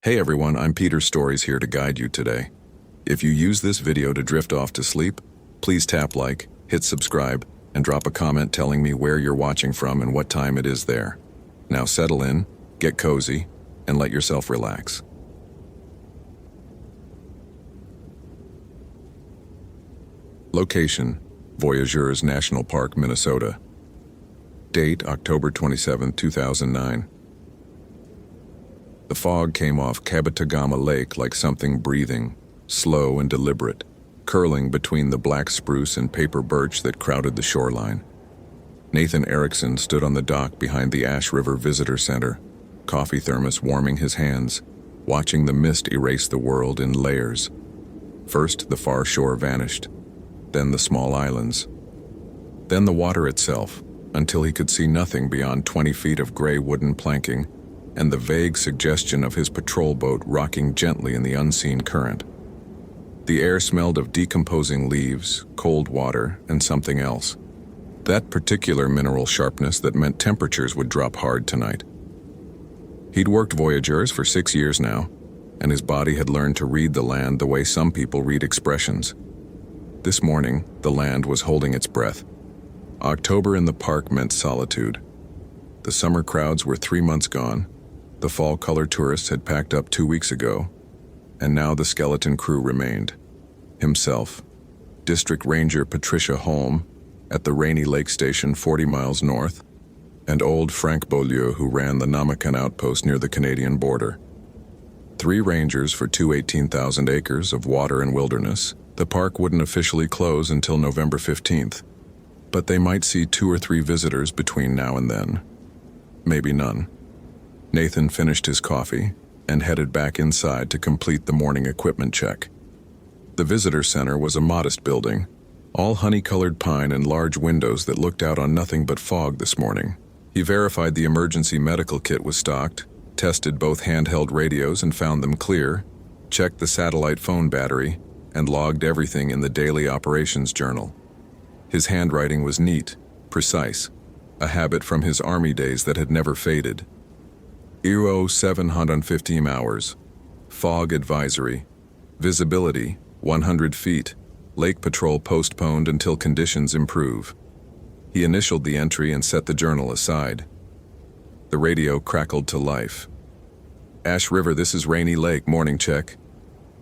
Hey everyone, I'm Peter Stories here to guide you today. If you use this video to drift off to sleep, please tap like, hit subscribe, and drop a comment telling me where you're watching from and what time it is there. Now settle in, get cozy, and let yourself relax. Location: Voyageurs National Park, Minnesota. Date: October 27, 2009. The fog came off Kabetogama Lake like something breathing, slow and deliberate, curling between the black spruce and paper birch that crowded the shoreline. Nathan Erickson stood on the dock behind the Ash River Visitor Center, coffee thermos warming his hands, watching the mist erase the world in layers. First, the far shore vanished, then the small islands, then the water itself, until he could see nothing beyond 20 feet of gray wooden planking and the vague suggestion of his patrol boat rocking gently in the unseen current. The air smelled of decomposing leaves, cold water, and something else. That particular mineral sharpness that meant temperatures would drop hard tonight. He'd worked Voyageurs for 6 years now, and his body had learned to read the land the way some people read expressions. This morning, the land was holding its breath. October in the park meant solitude. The summer crowds were 3 months gone. The fall-color tourists had packed up 2 weeks ago, and now the skeleton crew remained. Himself, District Ranger Patricia Holm at the Rainy Lake Station 40 miles north, and old Frank Beaulieu who ran the Namakan outpost near the Canadian border. 3 rangers for 18,000 acres of water and wilderness. The park wouldn't officially close until November 15th, but they might see 2 or 3 visitors between now and then. Maybe none. Nathan finished his coffee and headed back inside to complete the morning equipment check. The visitor center was a modest building, all honey-colored pine and large windows that looked out on nothing but fog this morning. He verified the emergency medical kit was stocked, tested both handheld radios and found them clear, checked the satellite phone battery, and logged everything in the daily operations journal. His handwriting was neat, precise, a habit from his army days that had never faded. 715 hours. Fog advisory. Visibility, 100 feet. Lake patrol postponed until conditions improve. He initialed the entry and set the journal aside. The radio crackled to life. Ash River, this is Rainy Lake, morning check.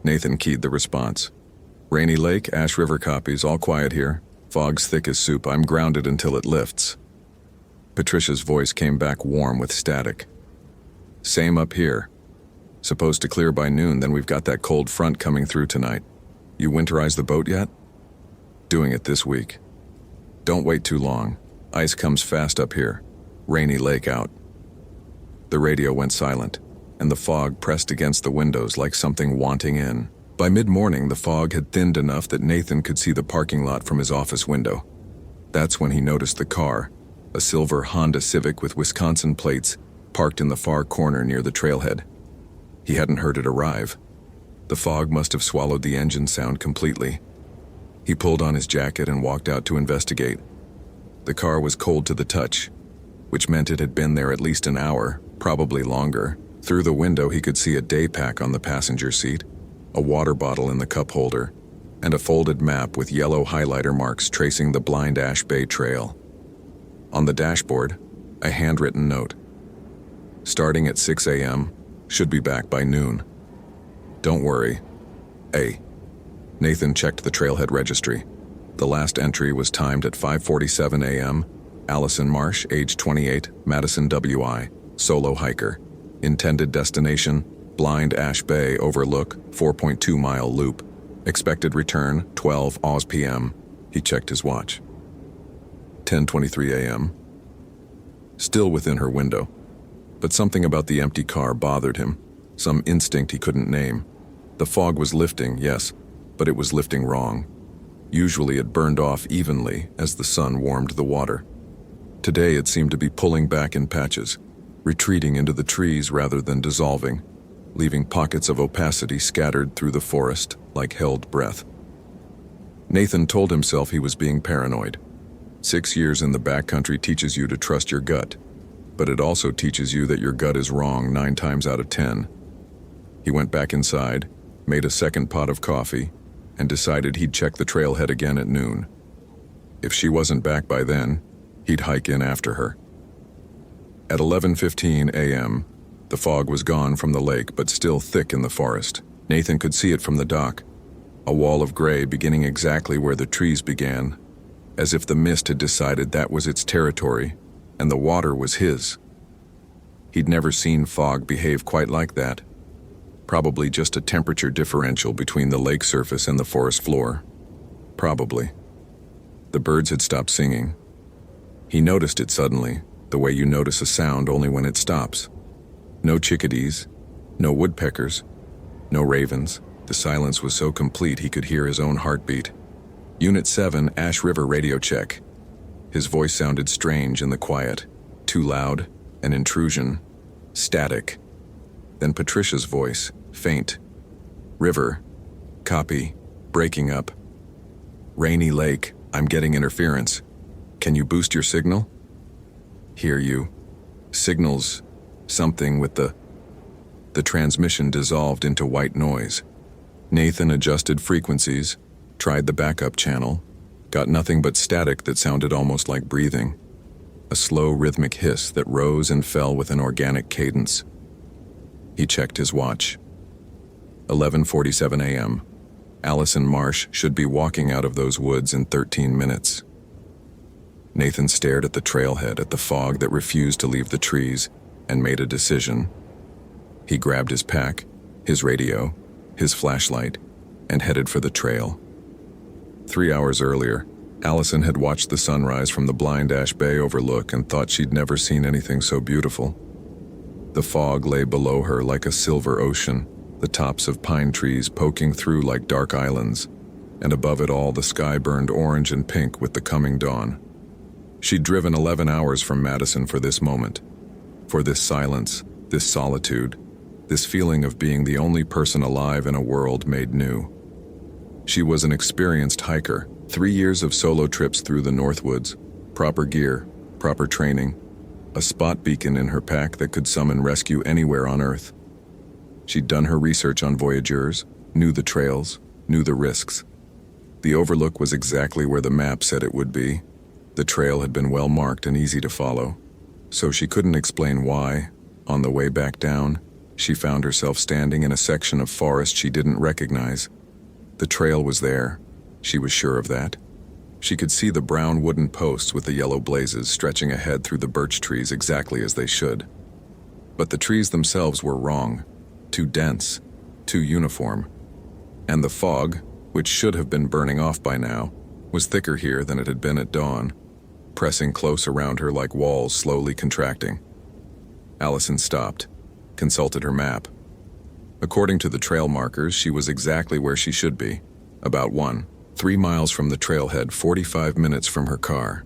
Nathan keyed the response. Rainy Lake, Ash River copies, all quiet here. Fog's thick as soup, I'm grounded until it lifts. Patricia's voice came back warm with static. Same up here. Supposed to clear by noon, then we've got that cold front coming through tonight. You winterized the boat yet? Doing it this week. Don't wait too long. Ice comes fast up here. Rainy Lake out. The radio went silent, and the fog pressed against the windows like something wanting in. By mid-morning, the fog had thinned enough that Nathan could see the parking lot from his office window. That's when he noticed the car, a silver Honda Civic with Wisconsin plates, parked in the far corner near the trailhead. He hadn't heard it arrive. The fog must have swallowed the engine sound completely. He pulled on his jacket and walked out to investigate. The car was cold to the touch, which meant it had been there at least an hour, probably longer. Through the window he could see a day pack on the passenger seat, a water bottle in the cup holder, and a folded map with yellow highlighter marks tracing the Blind Ash Bay Trail. On the dashboard, a handwritten note. Starting at 6 a.m., should be back by noon. Don't worry. A. Nathan checked the trailhead registry. The last entry was timed at 5:47 a.m. Allison Marsh, age 28, Madison, WI, solo hiker. Intended destination, Blind Ash Bay Overlook, 4.2-mile loop. Expected return, 12 Oz p.m. He checked his watch. 10:23 a.m. Still within her window. But something about the empty car bothered him, some instinct he couldn't name. The fog was lifting, yes, but it was lifting wrong. Usually it burned off evenly as the sun warmed the water. Today it seemed to be pulling back in patches, retreating into the trees rather than dissolving, leaving pockets of opacity scattered through the forest like held breath. Nathan told himself he was being paranoid. 6 years in the backcountry teaches you to trust your gut, but it also teaches you that your gut is wrong 9 times out of 10. He went back inside, made a second pot of coffee, and decided he'd check the trailhead again at noon. If she wasn't back by then, he'd hike in after her. At 11:15 a.m., the fog was gone from the lake but still thick in the forest. Nathan could see it from the dock, a wall of gray beginning exactly where the trees began, as if the mist had decided that was its territory and the water was his. He'd never seen fog behave quite like that. Probably just a temperature differential between the lake surface and the forest floor. Probably. The birds had stopped singing. He noticed it suddenly, the way you notice a sound only when it stops. No chickadees, no woodpeckers, no ravens. The silence was so complete he could hear his own heartbeat. Unit 7, Ash River radio check. His voice sounded strange in the quiet, too loud, an intrusion, static. Then Patricia's voice, faint. River, copy, breaking up. Rainy Lake, I'm getting interference. Can you boost your signal? Hear you. Signals, something with the transmission dissolved into white noise. Nathan adjusted frequencies, tried the backup channel, got nothing but static that sounded almost like breathing. A slow rhythmic hiss that rose and fell with an organic cadence. He checked his watch. 11:47 a.m. Allison Marsh should be walking out of those woods in 13 minutes. Nathan stared at the trailhead, at the fog that refused to leave the trees, and made a decision. He grabbed his pack, his radio, his flashlight, and headed for the trail. 3 hours earlier, Allison had watched the sunrise from the Blind Ash Bay overlook and thought she'd never seen anything so beautiful. The fog lay below her like a silver ocean, the tops of pine trees poking through like dark islands, and above it all the sky burned orange and pink with the coming dawn. She'd driven 11 hours from Madison for this moment, for this silence, this solitude, this feeling of being the only person alive in a world made new. She was an experienced hiker, 3 years of solo trips through the Northwoods, proper gear, proper training, a spot beacon in her pack that could summon rescue anywhere on Earth. She'd done her research on voyageurs, knew the trails, knew the risks. The overlook was exactly where the map said it would be. The trail had been well marked and easy to follow, so she couldn't explain why, on the way back down, she found herself standing in a section of forest she didn't recognize. The trail was there. She was sure of that. She could see the brown wooden posts with the yellow blazes stretching ahead through the birch trees exactly as they should. But the trees themselves were wrong, too dense, too uniform. And the fog, which should have been burning off by now, was thicker here than it had been at dawn, pressing close around her like walls slowly contracting. Allison stopped, consulted her map. According to the trail markers, she was exactly where she should be, about 3 miles from the trailhead, 45 minutes from her car.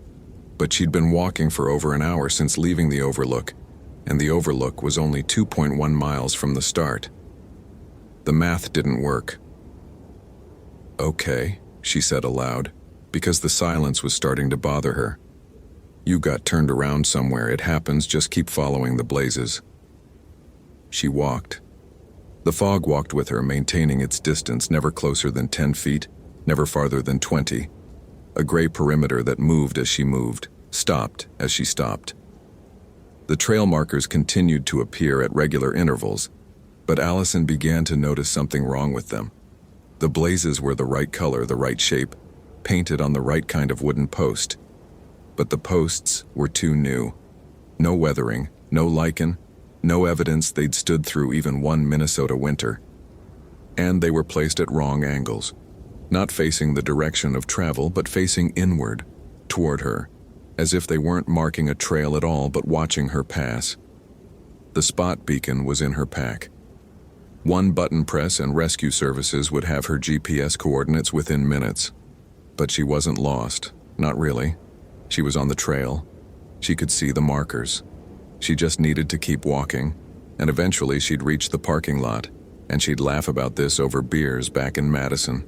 But she'd been walking for over an hour since leaving the overlook, and the overlook was only 2.1 miles from the start. The math didn't work. Okay, she said aloud, because the silence was starting to bother her. You got turned around somewhere, it happens, just keep following the blazes. She walked. The fog walked with her, maintaining its distance, never closer than 10 feet, never farther than 20. A gray perimeter that moved as she moved, stopped as she stopped. The trail markers continued to appear at regular intervals, but Allison began to notice something wrong with them. The blazes were the right color, the right shape, painted on the right kind of wooden post. But the posts were too new. No weathering, no lichen, no evidence they'd stood through even one Minnesota winter. And they were placed at wrong angles, not facing the direction of travel but facing inward, toward her, as if they weren't marking a trail at all but watching her pass. The spot beacon was in her pack. One button press and rescue services would have her GPS coordinates within minutes. But she wasn't lost, not really. She was on the trail. She could see the markers. She just needed to keep walking, and eventually she'd reach the parking lot, and she'd laugh about this over beers back in Madison.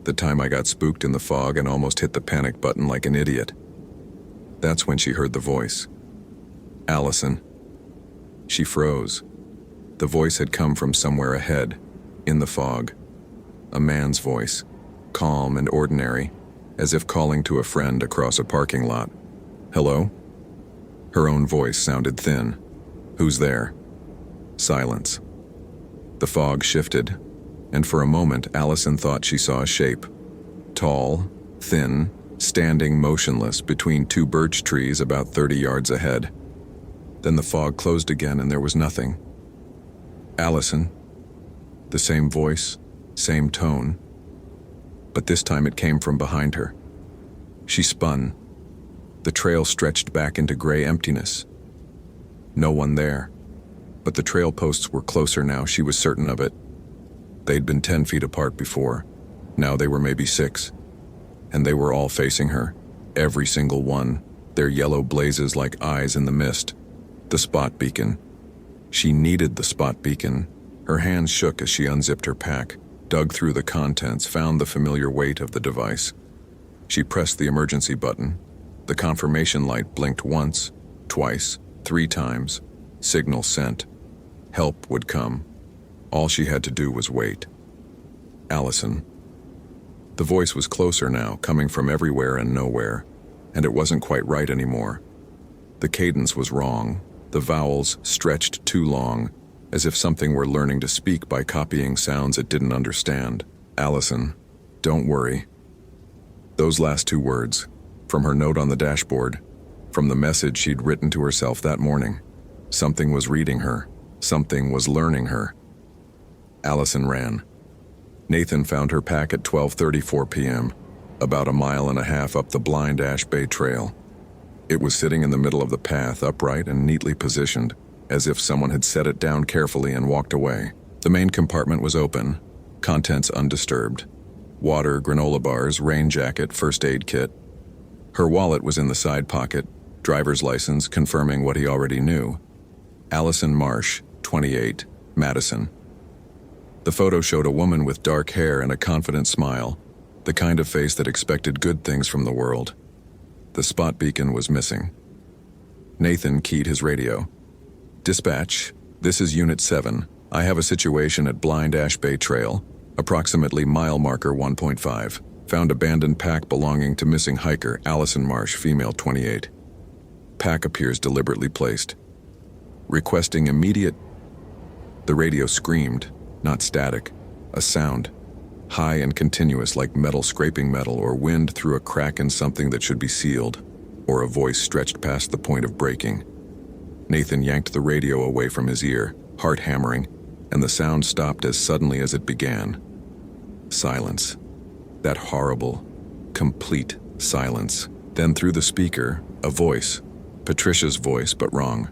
The time I got spooked in the fog and almost hit the panic button like an idiot. That's when she heard the voice. Allison. She froze. The voice had come from somewhere ahead, in the fog. A man's voice, calm and ordinary, as if calling to a friend across a parking lot. "Hello?" Her own voice sounded thin. "Who's there?" Silence. The fog shifted, and for a moment Allison thought she saw a shape. Tall, thin, standing motionless between two birch trees about 30 yards ahead. Then the fog closed again and there was nothing. Allison. The same voice, same tone. But this time it came from behind her. She spun. The trail stretched back into gray emptiness. No one there. But the trail posts were closer now, she was certain of it. They'd been 10 feet apart before. Now they were maybe 6. And they were all facing her. Every single one. Their yellow blazes like eyes in the mist. The spot beacon. She needed the spot beacon. Her hands shook as she unzipped her pack, dug through the contents, found the familiar weight of the device. She pressed the emergency button. The confirmation light blinked once, twice, 3 times. Signal sent. Help would come. All she had to do was wait. Allison. The voice was closer now, coming from everywhere and nowhere, and it wasn't quite right anymore. The cadence was wrong. The vowels stretched too long, as if something were learning to speak by copying sounds it didn't understand. "Allison, don't worry." Those last 2 words, from her note on the dashboard, from the message she'd written to herself that morning. Something was reading her. Something was learning her. Allison ran. Nathan found her pack at 12:34 p.m., about 1.5 miles up the Blind Ash Bay Trail. It was sitting in the middle of the path, upright and neatly positioned, as if someone had set it down carefully and walked away. The main compartment was open, contents undisturbed. Water, granola bars, rain jacket, first aid kit. Her wallet was in the side pocket, driver's license confirming what he already knew. Allison Marsh, 28, Madison. The photo showed a woman with dark hair and a confident smile, the kind of face that expected good things from the world. The spot beacon was missing. Nathan keyed his radio. "Dispatch, this is Unit 7. I have a situation at Blind Ash Bay Trail, approximately mile marker 1.5. Found abandoned pack belonging to missing hiker Allison Marsh, female 28. Pack appears deliberately placed. Requesting immediate..." The radio screamed, not static, a sound. High and continuous, like metal scraping metal or wind through a crack in something that should be sealed, or a voice stretched past the point of breaking. Nathan yanked the radio away from his ear, heart hammering, and the sound stopped as suddenly as it began. Silence. That horrible, complete silence. Then through the speaker, a voice. Patricia's voice, but wrong.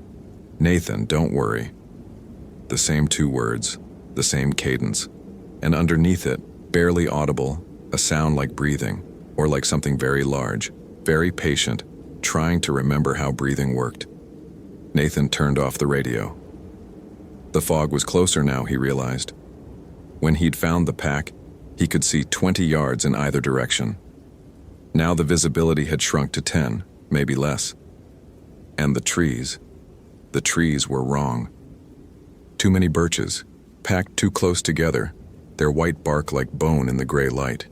"Nathan, don't worry." The same 2 words, the same cadence, and underneath it, barely audible, a sound like breathing, or like something very large, very patient, trying to remember how breathing worked. Nathan turned off the radio. The fog was closer now, he realized. When he'd found the pack, he could see 20 yards in either direction. Now the visibility had shrunk to 10, maybe less. And the trees were wrong. Too many birches, packed too close together, their white bark like bone in the gray light.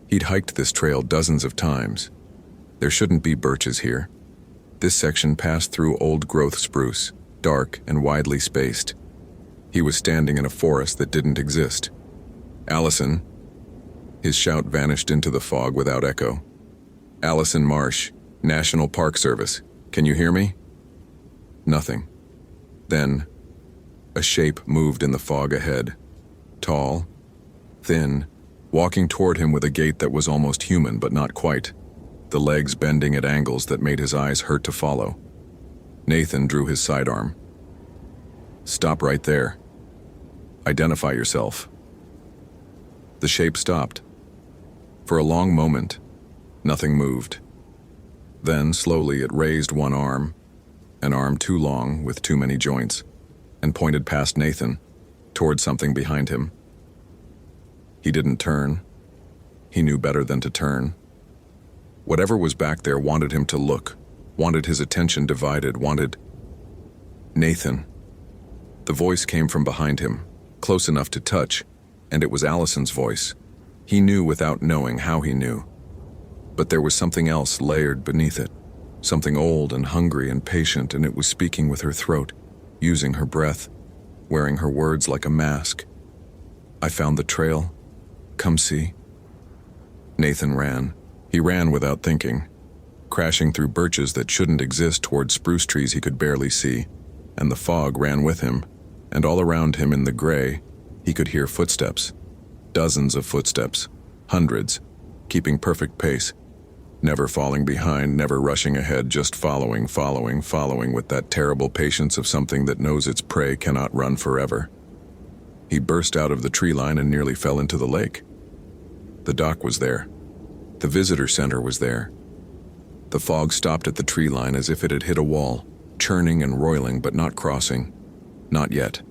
He'd hiked this trail dozens of times. There shouldn't be birches here. This section passed through old-growth spruce, dark and widely spaced. He was standing in a forest that didn't exist. "Allison." His shout vanished into the fog without echo. "Allison Marsh, National Park Service. Can you hear me?" Nothing. Then, a shape moved in the fog ahead. Tall, thin, walking toward him with a gait that was almost human but not quite, the legs bending at angles that made his eyes hurt to follow. Nathan drew his sidearm. "Stop right there. Identify yourself." The shape stopped. For a long moment, nothing moved. Then, slowly, it raised one arm, an arm too long with too many joints, and pointed past Nathan, toward something behind him. He didn't turn. He knew better than to turn. Whatever was back there wanted him to look, wanted his attention divided, wanted... Nathan. The voice came from behind him, close enough to touch, and it was Allison's voice. He knew without knowing how he knew. But there was something else layered beneath it, something old and hungry and patient, and it was speaking with her throat, using her breath, wearing her words like a mask. "I found the trail. Come see." Nathan ran. He ran without thinking, crashing through birches that shouldn't exist toward spruce trees he could barely see, and the fog ran with him, and all around him in the gray, he could hear footsteps. Dozens of footsteps, hundreds, keeping perfect pace, never falling behind, never rushing ahead, just following with that terrible patience of something that knows its prey cannot run forever. He burst out of the tree line and nearly fell into the lake. The dock was there. The visitor center was there. The fog stopped at the tree line as if it had hit a wall, churning and roiling but not crossing. Not yet.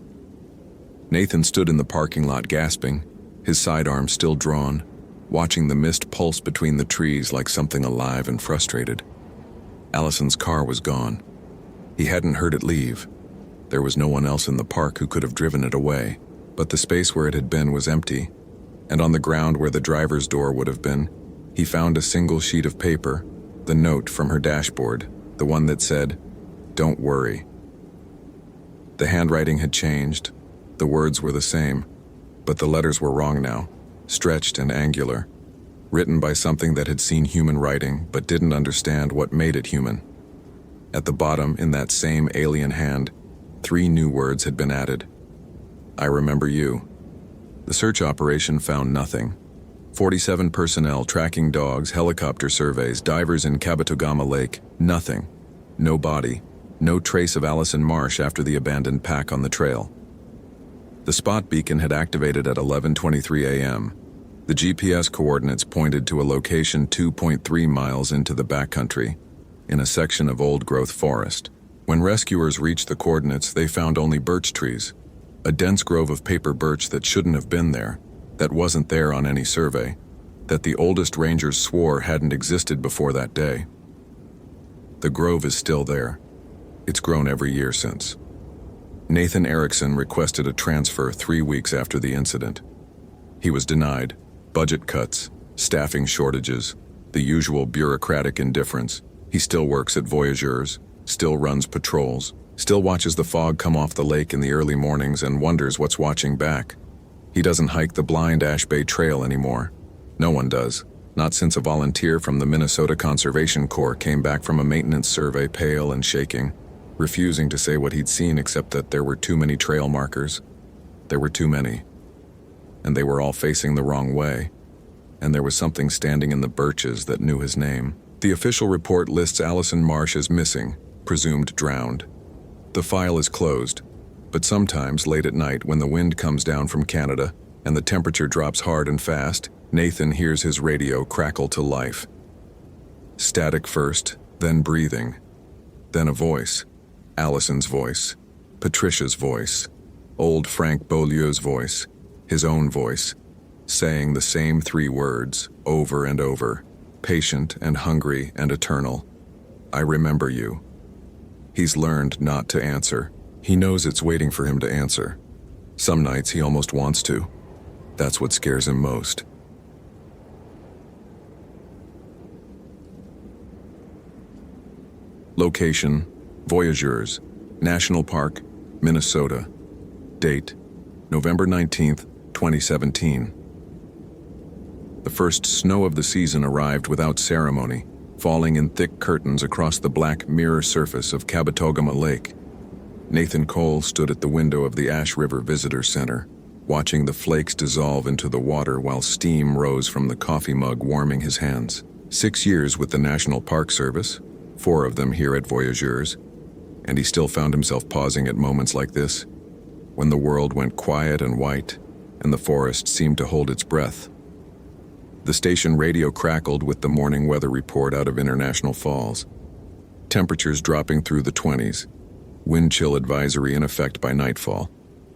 Nathan stood in the parking lot gasping, his sidearm still drawn, watching the mist pulse between the trees like something alive and frustrated. Allison's car was gone. He hadn't heard it leave. There was no one else in the park who could have driven it away, but the space where it had been was empty, and on the ground where the driver's door would have been, he found a single sheet of paper, the note from her dashboard, the one that said, "Don't worry." The handwriting had changed. The words were the same, but the letters were wrong now, stretched and angular, written by something that had seen human writing but didn't understand what made it human. At the bottom, in that same alien hand, 3 new words had been added. "I remember you." The search operation found nothing. 47 personnel, tracking dogs, helicopter surveys, divers in Kabetogama Lake, nothing. No body, no trace of Allison Marsh after the abandoned pack on the trail. The spot beacon had activated at 11:23 a.m. The GPS coordinates pointed to a location 2.3 miles into the backcountry, in a section of old-growth forest. When rescuers reached the coordinates, they found only birch trees, a dense grove of paper birch that shouldn't have been there, that wasn't there on any survey, that the oldest rangers swore hadn't existed before that day. The grove is still there. It's grown every year since. Nathan Erickson requested a transfer 3 weeks after the incident. He was denied. Budget cuts, staffing shortages, the usual bureaucratic indifference. He still works at Voyageurs, still runs patrols, still watches the fog come off the lake in the early mornings and wonders what's watching back. He doesn't hike the blind Ash Bay Trail anymore. No one does, not since a volunteer from the Minnesota Conservation Corps came back from a maintenance survey pale and shaking, refusing to say what he'd seen except that there were too many trail markers. There were too many. And they were all facing the wrong way. And there was something standing in the birches that knew his name. The official report lists Allison Marsh as missing, presumed drowned. The file is closed, but sometimes late at night when the wind comes down from Canada and the temperature drops hard and fast, Nathan hears his radio crackle to life. Static first, then breathing, then a voice. Allison's voice, Patricia's voice, old Frank Beaulieu's voice, his own voice, saying the same 3 words over and over, patient and hungry and eternal. "I remember you." He's learned not to answer. He knows it's waiting for him to answer. Some nights he almost wants to. That's what scares him most. Location: Voyageurs, National Park, Minnesota. Date: November 19th, 2017. The first snow of the season arrived without ceremony, falling in thick curtains across the black mirror surface of Kabetogama Lake. Nathan Cole stood at the window of the Ash River Visitor Center, watching the flakes dissolve into the water while steam rose from the coffee mug warming his hands. 6 years with the National Park Service, 4 of them here at Voyageurs, and he still found himself pausing at moments like this, when the world went quiet and white, and the forest seemed to hold its breath. The station radio crackled with the morning weather report out of International Falls. Temperatures dropping through the 20s, wind chill advisory in effect by nightfall,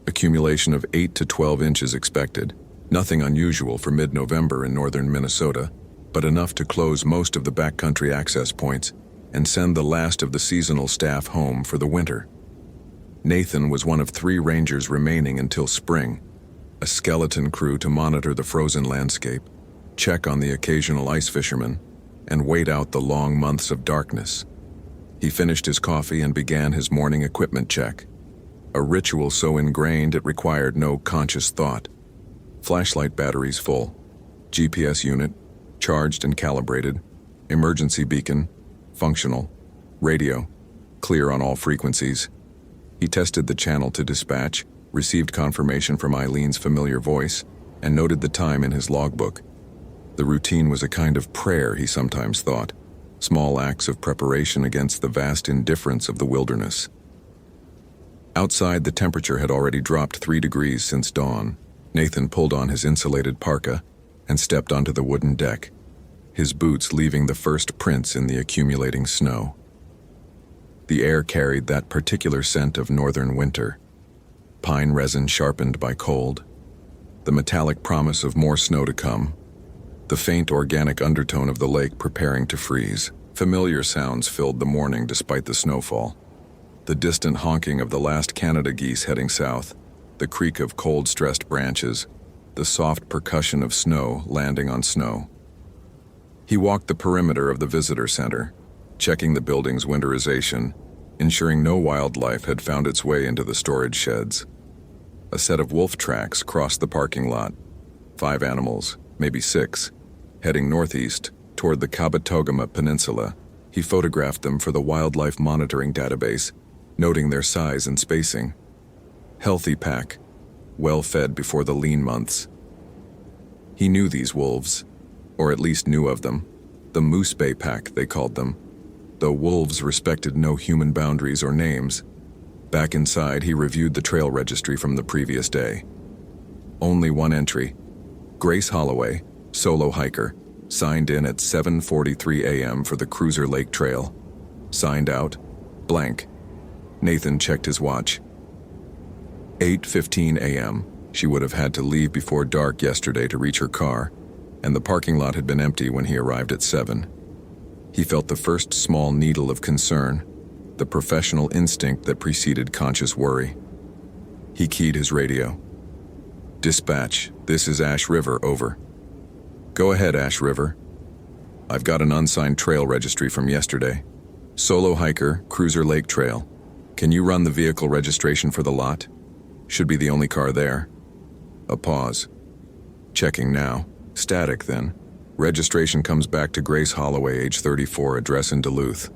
accumulation of 8 to 12 inches expected, nothing unusual for mid-November in northern Minnesota, but enough to close most of the backcountry access points and send the last of the seasonal staff home for the winter. Nathan was one of 3 rangers remaining until spring, a skeleton crew to monitor the frozen landscape, check on the occasional ice fisherman, and wait out the long months of darkness. He finished his coffee and began his morning equipment check, a ritual so ingrained it required no conscious thought. Flashlight batteries full, GPS unit, charged and calibrated, emergency beacon, functional, radio, clear on all frequencies. He tested the channel to dispatch, received confirmation from Eileen's familiar voice, and noted the time in his logbook. The routine was a kind of prayer, he sometimes thought, small acts of preparation against the vast indifference of the wilderness. Outside, the temperature had already dropped 3 degrees since dawn. Nathan pulled on his insulated parka and stepped onto the wooden deck, his boots leaving the first prints in the accumulating snow. The air carried that particular scent of northern winter, pine resin sharpened by cold, the metallic promise of more snow to come, the faint organic undertone of the lake preparing to freeze. Familiar sounds filled the morning despite the snowfall. The distant honking of the last Canada geese heading south, the creak of cold-stressed branches, the soft percussion of snow landing on snow. He walked the perimeter of the visitor center, checking the building's winterization, ensuring no wildlife had found its way into the storage sheds. A set of wolf tracks crossed the parking lot. 5 animals, maybe 6, heading northeast toward the Kabetogama Peninsula. He photographed them for the wildlife monitoring database, noting their size and spacing. Healthy pack, well-fed before the lean months. He knew these wolves, or at least knew of them. The Moose Bay pack, they called them, though wolves respected no human boundaries or names. Back inside, he reviewed the trail registry from the previous day. Only one entry. Grace Holloway, solo hiker, signed in at 7:43 a.m. for the Cruiser Lake Trail. Signed out, blank. Nathan checked his watch. 8:15 a.m. She would have had to leave before dark yesterday to reach her car, and the parking lot had been empty when he arrived at 7. He felt the first small needle of concern, the professional instinct that preceded conscious worry. He keyed his radio. Dispatch, this is Ash River, over. Go ahead, Ash River. I've got an unsigned trail registry from yesterday. Solo hiker, Cruiser Lake Trail. Can you run the vehicle registration for the lot? Should be the only car there. A pause. Checking now. Static then. Registration comes back to Grace Holloway, age 34, address in Duluth.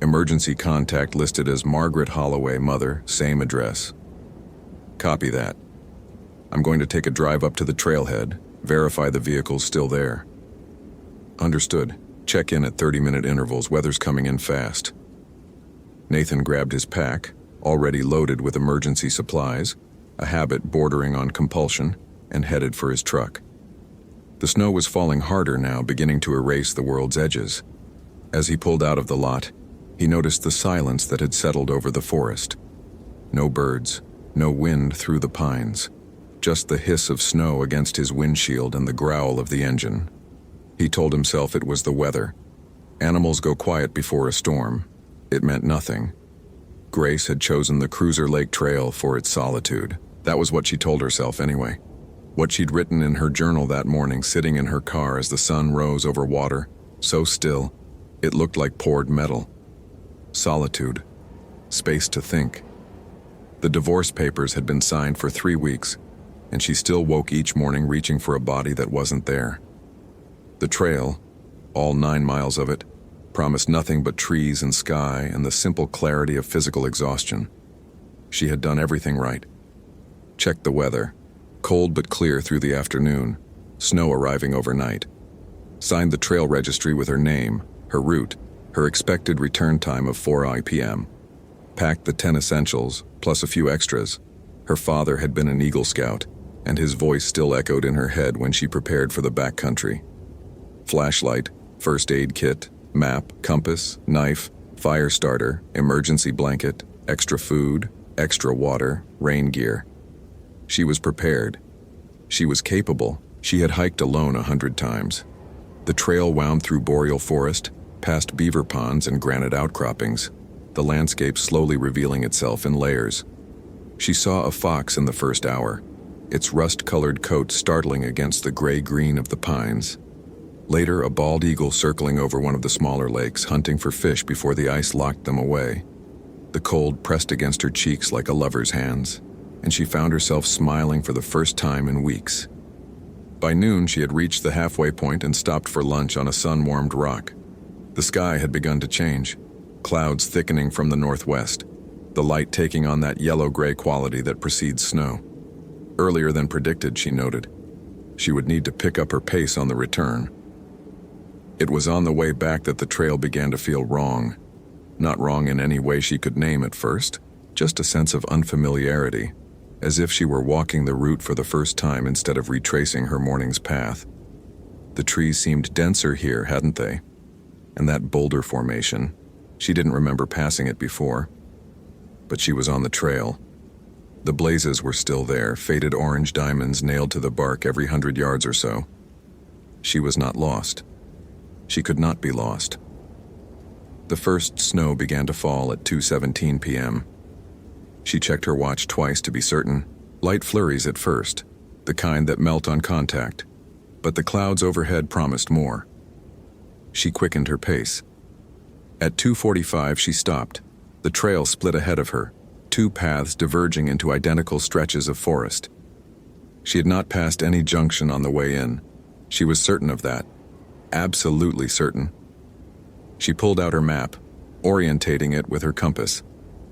Emergency contact listed as Margaret Holloway, mother, same address. Copy that. I'm going to take a drive up to the trailhead, verify the vehicle's still there. Understood. Check in at 30-minute intervals, weather's coming in fast. Nathan grabbed his pack, already loaded with emergency supplies, a habit bordering on compulsion, and headed for his truck. The snow was falling harder now, beginning to erase the world's edges. As he pulled out of the lot, he noticed the silence that had settled over the forest. No birds, no wind through the pines, just the hiss of snow against his windshield and the growl of the engine. He told himself it was the weather. Animals go quiet before a storm. It meant nothing. Grace had chosen the Cruiser Lake Trail for its solitude. That was what she told herself anyway. What she'd written in her journal that morning, sitting in her car as the sun rose over water, so still, it looked like poured metal. Solitude. Space to think. The divorce papers had been signed for 3 weeks, and she still woke each morning reaching for a body that wasn't there. The trail, all 9 miles of it, promised nothing but trees and sky and the simple clarity of physical exhaustion. She had done everything right. Checked the weather. Cold but clear through the afternoon, snow arriving overnight. Signed the trail registry with her name, her route, her expected return time of 4 p.m. Packed the 10 essentials, plus a few extras. Her father had been an Eagle Scout, and his voice still echoed in her head when she prepared for the backcountry. Flashlight, first aid kit, map, compass, knife, fire starter, emergency blanket, extra food, extra water, rain gear. She was prepared. She was capable. She had hiked alone 100 times. The trail wound through boreal forest, past beaver ponds and granite outcroppings. the landscape slowly revealing itself in layers. She saw a fox in the first hour, its rust-colored coat startling against the gray-green of the pines. Later, a bald eagle circling over one of the smaller lakes, hunting for fish before the ice locked them away. The cold pressed against her cheeks like a lover's hands, and she found herself smiling for the first time in weeks. By noon, she had reached the halfway point and stopped for lunch on a sun-warmed rock. The sky had begun to change, clouds thickening from the northwest, the light taking on that yellow-gray quality that precedes snow. Earlier than predicted, she noted. She would need to pick up her pace on the return. It was on the way back that the trail began to feel wrong. Not wrong in any way she could name at first, just a sense of unfamiliarity, as if she were walking the route for the first time instead of retracing her morning's path. The trees seemed denser here, hadn't they? And that boulder formation, she didn't remember passing it before. But she was on the trail. The blazes were still there, faded orange diamonds nailed to the bark every 100 yards or so. She was not lost. She could not be lost. The first snow began to fall at 2:17 p.m. She checked her watch twice to be certain. Light flurries at first, the kind that melt on contact, but the clouds overhead promised more. She quickened her pace. At 2:45 she stopped. The trail split ahead of her, two paths diverging into identical stretches of forest. She had not passed any junction on the way in. She was certain of that. Absolutely certain. She pulled out her map, orientating it with her compass,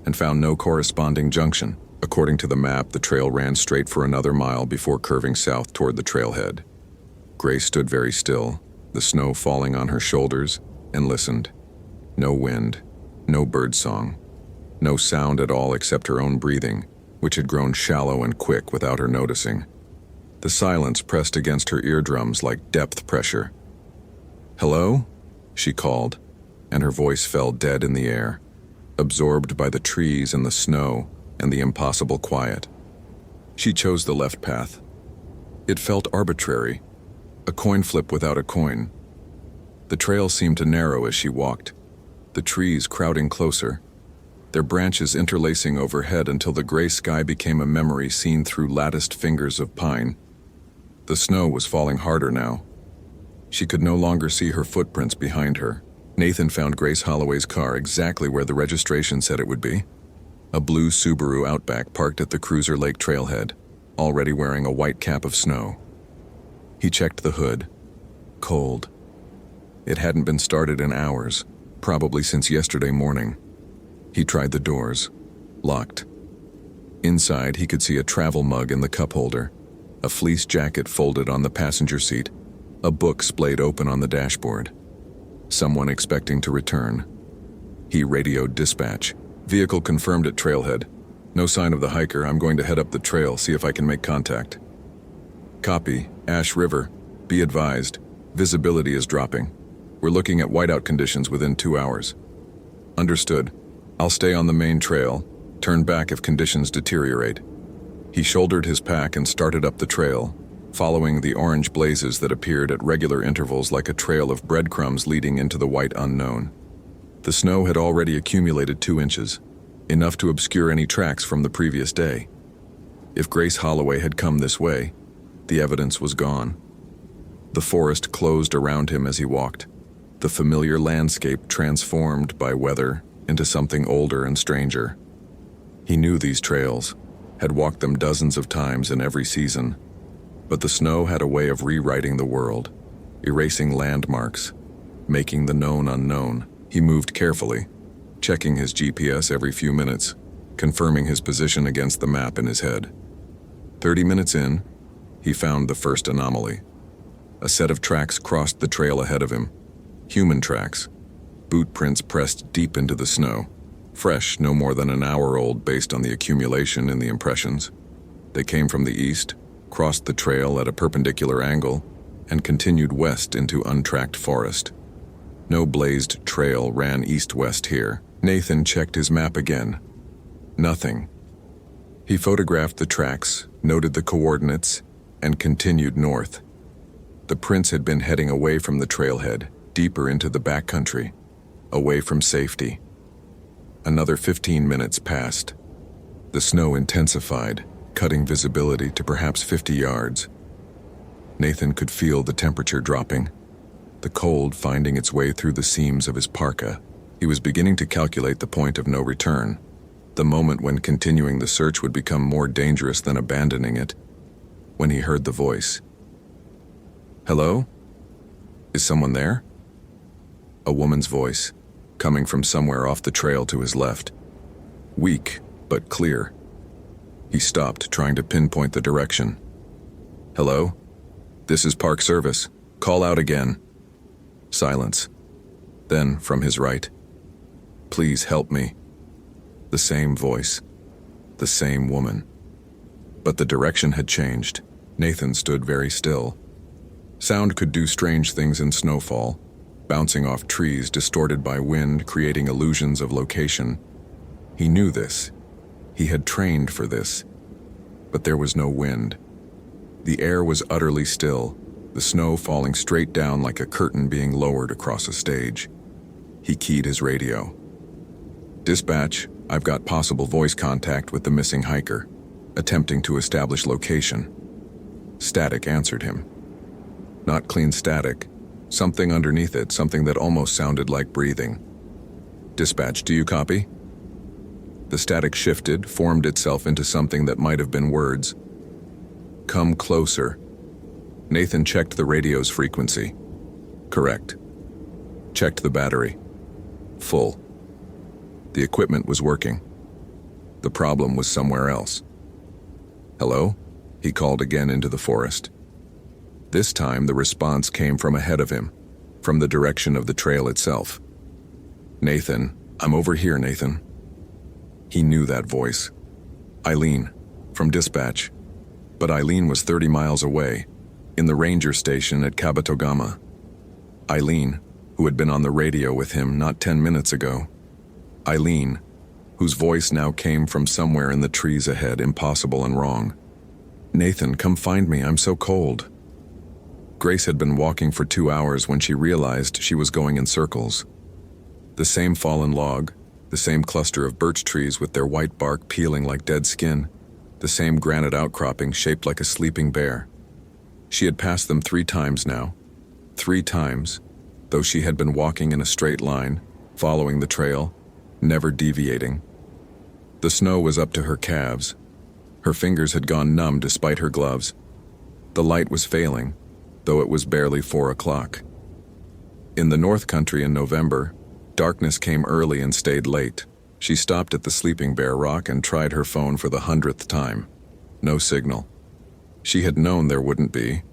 and found no corresponding junction. According to the map, the trail ran straight for another mile before curving south toward the trailhead. Grace stood very still, the snow falling on her shoulders, and listened. No wind, no birdsong, no sound at all except her own breathing, which had grown shallow and quick without her noticing. The silence pressed against her eardrums like depth pressure. "Hello?" she called, and her voice fell dead in the air, absorbed by the trees and the snow and the impossible quiet. She chose the left path. It felt arbitrary, a coin flip without a coin. The trail seemed to narrow as she walked, the trees crowding closer, their branches interlacing overhead until the gray sky became a memory seen through latticed fingers of pine. The snow was falling harder now. She could no longer see her footprints behind her. Nathan found Grace Holloway's car exactly where the registration said it would be. A blue Subaru Outback parked at the Cruiser Lake trailhead, already wearing a white cap of snow. He checked the hood. Cold. It hadn't been started in hours, probably since yesterday morning. He tried the doors. Locked. Inside, he could see a travel mug in the cup holder, a fleece jacket folded on the passenger seat, a book splayed open on the dashboard. Someone expecting to return. He radioed dispatch. "Vehicle confirmed at trailhead. No sign of the hiker. I'm going to head up the trail, see if I can make contact." "Copy. Ash River. Be advised. Visibility is dropping. We're looking at whiteout conditions within 2 hours." "Understood. I'll stay on the main trail. Turn back if conditions deteriorate." He shouldered his pack and started up the trail, following the orange blazes that appeared at regular intervals like a trail of breadcrumbs leading into the white unknown. The snow had already accumulated 2 inches, enough to obscure any tracks from the previous day. If Grace Holloway had come this way, the evidence was gone. The forest closed around him as he walked, the familiar landscape transformed by weather into something older and stranger. He knew these trails, had walked them dozens of times in every season, but the snow had a way of rewriting the world, erasing landmarks, making the known unknown. He moved carefully, checking his GPS every few minutes, confirming his position against the map in his head. 30 minutes in, he found the first anomaly. A set of tracks crossed the trail ahead of him. Human tracks, boot prints pressed deep into the snow, fresh, no more than an hour old based on the accumulation in the impressions. They came from the east, crossed the trail at a perpendicular angle, and continued west into untracked forest. No blazed trail ran east-west here. Nathan checked his map again. Nothing. He photographed the tracks, noted the coordinates, and continued north. The prints had been heading away from the trailhead, deeper into the backcountry, away from safety. Another 15 minutes passed. The snow intensified, cutting visibility to perhaps 50 yards. Nathan could feel the temperature dropping, the cold finding its way through the seams of his parka. He was beginning to calculate the point of no return, the moment when continuing the search would become more dangerous than abandoning it, when he heard the voice. "Hello? Is someone there?" A woman's voice, coming from somewhere off the trail to his left. Weak, but clear. He stopped, trying to pinpoint the direction. "Hello? This is Park Service. Call out again." Silence. Then, from his right, "Please help me." The same voice. The same woman. But the direction had changed. Nathan stood very still. Sound could do strange things in snowfall, bouncing off trees distorted by wind, creating illusions of location. He knew this. He had trained for this. But there was no wind. The air was utterly still, the snow falling straight down like a curtain being lowered across a stage. He keyed his radio. "Dispatch, I've got possible voice contact with the missing hiker, attempting to establish location." Static answered him. Not clean static, something underneath it, something that almost sounded like breathing. "Dispatch, do you copy?" The static shifted, formed itself into something that might have been words. "Come closer." Nathan checked the radio's frequency. Correct. Checked the battery. Full. The equipment was working. The problem was somewhere else. "Hello?" He called again into the forest. This time the response came from ahead of him, from the direction of the trail itself. "Nathan, I'm over here, Nathan." He knew that voice. Eileen, from dispatch. But Eileen was 30 miles away, in the ranger station at Kabetogama. Eileen, who had been on the radio with him not 10 minutes ago. Eileen, whose voice now came from somewhere in the trees ahead, impossible and wrong. "Nathan, come find me, I'm so cold." Grace had been walking for 2 hours when she realized she was going in circles. The same fallen log, the same cluster of birch trees with their white bark peeling like dead skin, the same granite outcropping shaped like a sleeping bear. She had passed them 3 times now. 3 times, though she had been walking in a straight line, following the trail, never deviating. The snow was up to her calves. Her fingers had gone numb despite her gloves. The light was failing, though it was barely 4 o'clock. In the North Country in November, darkness came early and stayed late. She stopped at the Sleeping Bear Rock and tried her phone for the 100th time. No signal. She had known there wouldn't be.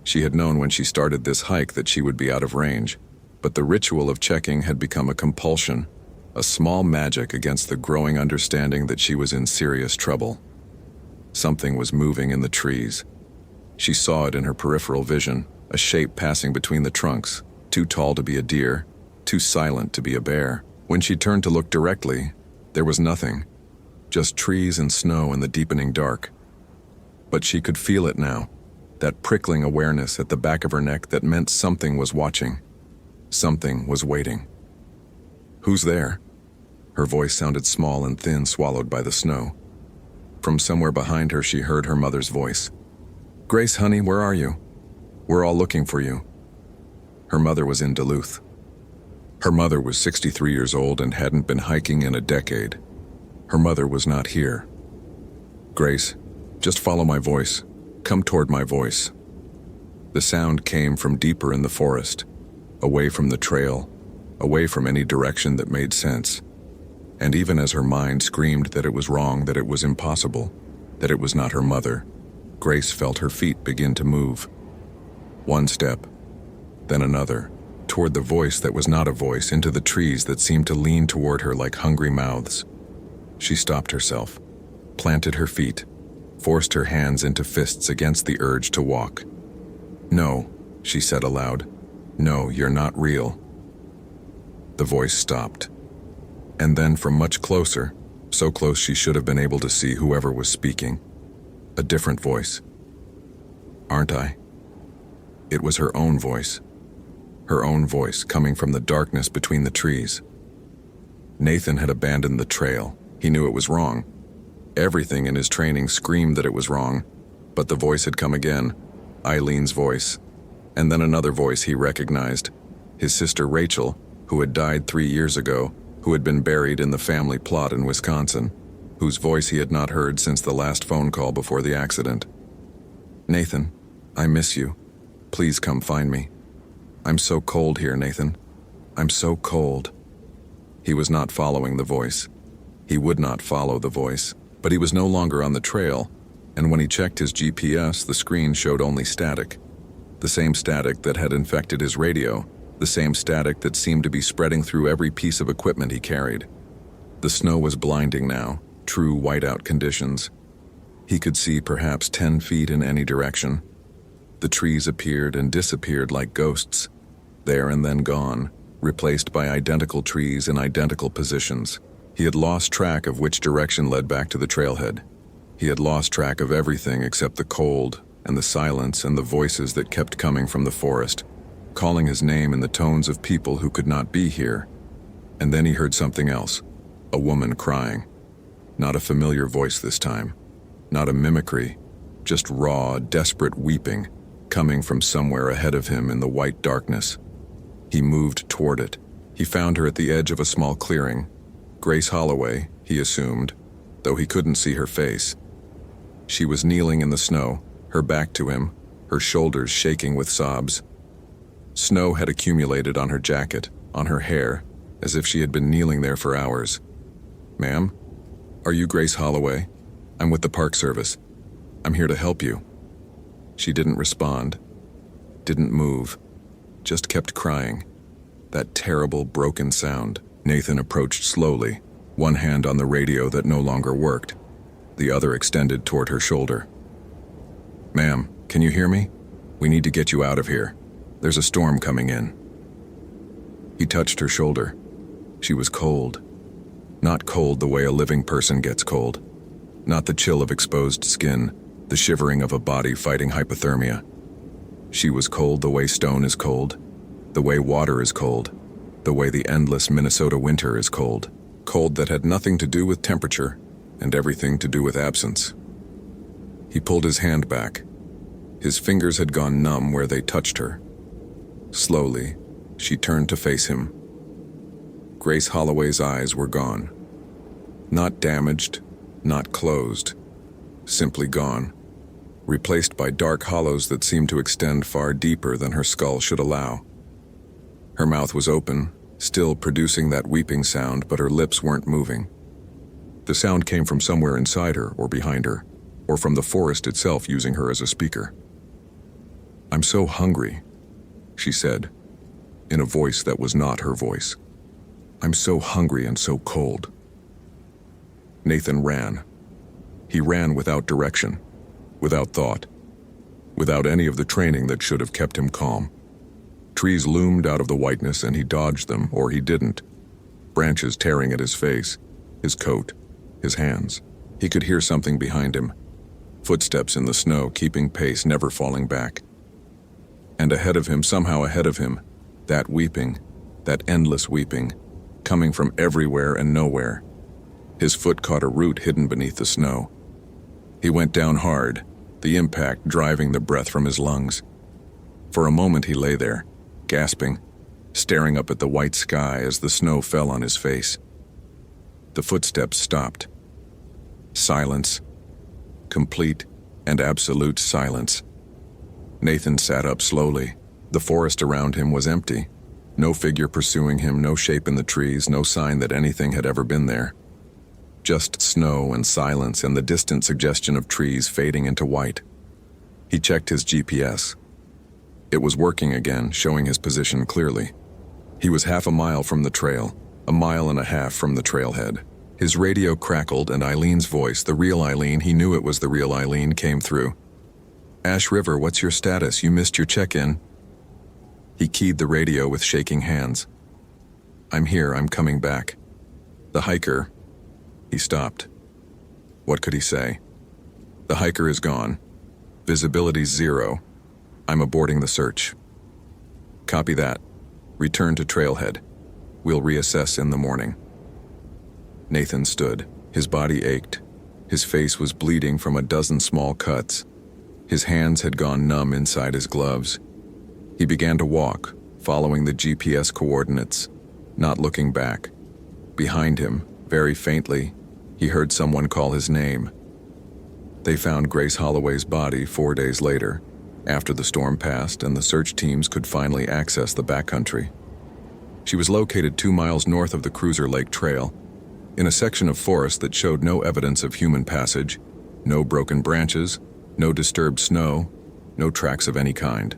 She had known when she started this hike that she would be out of range. But the ritual of checking had become a compulsion, a small magic against the growing understanding that she was in serious trouble. Something was moving in the trees. She saw it in her peripheral vision, a shape passing between the trunks, too tall to be a deer, too silent to be a bear. When she turned to look directly, there was nothing, just trees and snow in the deepening dark. But she could feel it now, that prickling awareness at the back of her neck that meant something was watching. Something was waiting. "Who's there?" Her voice sounded small and thin, swallowed by the snow. From somewhere behind her, she heard her mother's voice. "Grace, honey, where are you? We're all looking for you." Her mother was in Duluth. Her mother was 63 years old and hadn't been hiking in a decade. Her mother was not here. "Grace, just follow my voice. Come toward my voice." The sound came from deeper in the forest, away from the trail, away from any direction that made sense. And even as her mind screamed that it was wrong, that it was impossible, that it was not her mother, Grace felt her feet begin to move. One step, then another, toward the voice that was not a voice, into the trees that seemed to lean toward her like hungry mouths. She stopped herself, planted her feet, forced her hands into fists against the urge to walk. "No," she said aloud. "No, you're not real." The voice stopped. And then from much closer, so close she should have been able to see whoever was speaking, a different voice. "Aren't I?" It was her own voice. Her own voice coming from the darkness between the trees. Nathan had abandoned the trail. He knew it was wrong. Everything in his training screamed that it was wrong. But the voice had come again, Eileen's voice. And then another voice he recognized, his sister Rachel, who had died 3 years ago, who had been buried in the family plot in Wisconsin, whose voice he had not heard since the last phone call before the accident. "Nathan, I miss you. Please come find me. I'm so cold here, Nathan. I'm so cold." He was not following the voice. He would not follow the voice, but he was no longer on the trail, and when he checked his GPS, the screen showed only static. The same static that had infected his radio, the same static that seemed to be spreading through every piece of equipment he carried. The snow was blinding now, true whiteout conditions. He could see perhaps 10 feet in any direction. The trees appeared and disappeared like ghosts, there and then gone, replaced by identical trees in identical positions. He had lost track of which direction led back to the trailhead. He had lost track of everything except the cold and the silence and the voices that kept coming from the forest, calling his name in the tones of people who could not be here. And then he heard something else, a woman crying. Not a familiar voice this time, not a mimicry, just raw, desperate weeping, coming from somewhere ahead of him in the white darkness. He moved toward it. He found her at the edge of a small clearing. Grace Holloway, he assumed, though he couldn't see her face. She was kneeling in the snow, her back to him, her shoulders shaking with sobs. Snow had accumulated on her jacket, on her hair, as if she had been kneeling there for hours. "Ma'am, are you Grace Holloway? I'm with the Park Service. I'm here to help you." She didn't respond, didn't move, just kept crying. That terrible, broken sound. Nathan approached slowly, one hand on the radio that no longer worked, the other extended toward her shoulder. "Ma'am, can you hear me? We need to get you out of here. There's a storm coming in." He touched her shoulder. She was cold. Not cold the way a living person gets cold. Not the chill of exposed skin, the shivering of a body fighting hypothermia. She was cold the way stone is cold, the way water is cold, the way the endless Minnesota winter is cold. Cold that had nothing to do with temperature and everything to do with absence. He pulled his hand back. His fingers had gone numb where they touched her. Slowly, she turned to face him. Grace Holloway's eyes were gone. Not damaged, not closed, simply gone, replaced by dark hollows that seemed to extend far deeper than her skull should allow. Her mouth was open, still producing that weeping sound, but her lips weren't moving. The sound came from somewhere inside her or behind her, or from the forest itself using her as a speaker. "I'm so hungry," she said, in a voice that was not her voice. "I'm so hungry and so cold." Nathan ran. He ran without direction, without thought, without any of the training that should have kept him calm. Trees loomed out of the whiteness and he dodged them, or he didn't. Branches tearing at his face, his coat, his hands. He could hear something behind him. Footsteps in the snow, keeping pace, never falling back. And ahead of him, somehow ahead of him, that weeping, that endless weeping, coming from everywhere and nowhere. His foot caught a root hidden beneath the snow. He went down hard, the impact driving the breath from his lungs. For a moment he lay there, gasping, staring up at the white sky as the snow fell on his face. The footsteps stopped. Silence. Complete and absolute silence. Nathan sat up slowly. The forest around him was empty. No figure pursuing him, no shape in the trees, no sign that anything had ever been there. Just snow and silence and the distant suggestion of trees fading into white. He checked his GPS. It was working again, showing his position clearly. He was half a mile from the trail, a mile and a half from the trailhead. His radio crackled and Eileen's voice, the real Eileen, he knew it was the real Eileen, came through. "Ash River, what's your status? You missed your check-in." He keyed the radio with shaking hands. "I'm here, I'm coming back." The hiker... He stopped. What could he say? "The hiker is gone. Visibility's 0. I'm aborting the search." "Copy that. Return to trailhead. We'll reassess in the morning." Nathan stood. His body ached. His face was bleeding from a dozen small cuts. His hands had gone numb inside his gloves. He began to walk, following the GPS coordinates, not looking back. Behind him, very faintly, he heard someone call his name. They found Grace Holloway's body 4 days later, after the storm passed and the search teams could finally access the backcountry. She was located 2 miles north of the Cruiser Lake Trail, in a section of forest that showed no evidence of human passage, no broken branches, no disturbed snow, no tracks of any kind.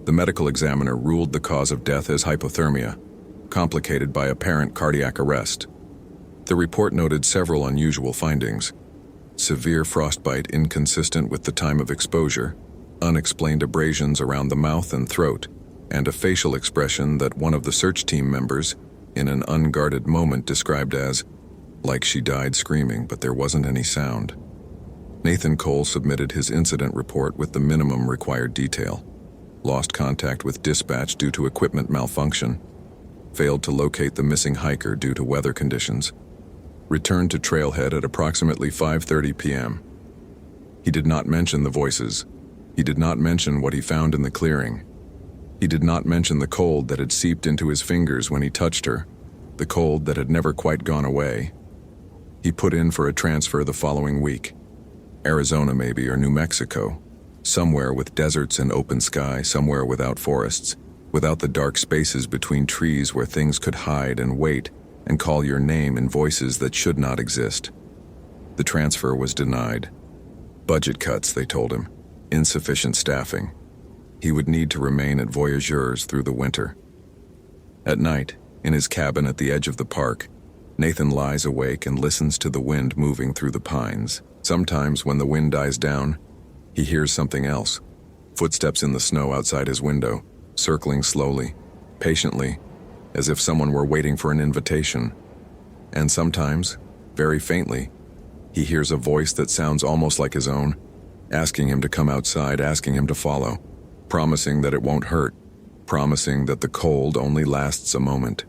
The medical examiner ruled the cause of death as hypothermia, complicated by apparent cardiac arrest. The report noted several unusual findings: severe frostbite inconsistent with the time of exposure, unexplained abrasions around the mouth and throat, and a facial expression that one of the search team members, in an unguarded moment, described as, like she died screaming but there wasn't any sound. Nathan Cole submitted his incident report with the minimum required detail. Lost contact with dispatch due to equipment malfunction. Failed to locate the missing hiker due to weather conditions. Returned to trailhead at approximately 5:30 p.m. He did not mention the voices. He did not mention what he found in the clearing. He did not mention the cold that had seeped into his fingers when he touched her, the cold that had never quite gone away. He put in for a transfer the following week. Arizona maybe, or New Mexico. Somewhere with deserts and open sky, somewhere without forests, without the dark spaces between trees where things could hide and wait and call your name in voices that should not exist. The transfer was denied. Budget cuts, they told him. Insufficient staffing. He would need to remain at Voyageurs through the winter. At night, in his cabin at the edge of the park, Nathan lies awake and listens to the wind moving through the pines. Sometimes when the wind dies down, he hears something else. Footsteps in the snow outside his window, circling slowly, patiently, as if someone were waiting for an invitation. And sometimes, very faintly, he hears a voice that sounds almost like his own, asking him to come outside, asking him to follow, promising that it won't hurt, promising that the cold only lasts a moment.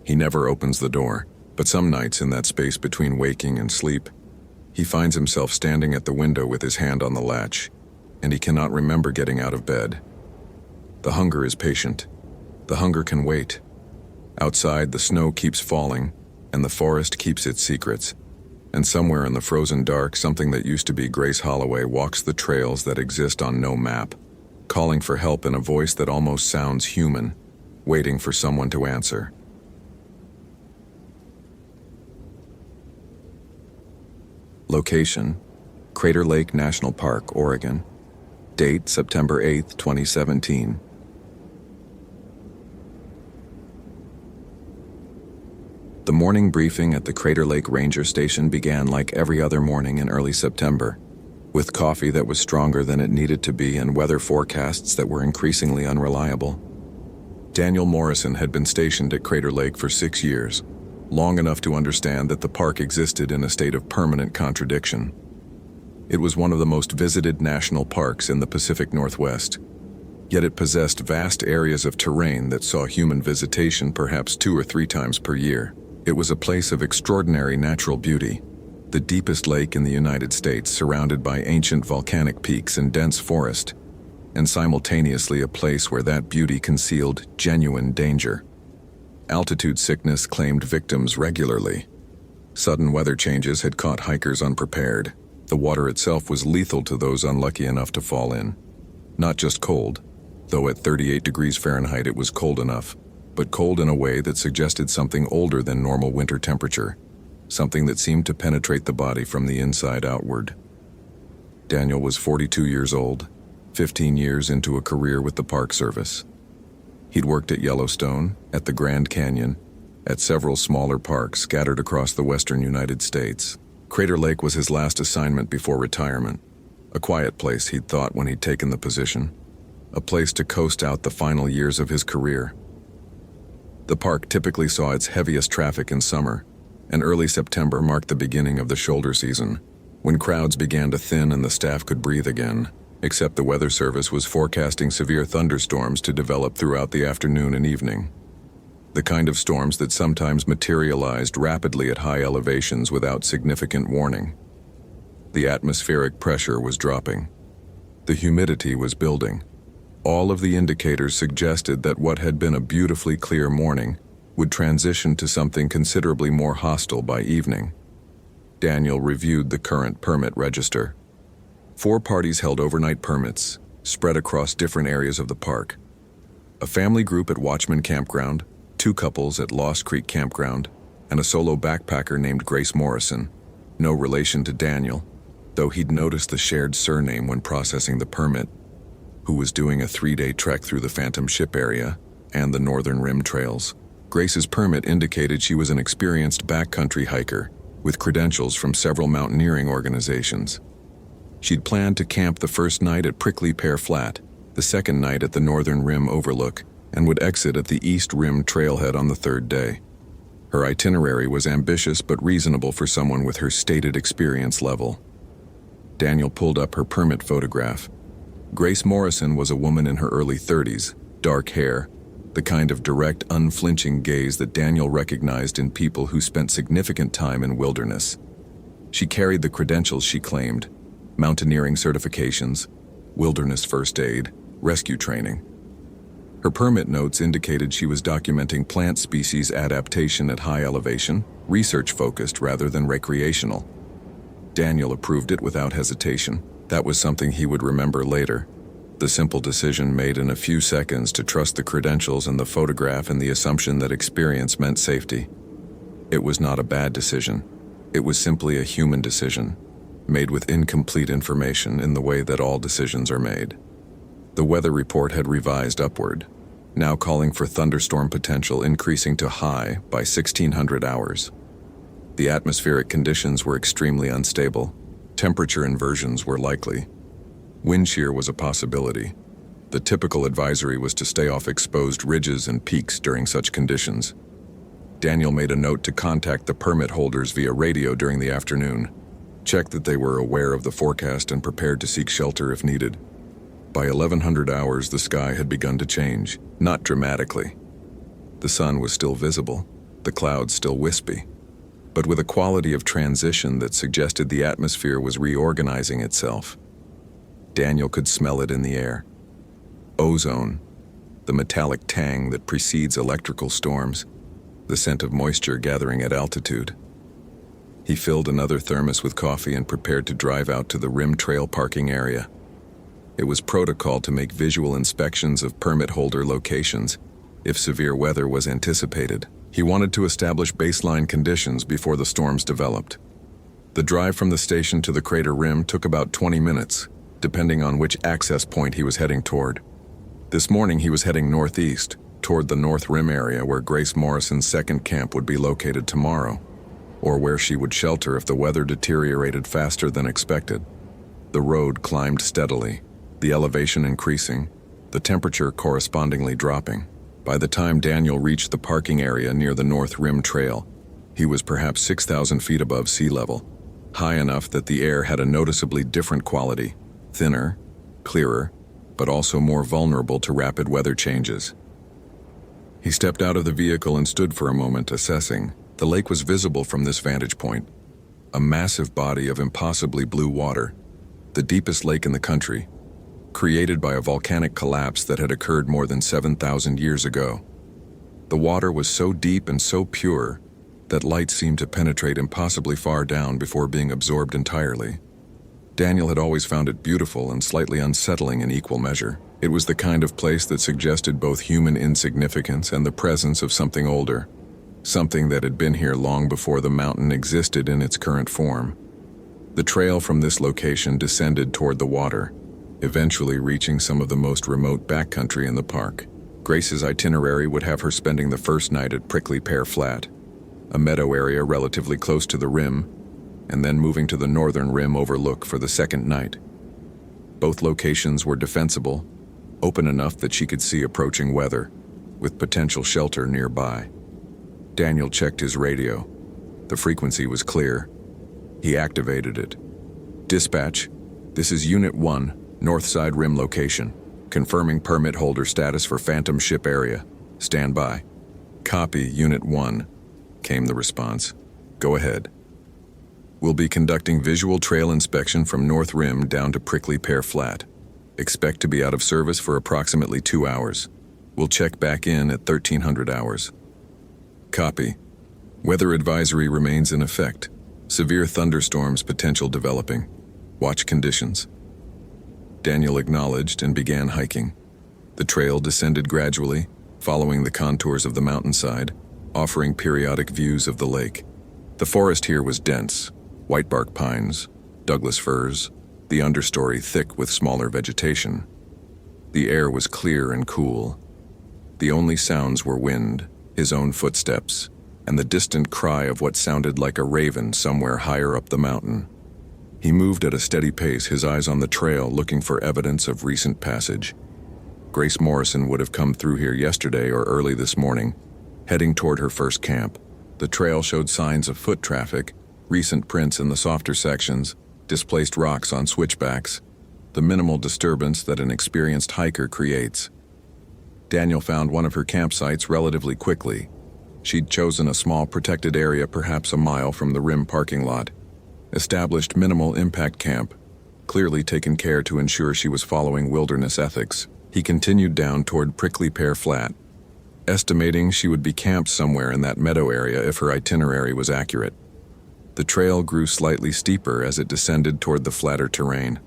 He never opens the door, but some nights in that space between waking and sleep, he finds himself standing at the window with his hand on the latch, and he cannot remember getting out of bed. The hunger is patient. The hunger can wait. Outside, the snow keeps falling, and the forest keeps its secrets. And somewhere in the frozen dark, something that used to be Grace Holloway walks the trails that exist on no map, calling for help in a voice that almost sounds human, waiting for someone to answer. Location: Crater Lake National Park, Oregon. Date: September 8, 2017. The morning briefing at the Crater Lake Ranger Station began like every other morning in early September, with coffee that was stronger than it needed to be and weather forecasts that were increasingly unreliable. Daniel Morrison had been stationed at Crater Lake for 6 years, long enough to understand that the park existed in a state of permanent contradiction. It was one of the most visited national parks in the Pacific Northwest, yet it possessed vast areas of terrain that saw human visitation perhaps 2 or 3 times per year. It was a place of extraordinary natural beauty, the deepest lake in the United States, surrounded by ancient volcanic peaks and dense forest, and simultaneously a place where that beauty concealed genuine danger. Altitude sickness claimed victims regularly. Sudden weather changes had caught hikers unprepared. The water itself was lethal to those unlucky enough to fall in. Not just cold, though at 38 degrees Fahrenheit it was cold enough, but cold in a way that suggested something older than normal winter temperature, something that seemed to penetrate the body from the inside outward. Daniel was 42 years old, 15 years into a career with the Park Service. He'd worked at Yellowstone, at the Grand Canyon, at several smaller parks scattered across the western United States. Crater Lake was his last assignment before retirement, a quiet place he'd thought when he'd taken the position, a place to coast out the final years of his career. The park typically saw its heaviest traffic in summer, and early September marked the beginning of the shoulder season, when crowds began to thin and the staff could breathe again, except the Weather Service was forecasting severe thunderstorms to develop throughout the afternoon and evening. the kind of storms that sometimes materialized rapidly at high elevations without significant warning. The atmospheric pressure was dropping. The humidity was building. All of the indicators suggested that what had been a beautifully clear morning would transition to something considerably more hostile by evening. Daniel reviewed the current permit register. 4 parties held overnight permits, spread across different areas of the park. A family group at Watchman Campground, 2 couples at Lost Creek Campground, and a solo backpacker named Grace Morrison, no relation to Daniel, though he'd noticed the shared surname when processing the permit, who was doing a 3-day trek through the Phantom Ship area and the Northern Rim trails. Grace's permit indicated she was an experienced backcountry hiker with credentials from several mountaineering organizations. She'd planned to camp the first night at Prickly Pear Flat, the second night at the Northern Rim Overlook, and would exit at the East Rim trailhead on the 3rd day. Her itinerary was ambitious but reasonable for someone with her stated experience level. Daniel pulled up her permit photograph. Grace Morrison was a woman in her early 30s, dark hair, the kind of direct, unflinching gaze that Daniel recognized in people who spent significant time in wilderness. She carried the credentials she claimed: mountaineering certifications, wilderness first aid, rescue training. Her permit notes indicated she was documenting plant species adaptation at high elevation, research-focused rather than recreational. Daniel approved it without hesitation. That was something he would remember later. The simple decision made in a few seconds to trust the credentials and the photograph and the assumption that experience meant safety. It was not a bad decision. It was simply a human decision, made with incomplete information in the way that all decisions are made. The weather report had revised upward, now calling for thunderstorm potential increasing to high by 1600 hours. The atmospheric conditions were extremely unstable. Temperature inversions were likely. Wind shear was a possibility. The typical advisory was to stay off exposed ridges and peaks during such conditions. Daniel made a note to contact the permit holders via radio during the afternoon, check that they were aware of the forecast and prepared to seek shelter if needed. By 1100 hours, the sky had begun to change, not dramatically. The sun was still visible, the clouds still wispy, but with a quality of transition that suggested the atmosphere was reorganizing itself. Daniel could smell it in the air. Ozone, the metallic tang that precedes electrical storms, the scent of moisture gathering at altitude. He filled another thermos with coffee and prepared to drive out to the Rim Trail parking area. It was protocol to make visual inspections of permit holder locations if severe weather was anticipated. He wanted to establish baseline conditions before the storms developed. The drive from the station to the crater rim took about 20 minutes, depending on which access point he was heading toward. This morning he was heading northeast, toward the North Rim area where Grace Morrison's second camp would be located tomorrow, or where she would shelter if the weather deteriorated faster than expected. The road climbed steadily, the elevation increasing, the temperature correspondingly dropping. By the time Daniel reached the parking area near the North Rim Trail, he was perhaps 6,000 feet above sea level, high enough that the air had a noticeably different quality, thinner, clearer, but also more vulnerable to rapid weather changes. He stepped out of the vehicle and stood for a moment assessing. The lake was visible from this vantage point, a massive body of impossibly blue water, the deepest lake in the country, created by a volcanic collapse that had occurred more than 7,000 years ago. The water was so deep and so pure that light seemed to penetrate impossibly far down before being absorbed entirely. Daniel had always found it beautiful and slightly unsettling in equal measure. It was the kind of place that suggested both human insignificance and the presence of something older, something that had been here long before the mountain existed in its current form. The trail from this location descended toward the water, eventually reaching some of the most remote backcountry in the park. Grace's itinerary would have her spending the first night at Prickly Pear Flat, a meadow area relatively close to the rim, and then moving to the Northern Rim Overlook for the second night. Both locations were defensible, open enough that she could see approaching weather, with potential shelter nearby. Daniel checked his radio. The frequency was clear. He activated it. "Dispatch, this is Unit 1, Northside Rim location, confirming permit holder status for Phantom Ship area. Stand by." Copy, Unit 1, came the response. Go ahead. We'll be conducting visual trail inspection from North Rim down to Prickly Pear Flat. Expect to be out of service for approximately 2 hours. We'll check back in at 1300 hours. Copy. Weather advisory remains in effect. Severe thunderstorms potential developing. Watch conditions. Daniel acknowledged and began hiking. The trail descended gradually, following the contours of the mountainside, offering periodic views of the lake. The forest here was dense, whitebark pines, Douglas firs, the understory thick with smaller vegetation. The air was clear and cool. The only sounds were wind, his own footsteps, and the distant cry of what sounded like a raven somewhere higher up the mountain. He moved at a steady pace, his eyes on the trail, looking for evidence of recent passage. Grace Morrison would have come through here yesterday or early this morning, heading toward her first camp. The trail showed signs of foot traffic, recent prints in the softer sections, displaced rocks on switchbacks, the minimal disturbance that an experienced hiker creates. Daniel found one of her campsites relatively quickly. She'd chosen a small protected area perhaps a mile from the Rim parking lot. Established minimal impact camp, clearly taken care to ensure she was following wilderness ethics. He continued down toward Prickly Pear Flat, estimating she would be camped somewhere in that meadow area if her itinerary was accurate. The trail grew slightly steeper as it descended toward the flatter terrain.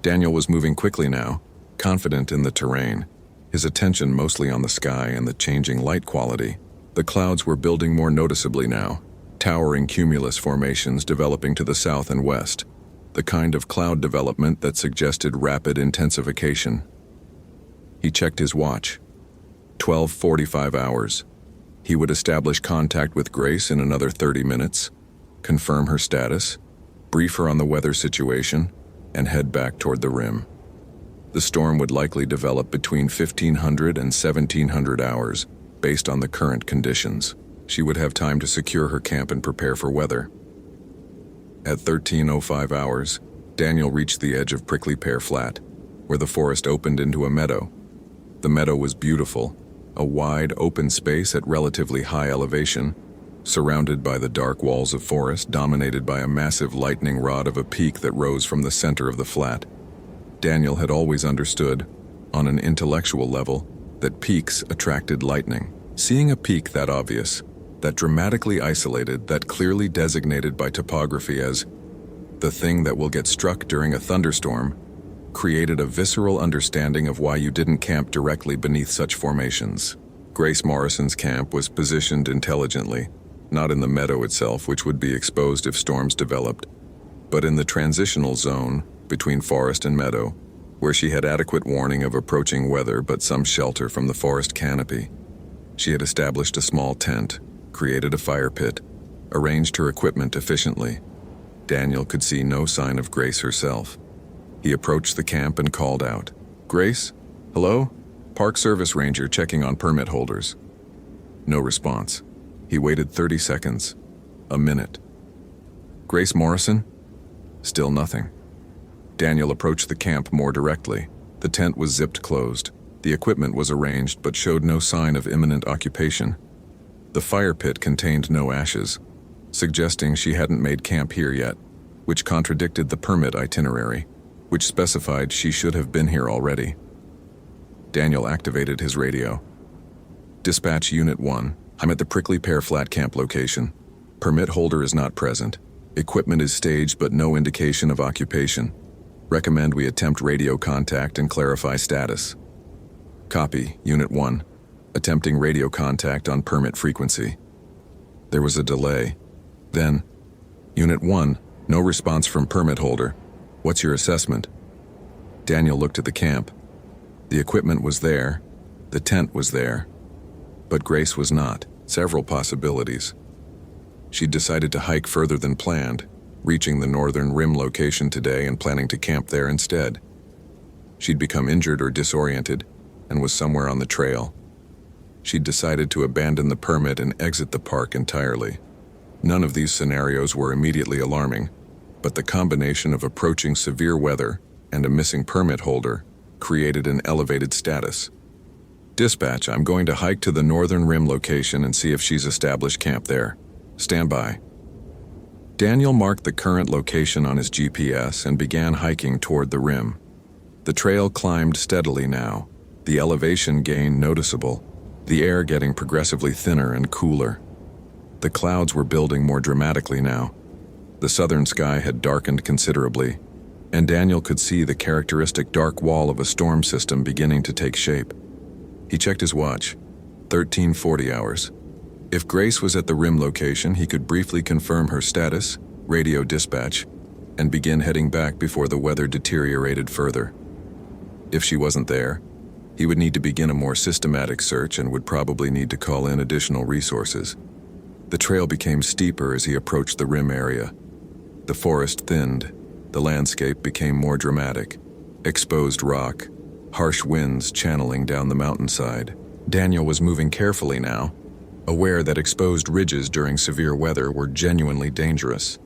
Daniel was moving quickly now, confident in the terrain, his attention mostly on the sky and the changing light quality. The clouds were building more noticeably now, towering cumulus formations developing to the south and west, the kind of cloud development that suggested rapid intensification. He checked his watch. 12:45 hours. He would establish contact with Grace in another 30 minutes, confirm her status, brief her on the weather situation, and head back toward the Rim. The storm would likely develop between 1500 and 1700 hours, based on the current conditions. She would have time to secure her camp and prepare for weather. At 13:05 hours, Daniel reached the edge of Prickly Pear Flat, where the forest opened into a meadow. The meadow was beautiful, a wide, open space at relatively high elevation, surrounded by the dark walls of forest dominated by a massive lightning rod of a peak that rose from the center of the flat. Daniel had always understood, on an intellectual level, that peaks attracted lightning. Seeing a peak that obvious, that dramatically isolated, that clearly designated by topography as the thing that will get struck during a thunderstorm, created a visceral understanding of why you didn't camp directly beneath such formations. Grace Morrison's camp was positioned intelligently, not in the meadow itself, which would be exposed if storms developed, but in the transitional zone between forest and meadow, where she had adequate warning of approaching weather but some shelter from the forest canopy. She had established a small tent, created a fire pit, arranged her equipment efficiently. Daniel could see no sign of Grace herself. He approached the camp and called out, "Grace? Hello? Park Service Ranger checking on permit holders." No response. He waited 30 seconds. A minute. "Grace Morrison?" Still nothing. Daniel approached the camp more directly. The tent was zipped closed. The equipment was arranged but showed no sign of imminent occupation. The fire pit contained no ashes, suggesting she hadn't made camp here yet, which contradicted the permit itinerary, which specified she should have been here already. Daniel activated his radio. "Dispatch Unit 1, I'm at the Prickly Pear Flat camp location. Permit holder is not present. Equipment is staged but no indication of occupation. Recommend we attempt radio contact and clarify status." "Copy, Unit 1. Attempting radio contact on permit frequency." There was a delay. Then, "Unit 1, no response from permit holder. What's your assessment?" Daniel looked at the camp. The equipment was there. The tent was there. But Grace was not. Several possibilities. She'd decided to hike further than planned, reaching the Northern Rim location today and planning to camp there instead. She'd become injured or disoriented and was somewhere on the trail. She'd decided to abandon the permit and exit the park entirely. None of these scenarios were immediately alarming, but the combination of approaching severe weather and a missing permit holder created an elevated status. Dispatch, I'm going to hike to the northern rim location and see if she's established camp there. Stand by. Daniel marked the current location on his GPS and began hiking toward the rim. The trail climbed steadily now, the elevation gain noticeable, the air getting progressively thinner and cooler. The clouds were building more dramatically now. The southern sky had darkened considerably, and Daniel could see the characteristic dark wall of a storm system beginning to take shape. He checked his watch. 1340 hours. If Grace was at the rim location, he could briefly confirm her status, radio dispatch, and begin heading back before the weather deteriorated further. If she wasn't there, he would need to begin a more systematic search and would probably need to call in additional resources. The trail became steeper as he approached the rim area. The forest thinned. The landscape became more dramatic. Exposed rock, harsh winds channeling down the mountainside. Daniel was moving carefully now, aware that exposed ridges during severe weather were genuinely dangerous.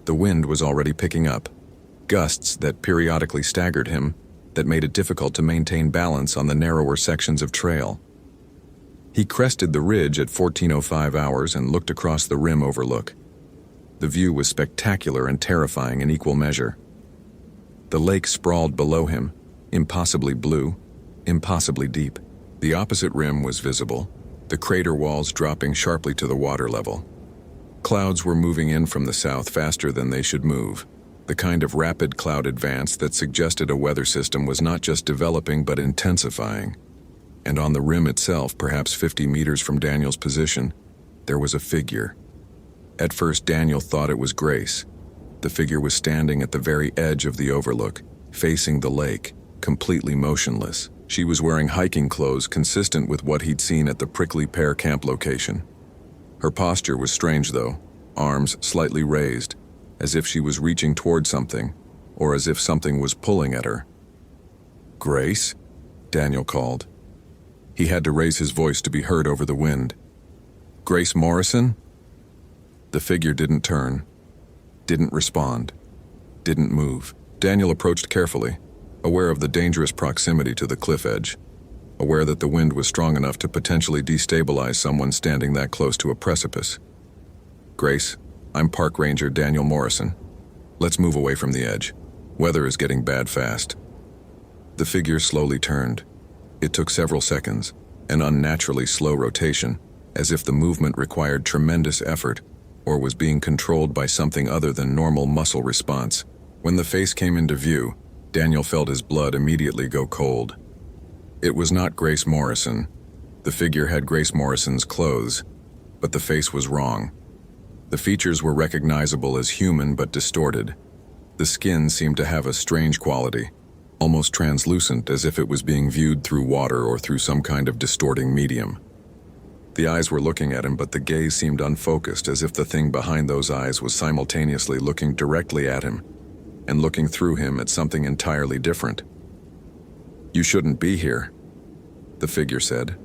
The wind was already picking up, gusts that periodically staggered him, that made it difficult to maintain balance on the narrower sections of trail. He crested the ridge at 14:05 hours and looked across the rim overlook. The view was spectacular and terrifying in equal measure. The lake sprawled below him, impossibly blue, impossibly deep. The opposite rim was visible, the crater walls dropping sharply to the water level. Clouds were moving in from the south faster than they should move, the kind of rapid cloud advance that suggested a weather system was not just developing but intensifying. And on the rim itself, perhaps 50 meters from Daniel's position, there was a figure. At first, Daniel thought it was Grace. The figure was standing at the very edge of the overlook, facing the lake, completely motionless. She was wearing hiking clothes consistent with what he'd seen at the Prickly Pear camp location. Her posture was strange though, arms slightly raised, as if she was reaching toward something, or as if something was pulling at her. "Grace?" Daniel called. He had to raise his voice to be heard over the wind. "Grace Morrison?" The figure didn't turn, didn't respond, didn't move. Daniel approached carefully, aware of the dangerous proximity to the cliff edge, aware that the wind was strong enough to potentially destabilize someone standing that close to a precipice. "Grace, I'm Park Ranger Daniel Morrison. Let's move away from the edge. Weather is getting bad fast." The figure slowly turned. It took several seconds, an unnaturally slow rotation, as if the movement required tremendous effort or was being controlled by something other than normal muscle response. When the face came into view, Daniel felt his blood immediately go cold. It was not Grace Morrison. The figure had Grace Morrison's clothes, but the face was wrong. The features were recognizable as human but distorted. The skin seemed to have a strange quality, almost translucent, as if it was being viewed through water or through some kind of distorting medium. The eyes were looking at him, but the gaze seemed unfocused, as if the thing behind those eyes was simultaneously looking directly at him and looking through him at something entirely different. "You shouldn't be here," the figure said.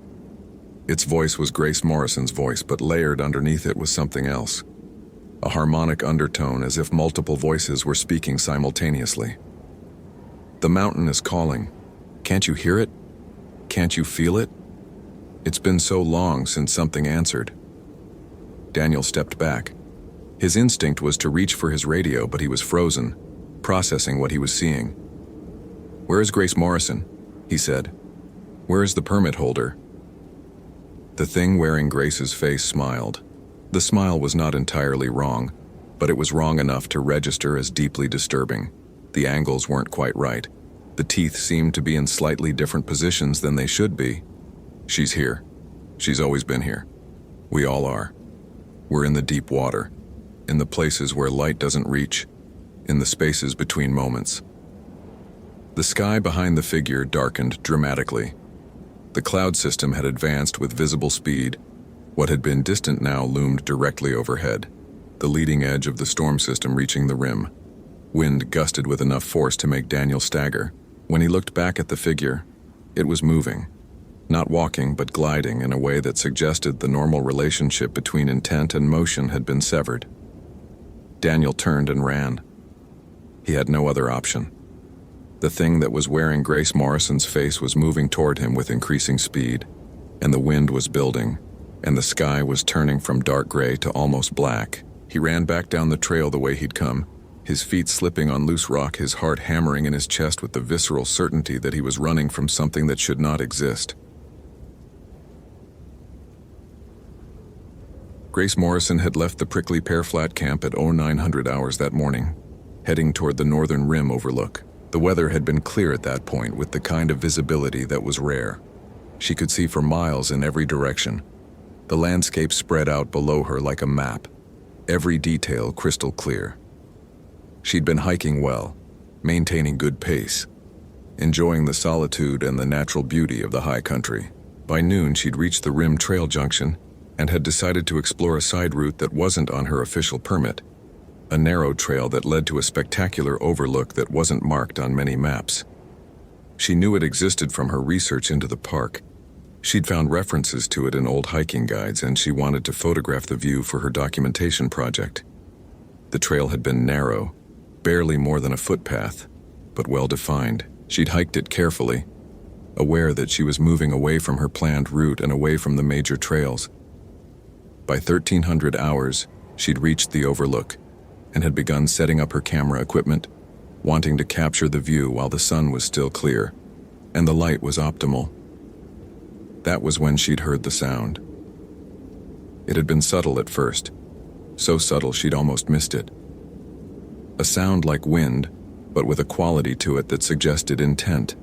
Its voice was Grace Morrison's voice, but layered underneath it was something else. A harmonic undertone, as if multiple voices were speaking simultaneously. "The mountain is calling. Can't you hear it? Can't you feel it? It's been so long since something answered." Daniel stepped back. His instinct was to reach for his radio, but he was frozen, processing what he was seeing. "Where is Grace Morrison?" he said. "Where is the permit holder?" The thing wearing Grace's face smiled. The smile was not entirely wrong, but it was wrong enough to register as deeply disturbing. The angles weren't quite right. The teeth seemed to be in slightly different positions than they should be. "She's here. She's always been here. We all are. We're in the deep water, in the places where light doesn't reach, in the spaces between moments." The sky behind the figure darkened dramatically. The cloud system had advanced with visible speed. What had been distant now loomed directly overhead, the leading edge of the storm system reaching the rim. Wind gusted with enough force to make Daniel stagger. When he looked back at the figure, it was moving. Not walking, but gliding in a way that suggested the normal relationship between intent and motion had been severed. Daniel turned and ran. He had no other option. The thing that was wearing Grace Morrison's face was moving toward him with increasing speed, and the wind was building, and the sky was turning from dark gray to almost black. He ran back down the trail the way he'd come, his feet slipping on loose rock, his heart hammering in his chest with the visceral certainty that he was running from something that should not exist. Grace Morrison had left the Prickly Pear Flat camp at 0900 hours that morning, heading toward the northern rim overlook. The weather had been clear at that point with the kind of visibility that was rare. She could see for miles in every direction. The landscape spread out below her like a map, every detail crystal clear. She'd been hiking well, maintaining good pace, enjoying the solitude and the natural beauty of the high country. By noon, she'd reached the rim trail junction and had decided to explore a side route that wasn't on her official permit, a narrow trail that led to a spectacular overlook that wasn't marked on many maps. She knew it existed from her research into the park. She'd found references to it in old hiking guides, and she wanted to photograph the view for her documentation project. The trail had been narrow, barely more than a footpath, but well-defined. She'd hiked it carefully, aware that she was moving away from her planned route and away from the major trails. By 1300 hours, she'd reached the overlook and had begun setting up her camera equipment, wanting to capture the view while the sun was still clear and the light was optimal. That was when she'd heard the sound. It had been subtle at first, so subtle she'd almost missed it. A sound like wind, but with a quality to it that suggested intent,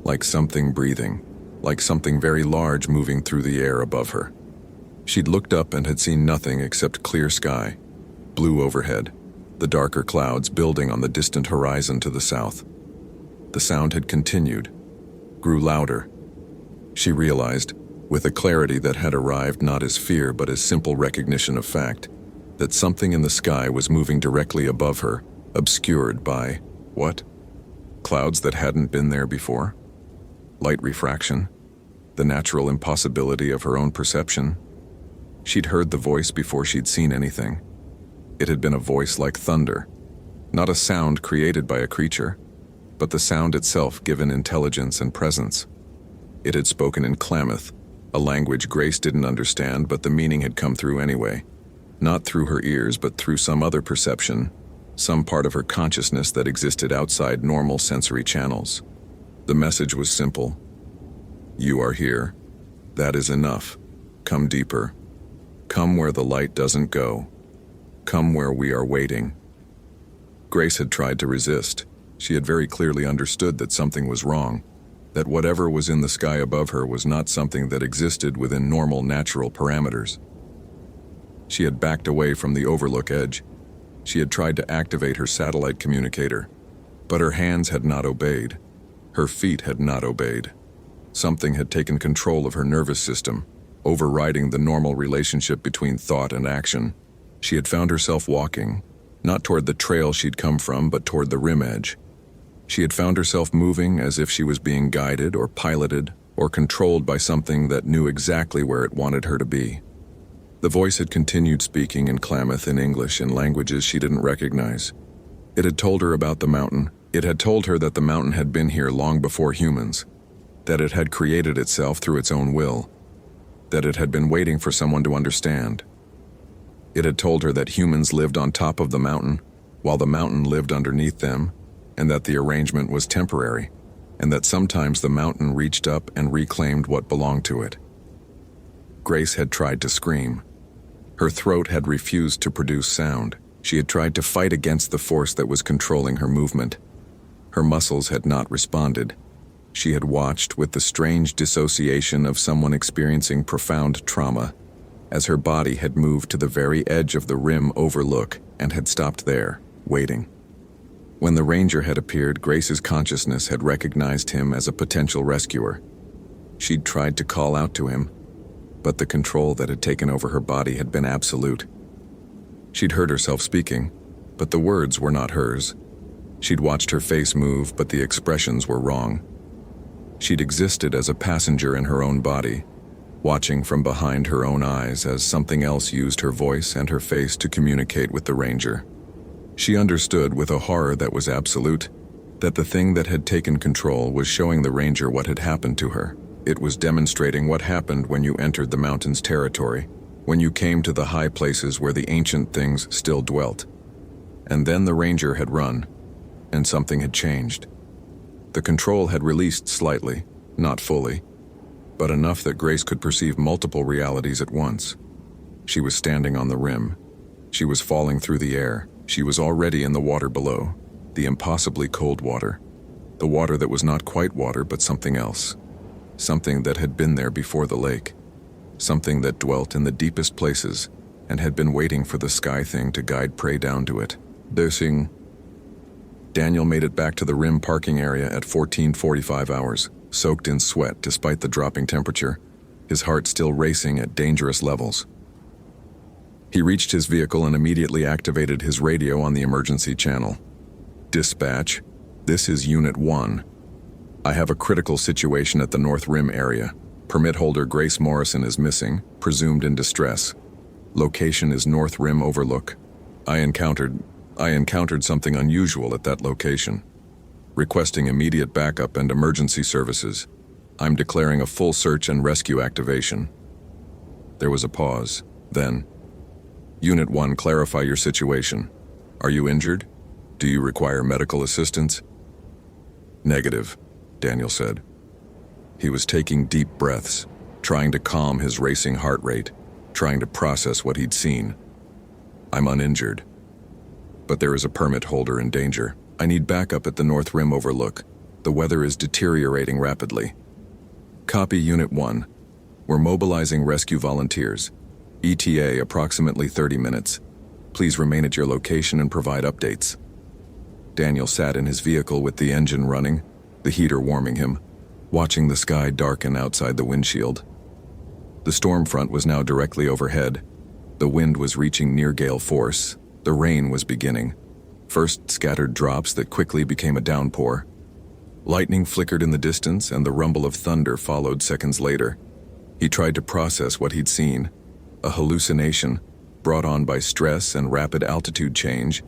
like something breathing, like something very large moving through the air above her. She'd looked up and had seen nothing except clear sky, blue overhead, the darker clouds building on the distant horizon to the south. The sound had continued, grew louder. She realized, with a clarity that had arrived not as fear but as simple recognition of fact, that something in the sky was moving directly above her, obscured by, what? Clouds that hadn't been there before? Light refraction? The natural impossibility of her own perception? She'd heard the voice before she'd seen anything. It had been a voice like thunder, not a sound created by a creature, but the sound itself given intelligence and presence. It had spoken in Klamath, a language Grace didn't understand, but the meaning had come through anyway. Not through her ears, but through some other perception, some part of her consciousness that existed outside normal sensory channels. The message was simple. You are here. That is enough. Come deeper. Come where the light doesn't go. Come where we are waiting. Grace had tried to resist. She had very clearly understood that something was wrong, that whatever was in the sky above her was not something that existed within normal natural parameters. She had backed away from the overlook edge. She had tried to activate her satellite communicator, but her hands had not obeyed. Her feet had not obeyed. Something had taken control of her nervous system, overriding the normal relationship between thought and action. She had found herself walking, not toward the trail she'd come from, but toward the rim edge. She had found herself moving as if she was being guided or piloted or controlled by something that knew exactly where it wanted her to be. The voice had continued speaking in Klamath, in English, in languages she didn't recognize. It had told her about the mountain. It had told her that the mountain had been here long before humans, that it had created itself through its own will, that it had been waiting for someone to understand. It had told her that humans lived on top of the mountain, while the mountain lived underneath them, and that the arrangement was temporary, and that sometimes the mountain reached up and reclaimed what belonged to it. Grace had tried to scream. Her throat had refused to produce sound. She had tried to fight against the force that was controlling her movement. Her muscles had not responded. She had watched with the strange dissociation of someone experiencing profound trauma, as her body had moved to the very edge of the rim overlook and had stopped there, waiting. When the ranger had appeared, Grace's consciousness had recognized him as a potential rescuer. She'd tried to call out to him, but the control that had taken over her body had been absolute. She'd heard herself speaking, but the words were not hers. She'd watched her face move, but the expressions were wrong. She'd existed as a passenger in her own body, watching from behind her own eyes as something else used her voice and her face to communicate with the ranger. She understood with a horror that was absolute That the thing that had taken control was showing the ranger what had happened to her. It was demonstrating what happened when you entered the mountain's territory, when you came to the high places where the ancient things still dwelt. And then the ranger had run, and something had changed. The control had released slightly, not fully, but enough that Grace could perceive multiple realities at once. She was standing on the rim. She was falling through the air. She was already in the water below, the impossibly cold water. The water that was not quite water but something else. Something that had been there before the lake. Something that dwelt in the deepest places and had been waiting for the sky thing to guide prey down to it. Dosing. Daniel made it back to the rim parking area at 14:45 hours, soaked in sweat despite the dropping temperature, his heart still racing at dangerous levels. He reached his vehicle and immediately activated his radio on the emergency channel. Dispatch, this is Unit 1. I have a critical situation at the North Rim area. Permit holder Grace Morrison is missing, presumed in distress. Location is North Rim Overlook. I encountered something unusual at that location. Requesting immediate backup and emergency services. I'm declaring a full search and rescue activation. There was a pause. Then, Unit 1, clarify your situation. Are you injured? Do you require medical assistance? Negative, Daniel said. He was taking deep breaths, trying to calm his racing heart rate, trying to process what he'd seen. I'm uninjured. But there is a permit holder in danger. I need backup at the North Rim Overlook. The weather is deteriorating rapidly. Copy Unit 1. We're mobilizing rescue volunteers. ETA approximately 30 minutes. Please remain at your location and provide updates. Daniel sat in his vehicle with the engine running, the heater warming him, watching the sky darken outside the windshield. The storm front was now directly overhead. The wind was reaching near gale force. The rain was beginning. First scattered drops that quickly became a downpour. Lightning flickered in the distance and the rumble of thunder followed seconds later. He tried to process what he'd seen. A hallucination, brought on by stress and rapid altitude change.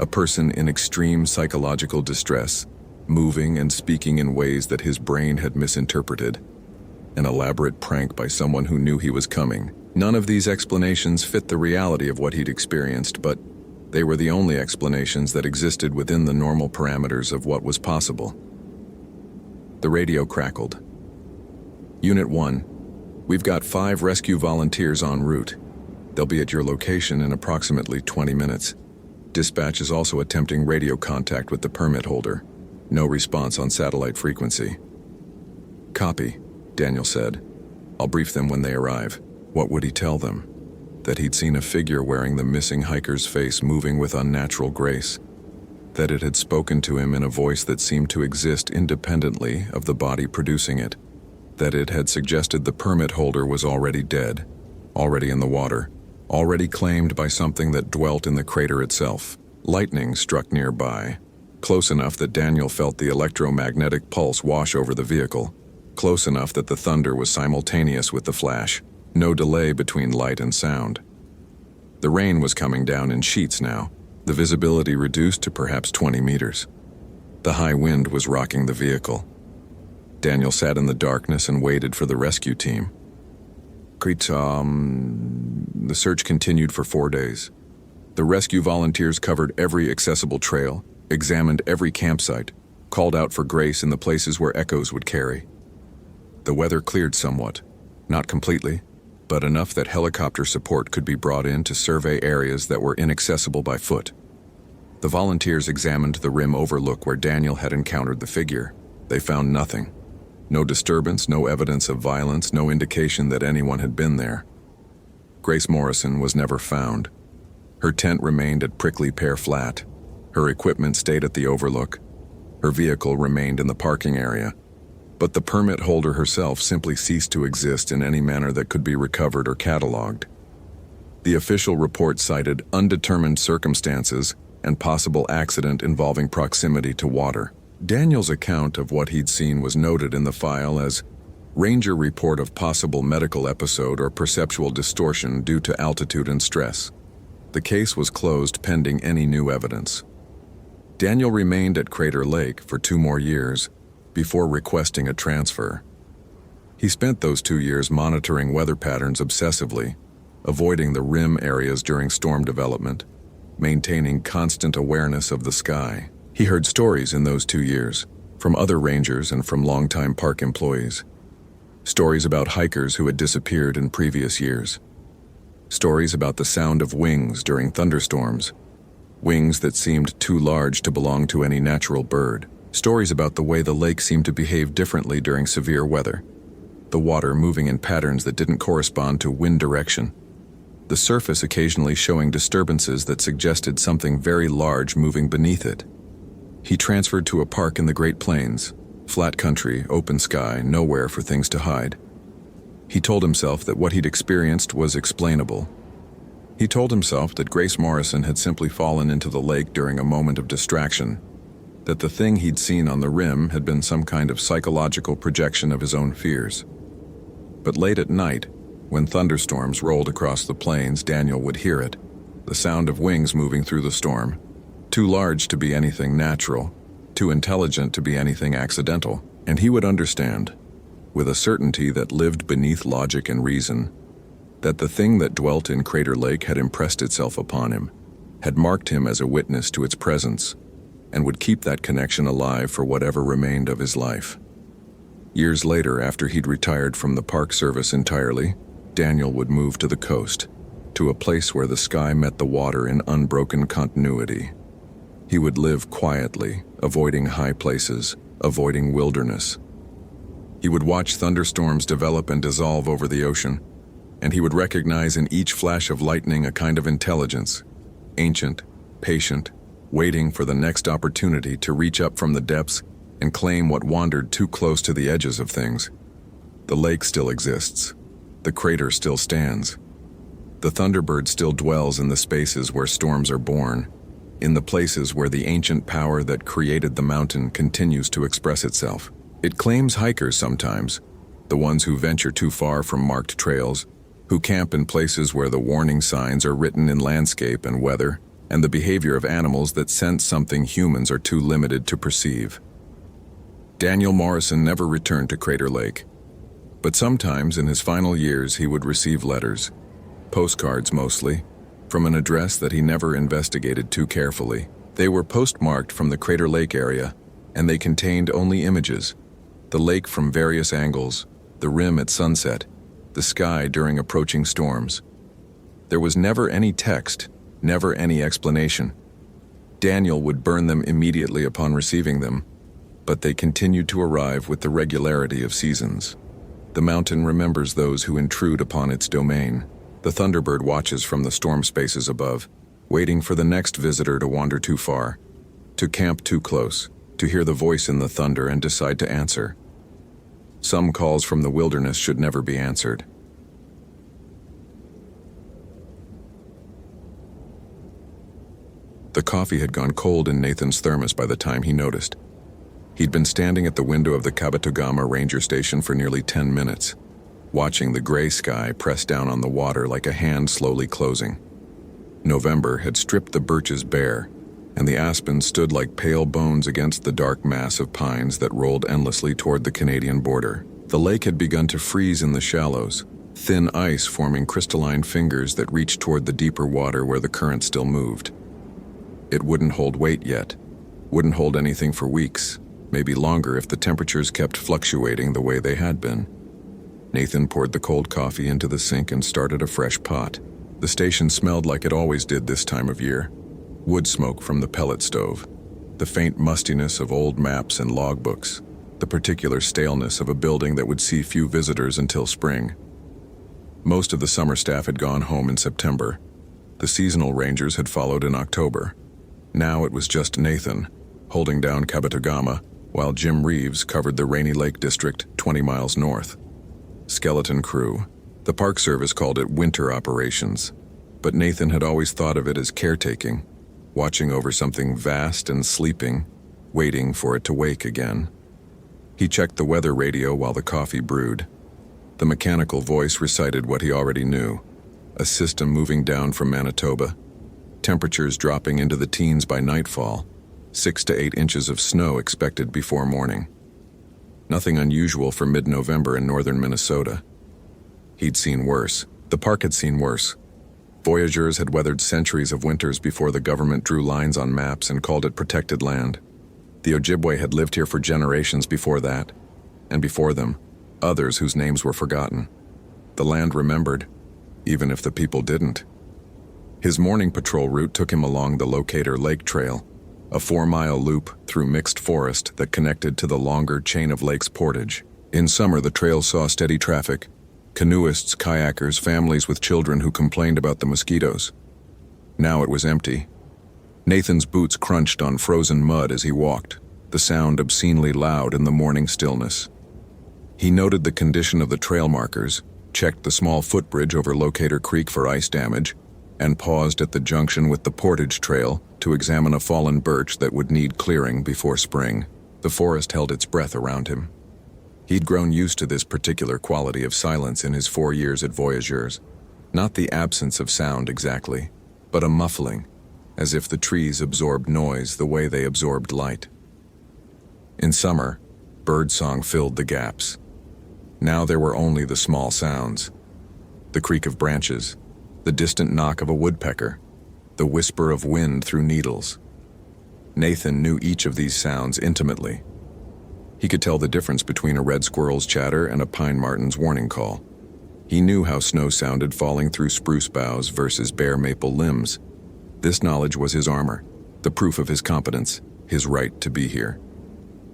A person in extreme psychological distress, moving and speaking in ways that his brain had misinterpreted. An elaborate prank by someone who knew he was coming. None of these explanations fit the reality of what he'd experienced, but they were the only explanations that existed within the normal parameters of what was possible. The radio crackled. Unit 1, we've got 5 rescue volunteers en route. They'll be at your location in approximately 20 minutes. Dispatch is also attempting radio contact with the permit holder. No response on satellite frequency. Copy, Daniel said. I'll brief them when they arrive. What would he tell them? That he'd seen a figure wearing the missing hiker's face moving with unnatural grace. That it had spoken to him in a voice that seemed to exist independently of the body producing it. That it had suggested the permit holder was already dead, already in the water, already claimed by something that dwelt in the crater itself. Lightning struck nearby, close enough that Daniel felt the electromagnetic pulse wash over the vehicle, close enough that the thunder was simultaneous with the flash. No delay between light and sound. The rain was coming down in sheets now, the visibility reduced to perhaps 20 meters. The high wind was rocking the vehicle. Daniel sat in the darkness and waited for the rescue team. The search continued for 4 days. The rescue volunteers covered every accessible trail, examined every campsite, called out for Grace in the places where echoes would carry. The weather cleared somewhat, not completely, but enough that helicopter support could be brought in to survey areas that were inaccessible by foot. The volunteers examined the rim overlook where Daniel had encountered the figure. They found nothing. No disturbance, no evidence of violence, no indication that anyone had been there. Grace Morrison was never found. Her tent remained at Prickly Pear Flat. Her equipment stayed at the overlook. Her vehicle remained in the parking area. But the permit holder herself simply ceased to exist in any manner that could be recovered or cataloged. The official report cited undetermined circumstances and possible accident involving proximity to water. Daniel's account of what he'd seen was noted in the file as Ranger report of possible medical episode or perceptual distortion due to altitude and stress. The case was closed pending any new evidence. Daniel remained at Crater Lake for 2 more years before requesting a transfer. He spent those 2 years monitoring weather patterns obsessively, avoiding the rim areas during storm development, maintaining constant awareness of the sky. He heard stories in those 2 years, from other rangers and from longtime park employees. Stories about hikers who had disappeared in previous years. Stories about the sound of wings during thunderstorms, wings that seemed too large to belong to any natural bird. Stories about the way the lake seemed to behave differently during severe weather, the water moving in patterns that didn't correspond to wind direction, the surface occasionally showing disturbances that suggested something very large moving beneath it. He transferred to a park in the Great Plains, flat country, open sky, nowhere for things to hide. He told himself that what he'd experienced was explainable. He told himself that Grace Morrison had simply fallen into the lake during a moment of distraction, that the thing he'd seen on the rim had been some kind of psychological projection of his own fears. But late at night, when thunderstorms rolled across the plains, Daniel would hear it, the sound of wings moving through the storm, too large to be anything natural, too intelligent to be anything accidental, and he would understand, with a certainty that lived beneath logic and reason, that the thing that dwelt in Crater Lake had impressed itself upon him, had marked him as a witness to its presence, and would keep that connection alive for whatever remained of his life. Years later, after he'd retired from the Park Service entirely, Daniel would move to the coast, to a place where the sky met the water in unbroken continuity. He would live quietly, avoiding high places, avoiding wilderness. He would watch thunderstorms develop and dissolve over the ocean, and he would recognize in each flash of lightning a kind of intelligence, ancient, patient, waiting for the next opportunity to reach up from the depths and claim what wandered too close to the edges of things. The lake still exists. The crater still stands. The thunderbird still dwells in the spaces where storms are born, in the places where the ancient power that created the mountain continues to express itself. It claims hikers sometimes, the ones who venture too far from marked trails, who camp in places where the warning signs are written in landscape and weather, and the behavior of animals that sense something humans are too limited to perceive. Daniel Morrison never returned to Crater Lake, but sometimes in his final years he would receive letters, postcards mostly, from an address that he never investigated too carefully. They were postmarked from the Crater Lake area, and they contained only images: the lake from various angles, the rim at sunset, the sky during approaching storms. There was never any text, never any explanation. Daniel would burn them immediately upon receiving them, but they continued to arrive with the regularity of seasons. The mountain remembers those who intrude upon its domain. The thunderbird watches from the storm spaces above, waiting for the next visitor to wander too far, to camp too close, to hear the voice in the thunder and decide to answer. Some calls from the wilderness should never be answered. The coffee had gone cold in Nathan's thermos by the time he noticed. He'd been standing at the window of the Kabetogama ranger station for nearly 10 minutes, watching the gray sky press down on the water like a hand slowly closing. November had stripped the birches bare, and the aspens stood like pale bones against the dark mass of pines that rolled endlessly toward the Canadian border. The lake had begun to freeze in the shallows, thin ice forming crystalline fingers that reached toward the deeper water where the current still moved. It wouldn't hold weight yet, wouldn't hold anything for weeks, maybe longer if the temperatures kept fluctuating the way they had been. Nathan poured the cold coffee into the sink and started a fresh pot. The station smelled like it always did this time of year: wood smoke from the pellet stove, the faint mustiness of old maps and logbooks, the particular staleness of a building that would see few visitors until spring. Most of the summer staff had gone home in September. The seasonal rangers had followed in October. Now it was just Nathan, holding down Kabetogama, while Jim Reeves covered the Rainy Lake District 20 miles north. Skeleton crew. The Park Service called it winter operations, but Nathan had always thought of it as caretaking, watching over something vast and sleeping, waiting for it to wake again. He checked the weather radio while the coffee brewed. The mechanical voice recited what he already knew: a system moving down from Manitoba, temperatures dropping into the teens by nightfall, 6 to 8 inches of snow expected before morning. Nothing unusual for mid-November in northern Minnesota. He'd seen worse. The park had seen worse. Voyageurs had weathered centuries of winters before the government drew lines on maps and called it protected land. The Ojibwe had lived here for generations before that, and before them, others whose names were forgotten. The land remembered, even if the people didn't. His morning patrol route took him along the Locator Lake Trail, a 4-mile loop through mixed forest that connected to the longer chain of Lakes Portage. In summer, the trail saw steady traffic: canoeists, kayakers, families with children who complained about the mosquitoes. Now it was empty. Nathan's boots crunched on frozen mud as he walked, the sound obscenely loud in the morning stillness. He noted the condition of the trail markers, checked the small footbridge over Locator Creek for ice damage, and paused at the junction with the Portage Trail to examine a fallen birch that would need clearing before spring. The forest held its breath around him. He'd grown used to this particular quality of silence in his 4 years at Voyageurs. Not the absence of sound exactly, but a muffling, as if the trees absorbed noise the way they absorbed light. In summer, birdsong filled the gaps. Now there were only the small sounds: the creak of branches, the distant knock of a woodpecker, the whisper of wind through needles. Nathan knew each of these sounds intimately. He could tell the difference between a red squirrel's chatter and a pine marten's warning call. He knew how snow sounded falling through spruce boughs versus bare maple limbs. This knowledge was his armor, the proof of his competence, his right to be here.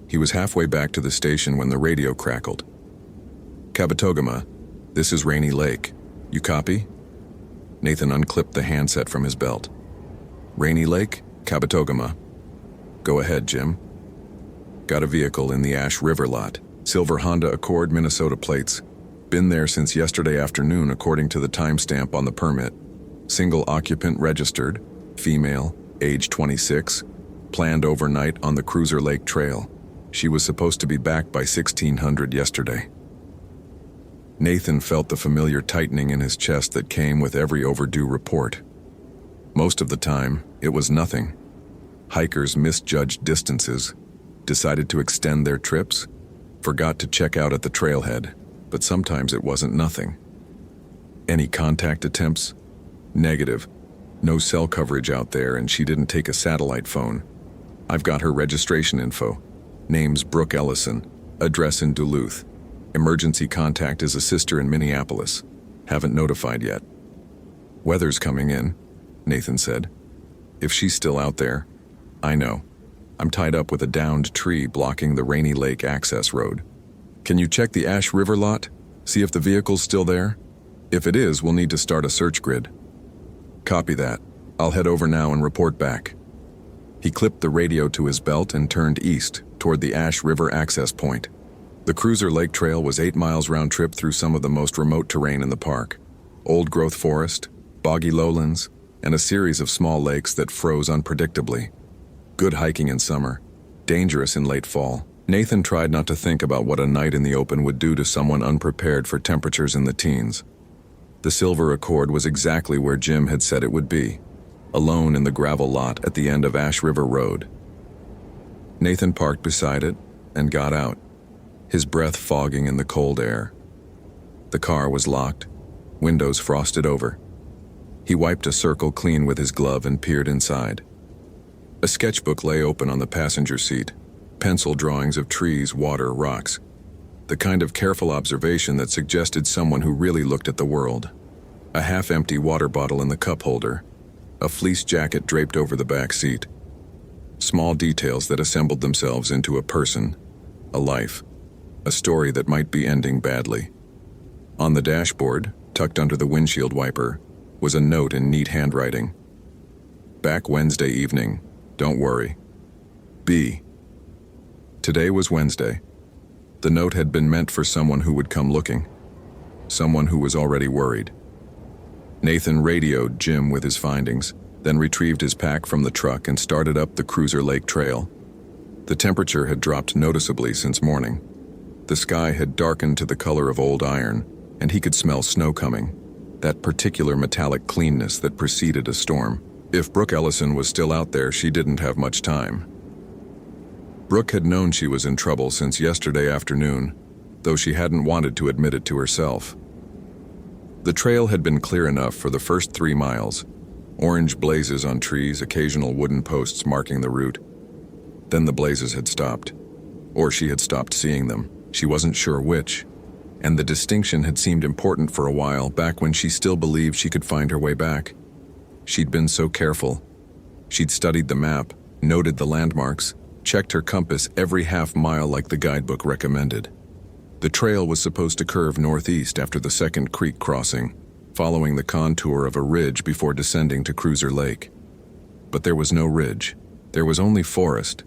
He was halfway back to the station when the radio crackled. "Kabetogama, this is Rainy Lake. You copy?" Nathan unclipped the handset from his belt. "Rainy Lake, Kabetogama." "Go ahead, Jim." "Got a vehicle in the Ash River lot. Silver Honda Accord, Minnesota plates. Been there since yesterday afternoon according to the timestamp on the permit. Single occupant registered, female, age 26, planned overnight on the Cruiser Lake Trail. She was supposed to be back by 1600 yesterday." Nathan felt the familiar tightening in his chest that came with every overdue report. Most of the time, it was nothing. Hikers misjudged distances, decided to extend their trips, forgot to check out at the trailhead, but sometimes it wasn't nothing. Any contact attempts? Negative. No cell coverage out there, and she didn't take a satellite phone. I've got her registration info. Name's Brooke Ellison. Address in Duluth. Emergency contact is a sister in Minneapolis. Haven't notified yet. "Weather's coming in," Nathan said. "If she's still out there, I know. I'm tied up with a downed tree blocking the Rainy Lake access road. Can you check the Ash River lot? See if the vehicle's still there? If it is, we'll need to start a search grid." "Copy that. I'll head over now and report back." He clipped the radio to his belt and turned east toward the Ash River access point. The Cruiser Lake Trail was 8 miles round trip through some of the most remote terrain in the park: old-growth forest, boggy lowlands, and a series of small lakes that froze unpredictably. Good hiking in summer, dangerous in late fall. Nathan tried not to think about what a night in the open would do to someone unprepared for temperatures in the teens. The Silver Accord was exactly where Jim had said it would be, alone in the gravel lot at the end of Ash River Road. Nathan parked beside it and got out, his breath fogging in the cold air. The car was locked, windows frosted over. He wiped a circle clean with his glove and peered inside. A sketchbook lay open on the passenger seat, pencil drawings of trees, water, rocks. The kind of careful observation that suggested someone who really looked at the world. A half-empty water bottle in the cup holder, a fleece jacket draped over the back seat. Small details that assembled themselves into a person, a life, a story that might be ending badly. On the dashboard, tucked under the windshield wiper, was a note in neat handwriting. "Back Wednesday evening. Don't worry. B." Today was Wednesday. The note had been meant for someone who would come looking, someone who was already worried. Nathan radioed Jim with his findings, then retrieved his pack from the truck and started up the Cruiser Lake Trail. The temperature had dropped noticeably since morning. The sky had darkened to the color of old iron, and he could smell snow coming, that particular metallic cleanness that preceded a storm. If Brooke Ellison was still out there, she didn't have much time. Brooke had known she was in trouble since yesterday afternoon, though she hadn't wanted to admit it to herself. The trail had been clear enough for the first 3 miles, orange blazes on trees, occasional wooden posts marking the route. Then the blazes had stopped, or she had stopped seeing them. She wasn't sure which, and the distinction had seemed important for a while, back when she still believed she could find her way back. She'd been so careful. She'd studied the map, noted the landmarks, checked her compass every half-mile like the guidebook recommended. The trail was supposed to curve northeast after the second creek crossing, following the contour of a ridge before descending to Cruiser Lake. But there was no ridge. There was only forest,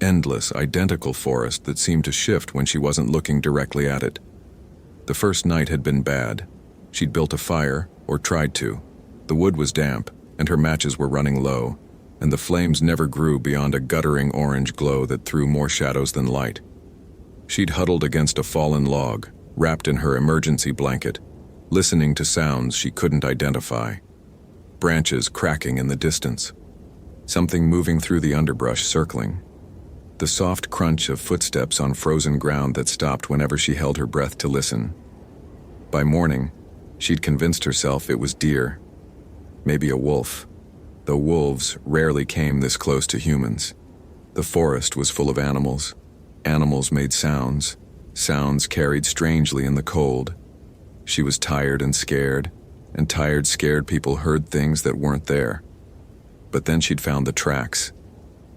endless, identical forest that seemed to shift when she wasn't looking directly at it. The first night had been bad. She'd built a fire, or tried to. The wood was damp, and her matches were running low, and the flames never grew beyond a guttering orange glow that threw more shadows than light. She'd huddled against a fallen log, wrapped in her emergency blanket, listening to sounds she couldn't identify. Branches cracking in the distance. Something moving through the underbrush circling. The soft crunch of footsteps on frozen ground that stopped whenever she held her breath to listen. By morning, she'd convinced herself it was deer. Maybe a wolf, though wolves rarely came this close to humans. The forest was full of animals. Animals made sounds. Sounds carried strangely in the cold. She was tired, and tired, scared people heard things that weren't there. But then she'd found the tracks.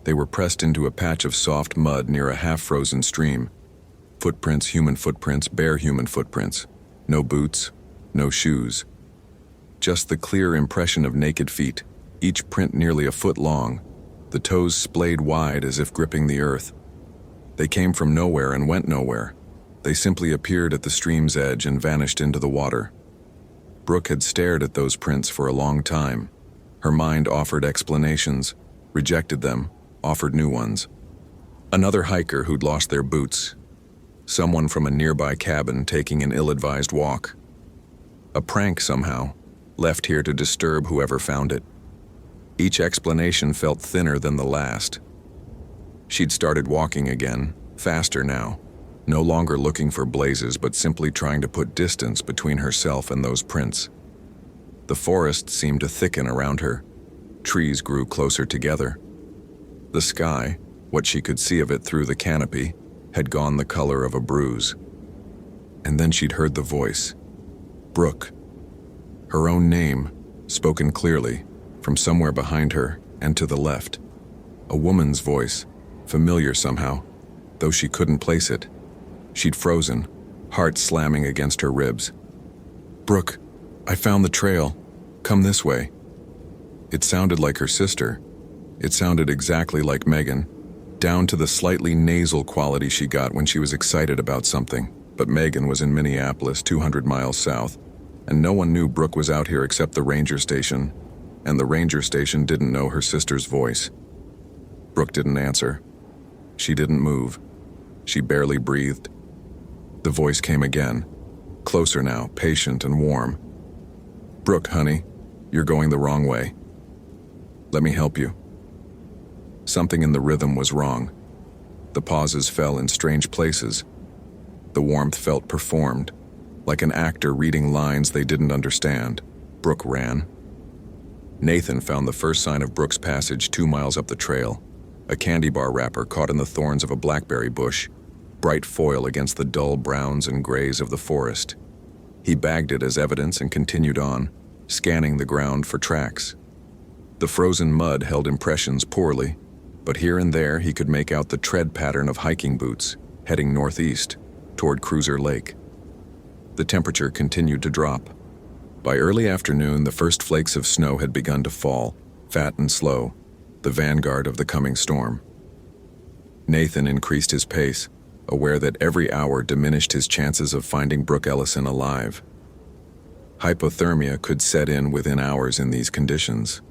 They were pressed into a patch of soft mud near a half-frozen stream. Footprints, human footprints, bare human footprints. No boots, no shoes. Just the clear impression of naked feet, each print nearly a foot long, the toes splayed wide as if gripping the earth. They came from nowhere and went nowhere. They simply appeared at the stream's edge and vanished into the water. Brooke had stared at those prints for a long time. Her mind offered explanations, rejected them, offered new ones. Another hiker who'd lost their boots. Someone from a nearby cabin taking an ill-advised walk. A prank somehow, left here to disturb whoever found it. Each explanation felt thinner than the last. She'd started walking again, faster now, no longer looking for blazes but simply trying to put distance between herself and those prints. The forest seemed to thicken around her. Trees grew closer together. The sky, what she could see of it through the canopy, had gone the color of a bruise. And then she'd heard the voice. Brooke. Her own name, spoken clearly, from somewhere behind her and to the left. A woman's voice, familiar somehow, though she couldn't place it. She'd frozen, heart slamming against her ribs. Brooke, I found the trail. Come this way. It sounded like her sister. It sounded exactly like Megan, down to the slightly nasal quality she got when she was excited about something. But Megan was in Minneapolis, 200 miles south, and no one knew Brooke was out here except the ranger station, and the ranger station didn't know her sister's voice. Brooke didn't answer. She didn't move. She barely breathed. The voice came again, closer now, patient and warm. Brooke, honey, you're going the wrong way. Let me help you. Something in the rhythm was wrong. The pauses fell in strange places. The warmth felt performed, like an actor reading lines they didn't understand. Brooke ran. Nathan found the first sign of Brooke's passage 2 miles up the trail. A candy bar wrapper caught in the thorns of a blackberry bush, bright foil against the dull browns and grays of the forest. He bagged it as evidence and continued on, scanning the ground for tracks. The frozen mud held impressions poorly, but here and there he could make out the tread pattern of hiking boots, heading northeast, toward Cruiser Lake. The temperature continued to drop. By early afternoon, the first flakes of snow had begun to fall, fat and slow, the vanguard of the coming storm. Nathan increased his pace, aware that every hour diminished his chances of finding Brooke Ellison alive. Hypothermia could set in within hours in these conditions.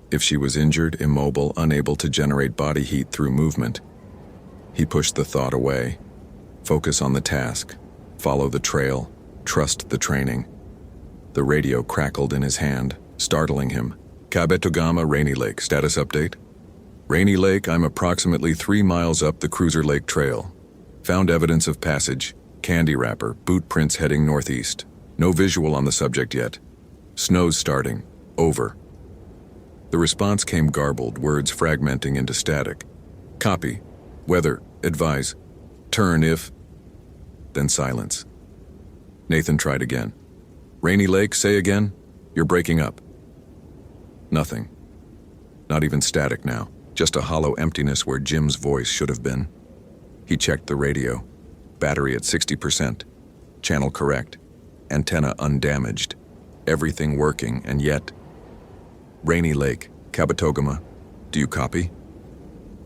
If she was injured, immobile, unable to generate body heat through movement. He pushed the thought away. Focus on the task. Follow the trail. Trust the training. The radio crackled in his hand, startling him. Cabetogama, Rainy Lake, status update? Rainy Lake, I'm approximately 3 miles up the Cruiser Lake Trail. Found evidence of passage, candy wrapper, boot prints heading northeast. No visual on the subject yet. Snow's starting. Over. The response came garbled, words fragmenting into static. Copy. Weather. Advise. Turn if. Then silence. Nathan tried again. Rainy Lake, say again? You're breaking up. Nothing. Not even static now. Just a hollow emptiness where Jim's voice should have been. He checked the radio. Battery at 60%. Channel correct. Antenna undamaged. Everything working, and yet... Rainy Lake, Kabetogama. Do you copy?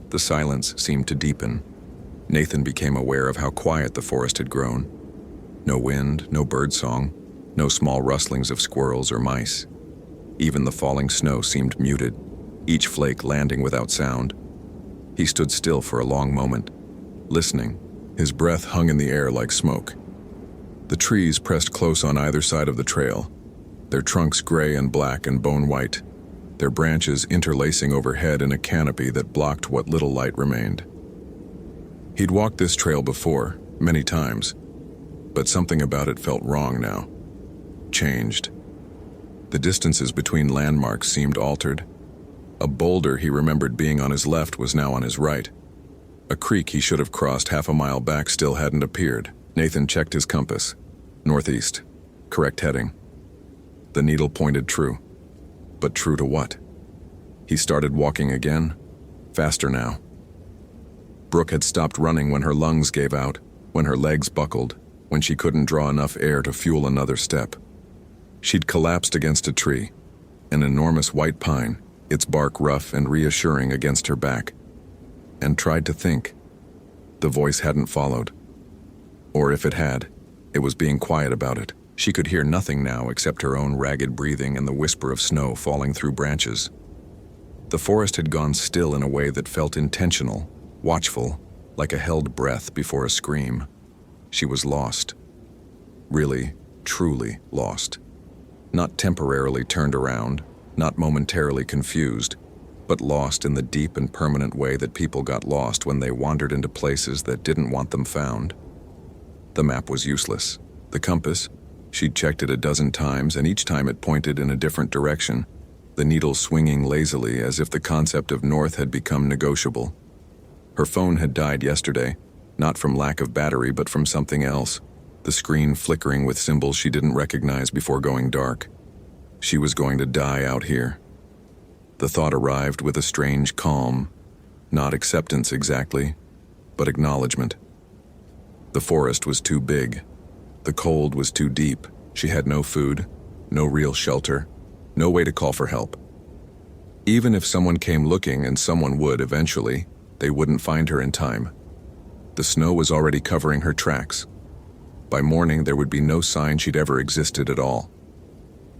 The silence seemed to deepen. Nathan became aware of how quiet the forest had grown. No wind, no birdsong, no small rustlings of squirrels or mice. Even the falling snow seemed muted, each flake landing without sound. He stood still for a long moment, listening. His breath hung in the air like smoke. The trees pressed close on either side of the trail, their trunks gray and black and bone-white, their branches interlacing overhead in a canopy that blocked what little light remained. He'd walked this trail before, many times, but something about it felt wrong now. Changed. The distances between landmarks seemed altered. A boulder he remembered being on his left was now on his right. A creek he should have crossed half a mile back still hadn't appeared. Nathan checked his compass. Northeast. Correct heading. The needle pointed true. But true to what? He started walking again, faster now. Brooke had stopped running when her lungs gave out, when her legs buckled, when she couldn't draw enough air to fuel another step. She'd collapsed against a tree, an enormous white pine, its bark rough and reassuring against her back, and tried to think. The voice hadn't followed. Or if it had, it was being quiet about it. She could hear nothing now except her own ragged breathing and the whisper of snow falling through branches. The forest had gone still in a way that felt intentional, watchful, like a held breath before a scream. She was lost. Really, truly lost. Not temporarily turned around, not momentarily confused, but lost in the deep and permanent way that people got lost when they wandered into places that didn't want them found. The map was useless. The compass, she'd checked it a dozen times, and each time it pointed in a different direction, the needle swinging lazily as if the concept of north had become negotiable. Her phone had died yesterday, not from lack of battery but from something else, the screen flickering with symbols she didn't recognize before going dark. She was going to die out here. The thought arrived with a strange calm, not acceptance exactly, but acknowledgement. The forest was too big. The cold was too deep. She had no food, no real shelter, no way to call for help. Even if someone came looking, and someone would eventually, they wouldn't find her in time. The snow was already covering her tracks. By morning, there would be no sign she'd ever existed at all.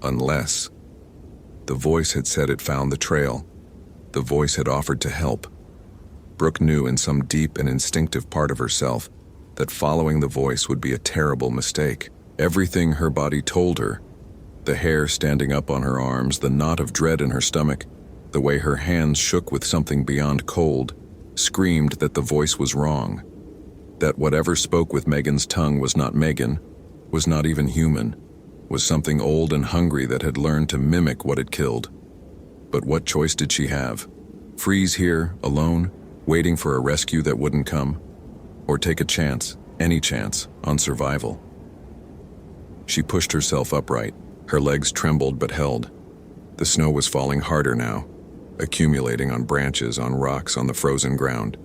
Unless... The voice had said it found the trail. The voice had offered to help. Brooke knew in some deep and instinctive part of herself that following the voice would be a terrible mistake. Everything her body told her, the hair standing up on her arms, the knot of dread in her stomach, the way her hands shook with something beyond cold, screamed that the voice was wrong. That whatever spoke with Megan's tongue was not Megan, was not even human, was something old and hungry that had learned to mimic what it killed. But what choice did she have? Freeze here, alone, waiting for a rescue that wouldn't come? Or take a chance, any chance, on survival? She pushed herself upright. Her legs trembled but held. The snow was falling harder now, accumulating on branches, on rocks, on the frozen ground.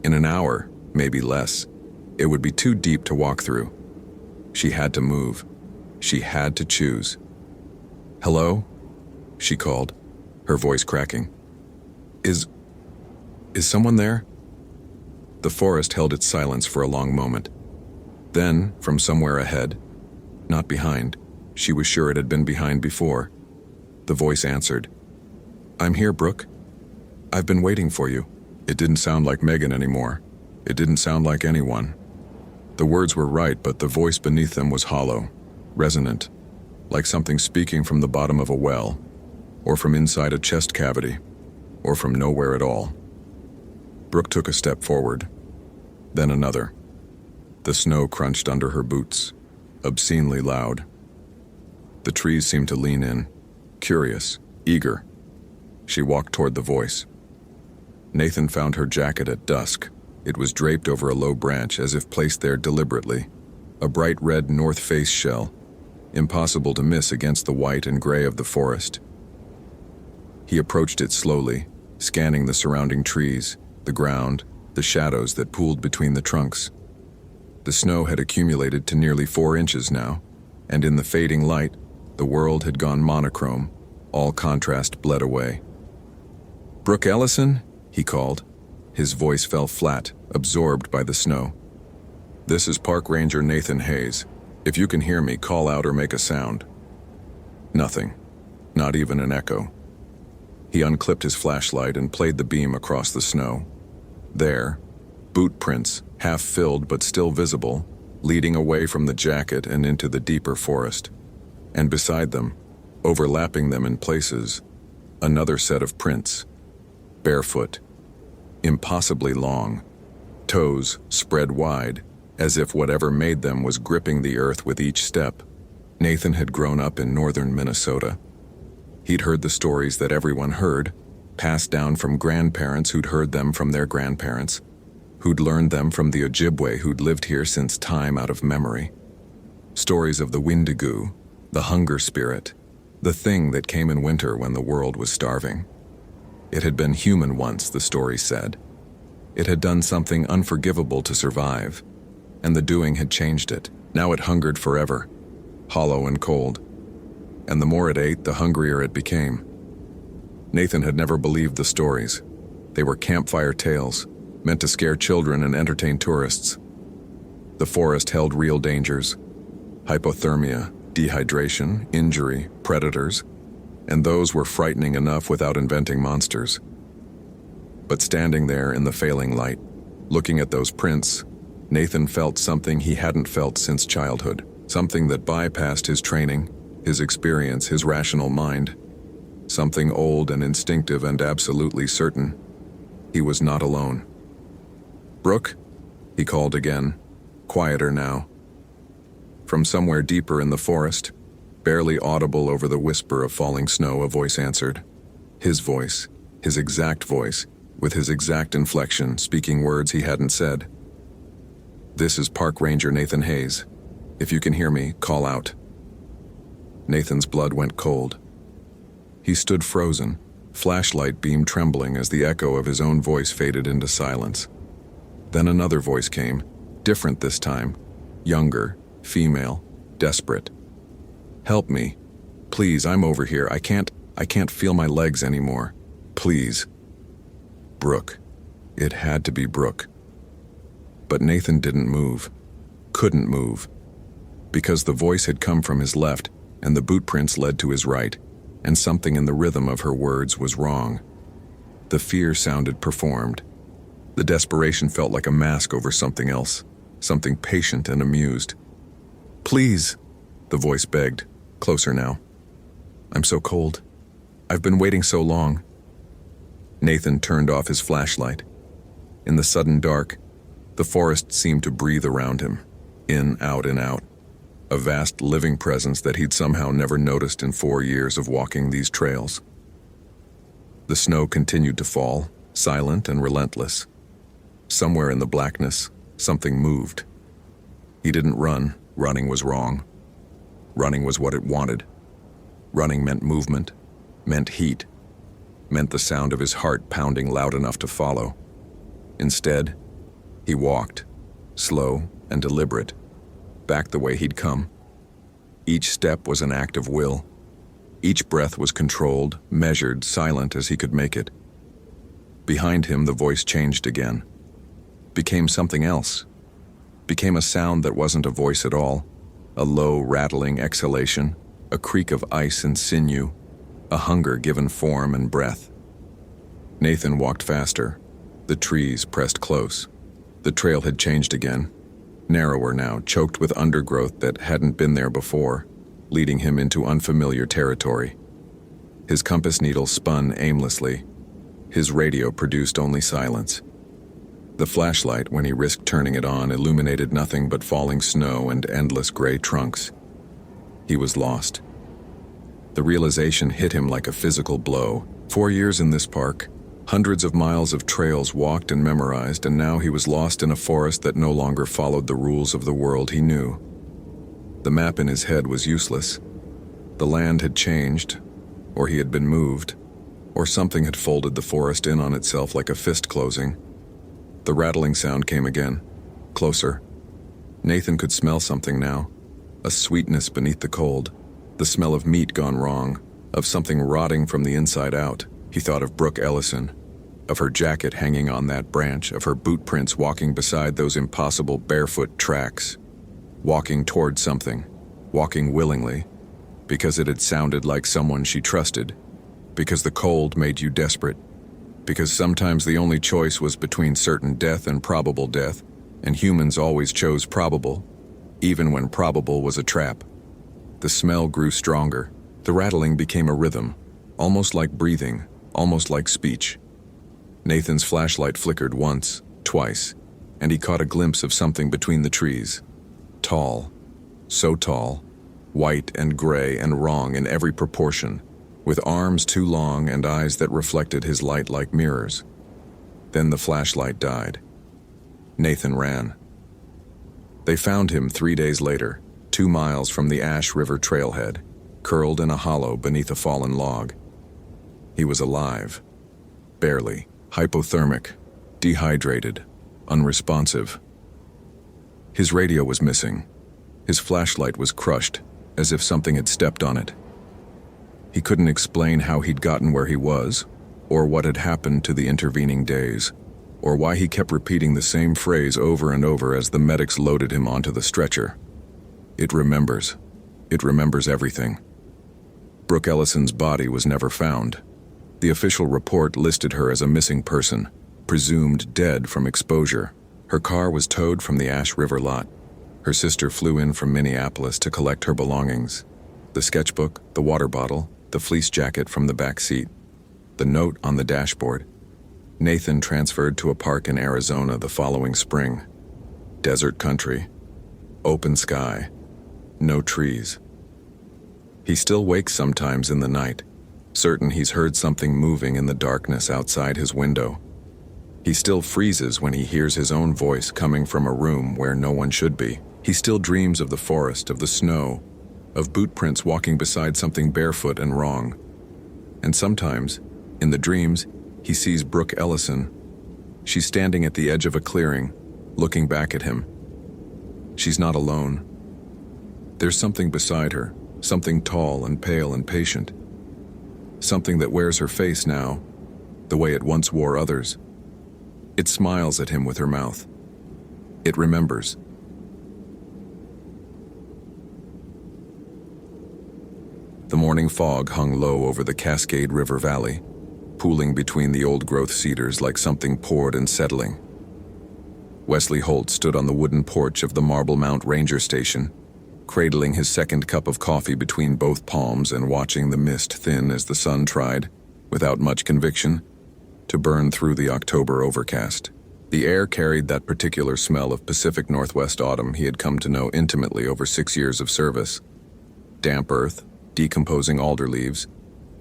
In an hour, maybe less, it would be too deep to walk through. She had to move. She had to choose. "Hello?" she called, her voice cracking. Is someone there?" The forest held its silence for a long moment. Then, from somewhere ahead, not behind, she was sure it had been behind before, the voice answered. "I'm here, Brooke. I've been waiting for you." It didn't sound like Megan anymore. It didn't sound like anyone. The words were right, but the voice beneath them was hollow, resonant, like something speaking from the bottom of a well, or from inside a chest cavity, or from nowhere at all. Brooke took a step forward, then another. The snow crunched under her boots, obscenely loud. The trees seemed to lean in, curious, eager. She walked toward the voice. Nathan found her jacket at dusk. It was draped over a low branch as if placed there deliberately. A bright red North Face shell, impossible to miss against the white and gray of the forest. He approached it slowly, scanning the surrounding trees, the ground, the shadows that pooled between the trunks. The snow had accumulated to nearly 4 inches now, and in the fading light, the world had gone monochrome, all contrast bled away. "Brooke Ellison?" he called. His voice fell flat, absorbed by the snow. "This is Park Ranger Nathan Hayes. If you can hear me, call out or make a sound." Nothing, not even an echo. He unclipped his flashlight and played the beam across the snow. There, boot prints, half filled but still visible, leading away from the jacket and into the deeper forest. And beside them, overlapping them in places, another set of prints. Barefoot, impossibly long, toes spread wide, as if whatever made them was gripping the earth with each step. Nathan had grown up in northern Minnesota. He'd heard the stories that everyone heard, passed down from grandparents who'd heard them from their grandparents, who'd learned them from the Ojibwe who'd lived here since time out of memory. Stories of the Wendigo, the hunger spirit, the thing that came in winter when the world was starving. It had been human once, the story said. It had done something unforgivable to survive, and the doing had changed it. Now it hungered forever, hollow and cold. And the more it ate, the hungrier it became. Nathan had never believed the stories. They were campfire tales, meant to scare children and entertain tourists. The forest held real dangers: hypothermia, dehydration, injury, predators, and those were frightening enough without inventing monsters. But standing there in the failing light, looking at those prints, Nathan felt something he hadn't felt since childhood, something that bypassed his training, his experience, his rational mind. Something old and instinctive and absolutely certain. He was not alone. "Brooke?" he called again, quieter now. From somewhere deeper in the forest, barely audible over the whisper of falling snow, a voice answered. His voice, his exact voice, with his exact inflection, speaking words he hadn't said. "This is Park Ranger Nathan Hayes. If you can hear me, call out." Nathan's blood went cold. He stood frozen, flashlight beam trembling as the echo of his own voice faded into silence. Then another voice came, different this time, younger, female, desperate. "Help me. Please, I'm over here. I can't feel my legs anymore. Please." Brooke. It had to be Brooke. But Nathan didn't move, couldn't move, because the voice had come from his left and the boot prints led to his right, and something in the rhythm of her words was wrong. The fear sounded performed. The desperation felt like a mask over something else, something patient and amused. "Please," the voice begged, closer now. "I'm so cold. I've been waiting so long." Nathan turned off his flashlight. In the sudden dark, the forest seemed to breathe around him, in, out, and out. A vast living presence that he'd somehow never noticed in 4 years of walking these trails. The snow continued to fall, silent and relentless. Somewhere in the blackness, something moved. He didn't run. Running was wrong. Running was what it wanted. Running meant movement, meant heat, meant the sound of his heart pounding loud enough to follow. Instead, he walked, slow and deliberate, back the way he'd come. Each step was an act of will. Each breath was controlled, measured, silent as he could make it. Behind him, the voice changed again. Became something else. Became a sound that wasn't a voice at all. A low, rattling exhalation, a creak of ice and sinew, a hunger given form and breath. Nathan walked faster. The trees pressed close. The trail had changed again. Narrower now, choked with undergrowth that hadn't been there before, leading him into unfamiliar territory. His compass needle spun aimlessly. His radio produced only silence. The flashlight, when he risked turning it on, illuminated nothing but falling snow and endless gray trunks. He was lost. The realization hit him like a physical blow. 4 years in this park, hundreds of miles of trails walked and memorized, and now he was lost in a forest that no longer followed the rules of the world he knew. The map in his head was useless. The land had changed, or he had been moved, or something had folded the forest in on itself like a fist closing. The rattling sound came again, closer. Nathan could smell something now, a sweetness beneath the cold, the smell of meat gone wrong, of something rotting from the inside out. He thought of Brooke Ellison, of her jacket hanging on that branch, of her boot prints walking beside those impossible barefoot tracks, walking toward something, walking willingly, because it had sounded like someone she trusted, because the cold made you desperate, because sometimes the only choice was between certain death and probable death, and humans always chose probable, even when probable was a trap. The smell grew stronger. The rattling became a rhythm, almost like breathing, almost like speech. Nathan's flashlight flickered once, twice, and he caught a glimpse of something between the trees. Tall, so tall, white and gray and wrong in every proportion, with arms too long and eyes that reflected his light like mirrors. Then the flashlight died. Nathan ran. They found him 3 days later, 2 miles from the Ash River trailhead, curled in a hollow beneath a fallen log. He was alive, barely, hypothermic, dehydrated, unresponsive. His radio was missing. His flashlight was crushed, as if something had stepped on it. He couldn't explain how he'd gotten where he was, or what had happened to the intervening days, or why he kept repeating the same phrase over and over as the medics loaded him onto the stretcher. It remembers. It remembers everything. Brooke Ellison's body was never found. The official report listed her as a missing person, presumed dead from exposure. Her car was towed from the Ash River lot. Her sister flew in from Minneapolis to collect her belongings. The sketchbook, the water bottle, the fleece jacket from the back seat, the note on the dashboard. Nathan transferred to a park in Arizona the following spring. Desert country, open sky, no trees. He still wakes sometimes in the night, certain he's heard something moving in the darkness outside his window. He still freezes when he hears his own voice coming from a room where no one should be. He still dreams of the forest, of the snow, of boot prints walking beside something barefoot and wrong. And sometimes, in the dreams, he sees Brooke Ellison. She's standing at the edge of a clearing, looking back at him. She's not alone. There's something beside her, something tall and pale and patient. Something that wears her face now, the way it once wore others. It smiles at him with her mouth. It remembers. The morning fog hung low over the Cascade River Valley, pooling between the old-growth cedars like something poured and settling. Wesley Holt stood on the wooden porch of the Marble Mount Ranger Station, cradling his second cup of coffee between both palms and watching the mist thin as the sun tried, without much conviction, to burn through the October overcast. The air carried that particular smell of Pacific Northwest autumn he had come to know intimately over 6 years of service. Damp earth, decomposing alder leaves,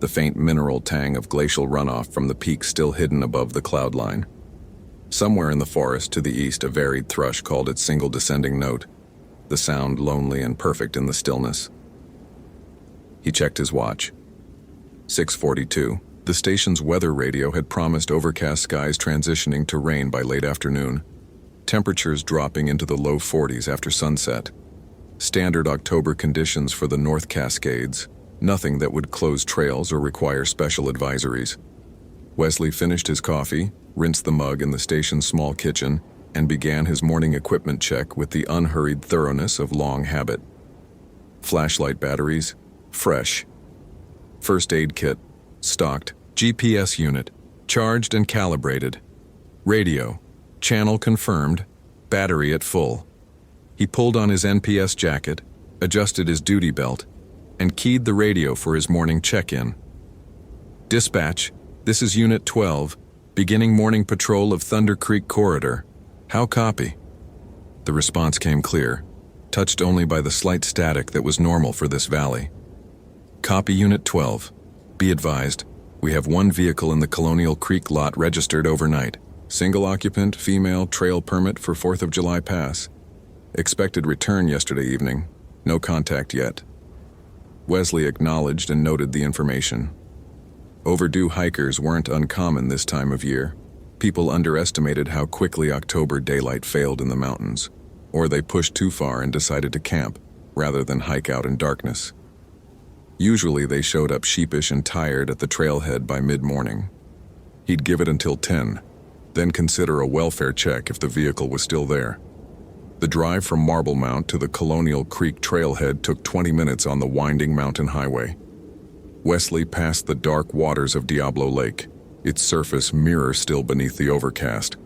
the faint mineral tang of glacial runoff from the peak still hidden above the cloud line. Somewhere in the forest to the east, a varied thrush called its single descending note, the sound lonely and perfect in the stillness. He checked his watch. 6:42. The station's weather radio had promised overcast skies transitioning to rain by late afternoon, temperatures dropping into the low 40s after sunset. Standard October conditions for the North Cascades, nothing that would close trails or require special advisories. Wesley finished his coffee, rinsed the mug in the station's small kitchen, and began his morning equipment check with the unhurried thoroughness of long habit. Flashlight batteries, fresh. First aid kit, stocked. GPS unit, charged and calibrated. Radio, channel confirmed, battery at full. He pulled on his NPS jacket, adjusted his duty belt, and keyed the radio for his morning check-in. Dispatch, this is Unit 12. Beginning morning patrol of Thunder Creek Corridor. How copy? The response came clear, touched only by the slight static that was normal for this valley. Copy Unit 12. Be advised, we have one vehicle in the Colonial Creek lot registered overnight. Single occupant, female, trail permit for 4th of July pass. Expected return yesterday evening. No contact yet. Wesley acknowledged and noted the information. Overdue hikers weren't uncommon this time of year. People underestimated how quickly October daylight failed in the mountains, or they pushed too far and decided to camp, rather than hike out in darkness. Usually they showed up sheepish and tired at the trailhead by mid-morning. He'd give it until 10, then consider a welfare check if the vehicle was still there. The drive from Marble Mount to the Colonial Creek trailhead took 20 minutes on the winding mountain highway. Wesley passed the dark waters of Diablo Lake, its surface mirror still beneath the overcast,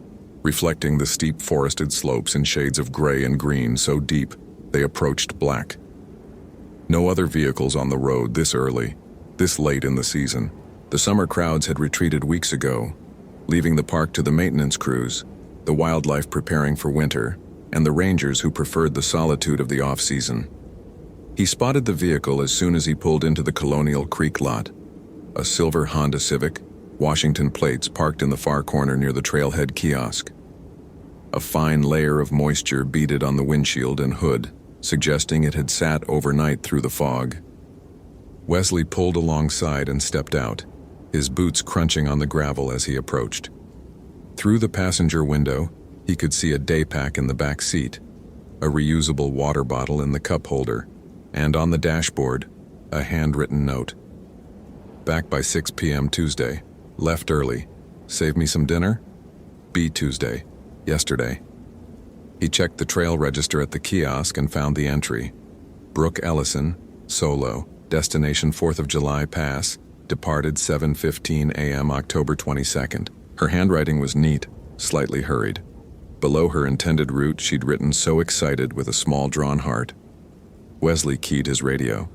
reflecting the steep forested slopes in shades of gray and green so deep they approached black. No other vehicles on the road this early, this late in the season. The summer crowds had retreated weeks ago, leaving the park to the maintenance crews, the wildlife preparing for winter, and the rangers who preferred the solitude of the off-season. He spotted the vehicle as soon as he pulled into the Colonial Creek lot. A silver Honda Civic, Washington plates parked in the far corner near the trailhead kiosk. A fine layer of moisture beaded on the windshield and hood, suggesting it had sat overnight through the fog. Wesley pulled alongside and stepped out, his boots crunching on the gravel as he approached. Through the passenger window, he could see a day pack in the back seat, a reusable water bottle in the cup holder, and on the dashboard, a handwritten note. Back by 6 p.m. Tuesday. Left early. Save me some dinner? B Tuesday. Yesterday. He checked the trail register at the kiosk and found the entry. Brooke Ellison, solo, destination 4th of July pass, departed 7:15 a.m. October 22nd. Her handwriting was neat, slightly hurried. Below her intended route, she'd written so excited with a small drawn heart. Wesley keyed his radio.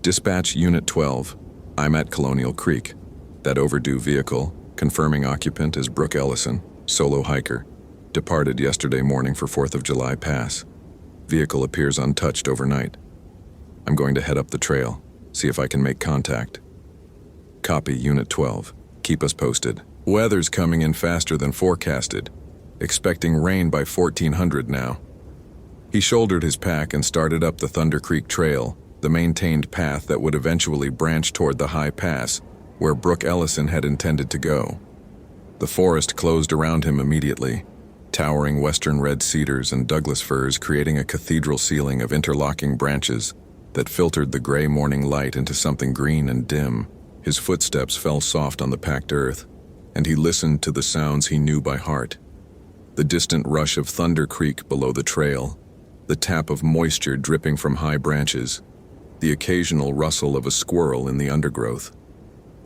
Dispatch Unit 12. I'm at Colonial Creek. That overdue vehicle, confirming occupant is Brooke Ellison, solo hiker. Departed yesterday morning for 4th of July pass. Vehicle appears untouched overnight. I'm going to head up the trail, see if I can make contact. Copy Unit 12. Keep us posted. Weather's coming in faster than forecasted. Expecting rain by 1400 now. He shouldered his pack and started up the Thunder Creek Trail, the maintained path that would eventually branch toward the high pass, where Brooke Ellison had intended to go. The forest closed around him immediately, towering western red cedars and Douglas firs creating a cathedral ceiling of interlocking branches that filtered the gray morning light into something green and dim. His footsteps fell soft on the packed earth, and he listened to the sounds he knew by heart. The distant rush of Thunder Creek below the trail, the tap of moisture dripping from high branches, the occasional rustle of a squirrel in the undergrowth.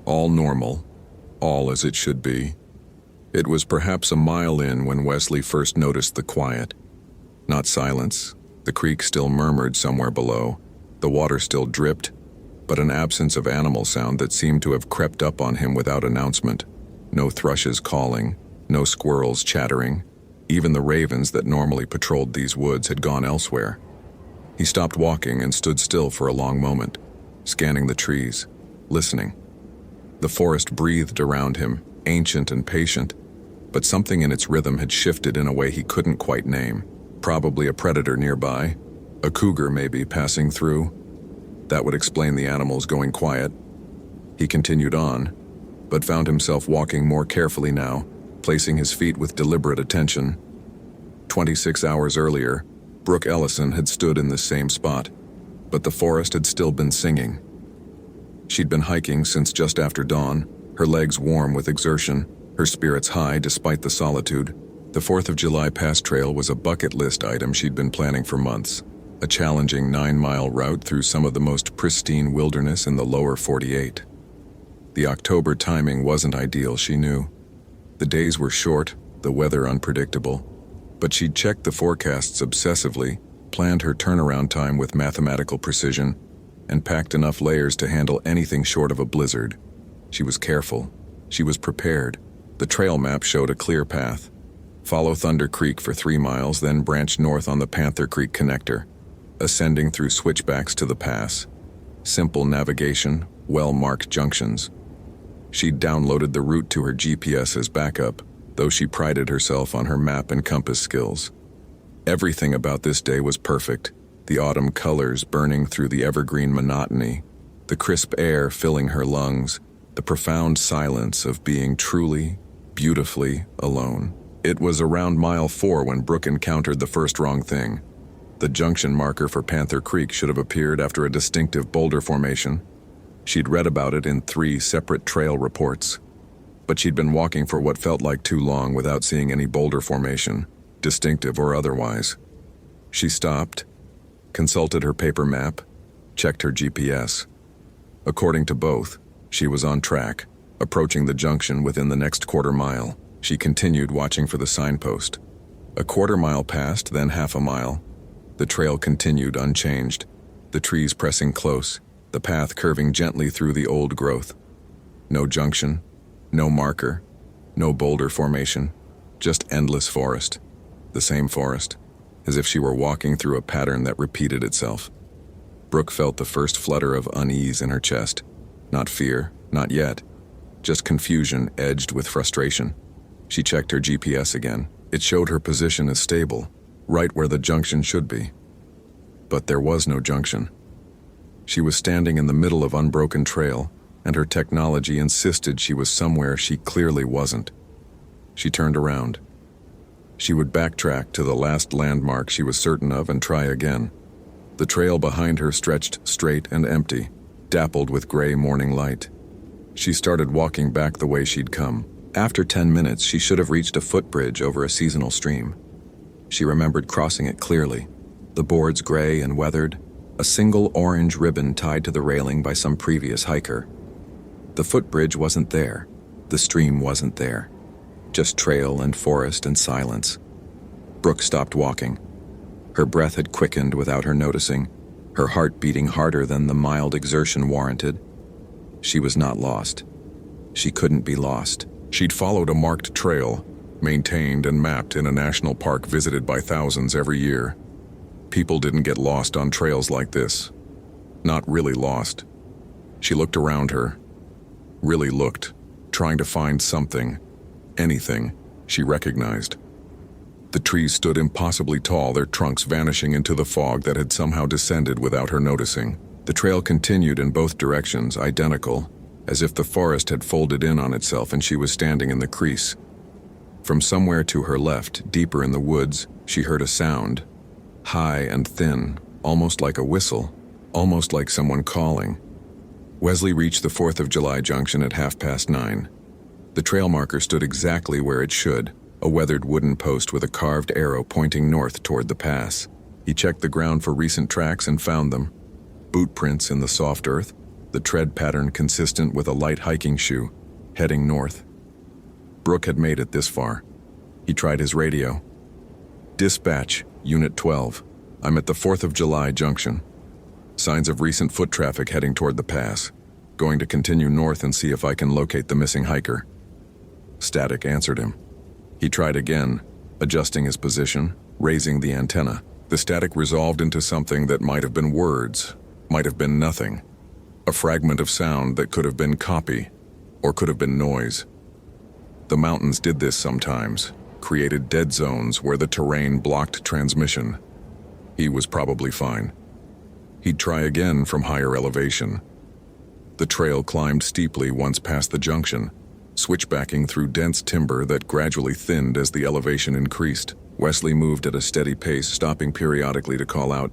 All normal, all as it should be. It was perhaps a mile in when Wesley first noticed the quiet. Not silence, the creek still murmured somewhere below, the water still dripped, but an absence of animal sound that seemed to have crept up on him without announcement. No thrushes calling, no squirrels chattering. Even the ravens that normally patrolled these woods had gone elsewhere. He stopped walking and stood still for a long moment, scanning the trees, listening. The forest breathed around him, ancient and patient, but something in its rhythm had shifted in a way he couldn't quite name. Probably a predator nearby, a cougar maybe passing through. That would explain the animals going quiet. He continued on, but found himself walking more carefully now, placing his feet with deliberate attention. 26 hours earlier, Brooke Ellison had stood in this same spot, but the forest had still been singing. She'd been hiking since just after dawn, her legs warm with exertion, her spirits high despite the solitude. The 4th of July Pass Trail was a bucket list item she'd been planning for months, a challenging 9-mile route through some of the most pristine wilderness in the lower 48. The October timing wasn't ideal, she knew. The days were short, the weather unpredictable, but she'd checked the forecasts obsessively, planned her turnaround time with mathematical precision, and packed enough layers to handle anything short of a blizzard. She was careful. She was prepared. The trail map showed a clear path. Follow Thunder Creek for 3 miles, then branch north on the Panther Creek connector, ascending through switchbacks to the pass. Simple navigation, well-marked junctions. She'd downloaded the route to her GPS as backup, though she prided herself on her map and compass skills. Everything about this day was perfect, the autumn colors burning through the evergreen monotony, the crisp air filling her lungs, the profound silence of being truly, beautifully alone. It was around mile 4 when Brooke encountered the first wrong thing. The junction marker for Panther Creek should have appeared after a distinctive boulder formation. She'd read about it in 3 separate trail reports, but she'd been walking for what felt like too long without seeing any boulder formation, distinctive or otherwise. She stopped, consulted her paper map, checked her GPS. According to both, she was on track, approaching the junction within the next quarter mile. She continued watching for the signpost. A quarter mile passed, then half a mile. The trail continued unchanged, the trees pressing close, the path curving gently through the old growth. No junction, no marker, no boulder formation, just endless forest. The same forest, as if she were walking through a pattern that repeated itself. Brooke felt the first flutter of unease in her chest. Not fear, not yet, just confusion edged with frustration. She checked her GPS again. It showed her position as stable, right where the junction should be. But there was no junction. She was standing in the middle of unbroken trail, and her technology insisted she was somewhere she clearly wasn't. She turned around. She would backtrack to the last landmark she was certain of and try again. The trail behind her stretched straight and empty, dappled with gray morning light. She started walking back the way she'd come. After 10 minutes, she should have reached a footbridge over a seasonal stream. She remembered crossing it clearly, the boards gray and weathered, a single orange ribbon tied to the railing by some previous hiker. The footbridge wasn't there. The stream wasn't there. Just trail and forest and silence. Brooke stopped walking. Her breath had quickened without her noticing, her heart beating harder than the mild exertion warranted. She was not lost. She couldn't be lost. She'd followed a marked trail, maintained and mapped in a national park visited by thousands every year. People didn't get lost on trails like this. Not really lost. She looked around her. Really looked, trying to find something, anything, she recognized. The trees stood impossibly tall, their trunks vanishing into the fog that had somehow descended without her noticing. The trail continued in both directions, identical, as if the forest had folded in on itself and she was standing in the crease. From somewhere to her left, deeper in the woods, she heard a sound, high and thin, almost like a whistle, almost like someone calling. Wesley reached the 4th of July junction at 9:30. The trail marker stood exactly where it should, a weathered wooden post with a carved arrow pointing north toward the pass. He checked the ground for recent tracks and found them. Boot prints in the soft earth, the tread pattern consistent with a light hiking shoe, heading north. Brooke had made it this far. He tried his radio. Dispatch, Unit 12. I'm at the 4th of July junction. Signs of recent foot traffic heading toward the pass. Going to continue north and see if I can locate the missing hiker. Static answered him. He tried again, adjusting his position, raising the antenna. The static resolved into something that might have been words, might have been nothing. A fragment of sound that could have been copy, or could have been noise. The mountains did this sometimes, created dead zones where the terrain blocked transmission. He was probably fine. He'd try again from higher elevation. The trail climbed steeply once past the junction, switchbacking through dense timber that gradually thinned as the elevation increased. Wesley moved at a steady pace, stopping periodically to call out,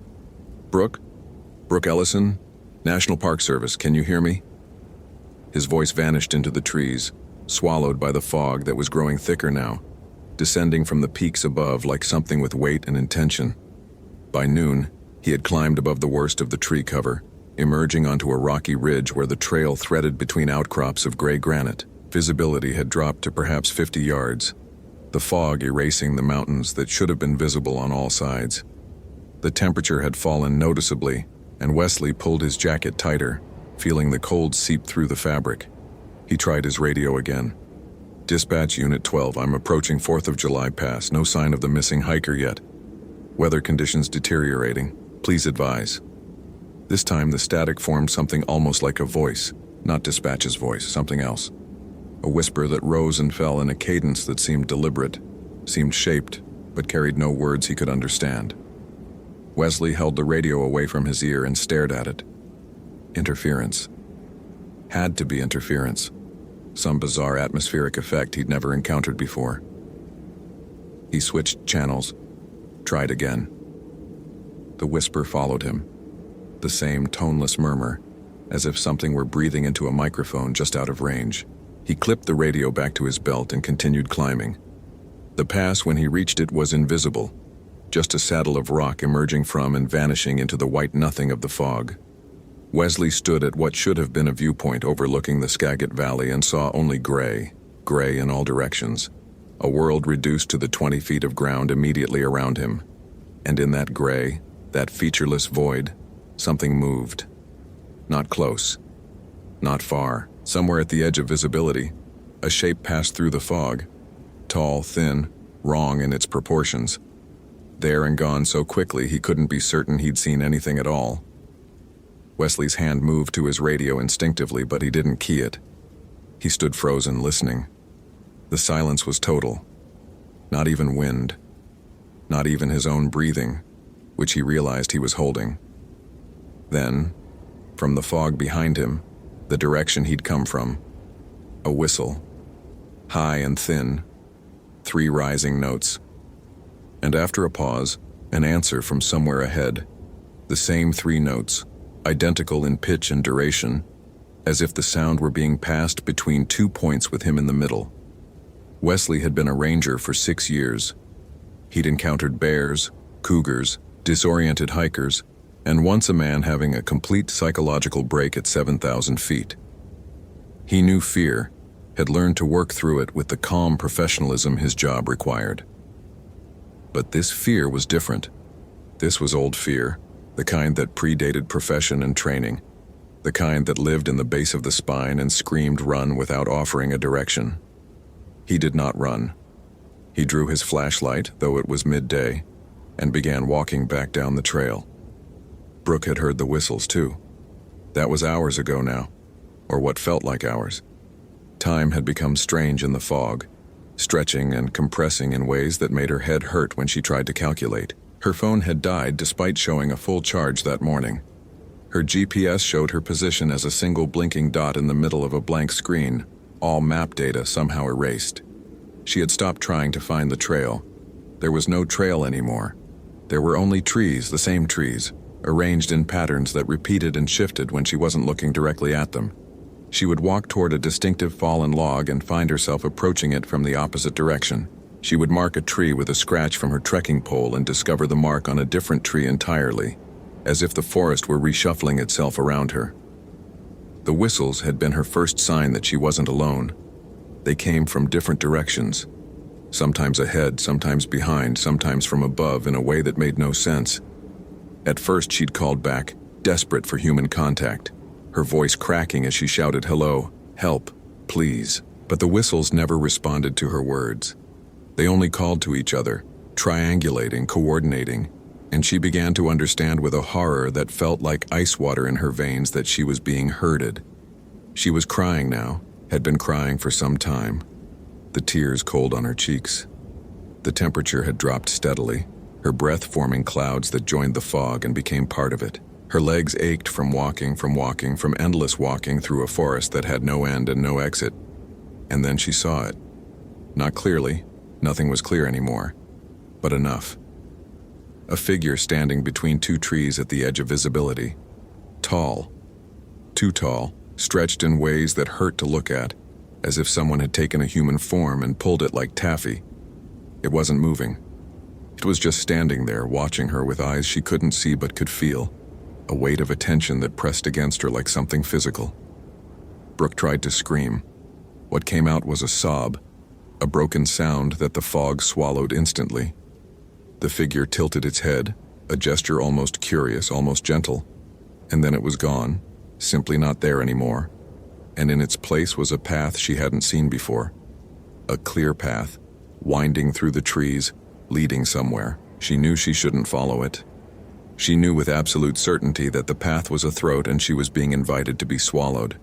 "Brooke? Brooke Ellison? National Park Service, can you hear me?" His voice vanished into the trees, swallowed by the fog that was growing thicker now, descending from the peaks above like something with weight and intention. By noon, he had climbed above the worst of the tree cover, emerging onto a rocky ridge where the trail threaded between outcrops of gray granite. Visibility had dropped to perhaps 50 yards, the fog erasing the mountains that should have been visible on all sides. The temperature had fallen noticeably, and Wesley pulled his jacket tighter, feeling the cold seep through the fabric. He tried his radio again. Dispatch Unit 12, I'm approaching 4th of July Pass. No sign of the missing hiker yet. Weather conditions deteriorating. Please advise. This time the static formed something almost like a voice, not dispatch's voice, something else. A whisper that rose and fell in a cadence that seemed deliberate, seemed shaped, but carried no words he could understand. Wesley held the radio away from his ear and stared at it. Interference. Had to be interference. Some bizarre atmospheric effect he'd never encountered before. He switched channels, tried again. The whisper followed him. The same toneless murmur, as if something were breathing into a microphone just out of range. He clipped the radio back to his belt and continued climbing. The pass, when he reached it, was invisible, just a saddle of rock emerging from and vanishing into the white nothing of the fog. Wesley stood at what should have been a viewpoint overlooking the Skagit Valley and saw only gray in all directions, a world reduced to the 20 feet of ground immediately around him. And in that gray, that featureless void, something moved. Not close, not far. Somewhere at the edge of visibility, a shape passed through the fog, tall, thin, wrong in its proportions. There and gone so quickly he couldn't be certain he'd seen anything at all. Wesley's hand moved to his radio instinctively, but he didn't key it. He stood frozen, listening. The silence was total. Not even wind. Not even his own breathing, which he realized he was holding. Then, from the fog behind him, the direction he'd come from, a whistle, high and thin, 3 rising notes. And after a pause, an answer from somewhere ahead, the same 3 notes, identical in pitch and duration, as if the sound were being passed between 2 points with him in the middle. Wesley had been a ranger for 6 years. He'd encountered bears, cougars, disoriented hikers, and once a man having a complete psychological break at 7,000 feet. He knew fear, had learned to work through it with the calm professionalism his job required. But this fear was different. This was old fear, the kind that predated profession and training, the kind that lived in the base of the spine and screamed run without offering a direction. He did not run. He drew his flashlight, though it was midday, and began walking back down the trail. Brooke had heard the whistles too. That was hours ago now, or what felt like hours. Time had become strange in the fog, stretching and compressing in ways that made her head hurt when she tried to calculate. Her phone had died despite showing a full charge that morning. Her GPS showed her position as a single blinking dot in the middle of a blank screen, all map data somehow erased. She had stopped trying to find the trail. There was no trail anymore. There were only trees, the same trees, arranged in patterns that repeated and shifted when she wasn't looking directly at them. She would walk toward a distinctive fallen log and find herself approaching it from the opposite direction. She would mark a tree with a scratch from her trekking pole and discover the mark on a different tree entirely, as if the forest were reshuffling itself around her. The whistles had been her first sign that she wasn't alone. They came from different directions, sometimes ahead, sometimes behind, sometimes from above in a way that made no sense. At first she'd called back, desperate for human contact, her voice cracking as she shouted hello, help, please. But the whistles never responded to her words. They only called to each other, triangulating, coordinating, and she began to understand with a horror that felt like ice water in her veins that she was being herded. She was crying now, had been crying for some time, the tears cold on her cheeks. The temperature had dropped steadily, her breath forming clouds that joined the fog and became part of it. Her legs ached from walking, from endless walking through a forest that had no end and no exit. And then she saw it. Not clearly, nothing was clear anymore, but enough. A figure standing between 2 trees at the edge of visibility. Tall. Too tall, stretched in ways that hurt to look at, as if someone had taken a human form and pulled it like taffy. It wasn't moving. It was just standing there, watching her with eyes she couldn't see but could feel, a weight of attention that pressed against her like something physical. Brooke tried to scream. What came out was a sob, a broken sound that the fog swallowed instantly. The figure tilted its head, a gesture almost curious, almost gentle, and then it was gone, simply not there anymore, and in its place was a path she hadn't seen before. A clear path, winding through the trees, leading somewhere. She knew she shouldn't follow it. She knew with absolute certainty that the path was a throat and she was being invited to be swallowed.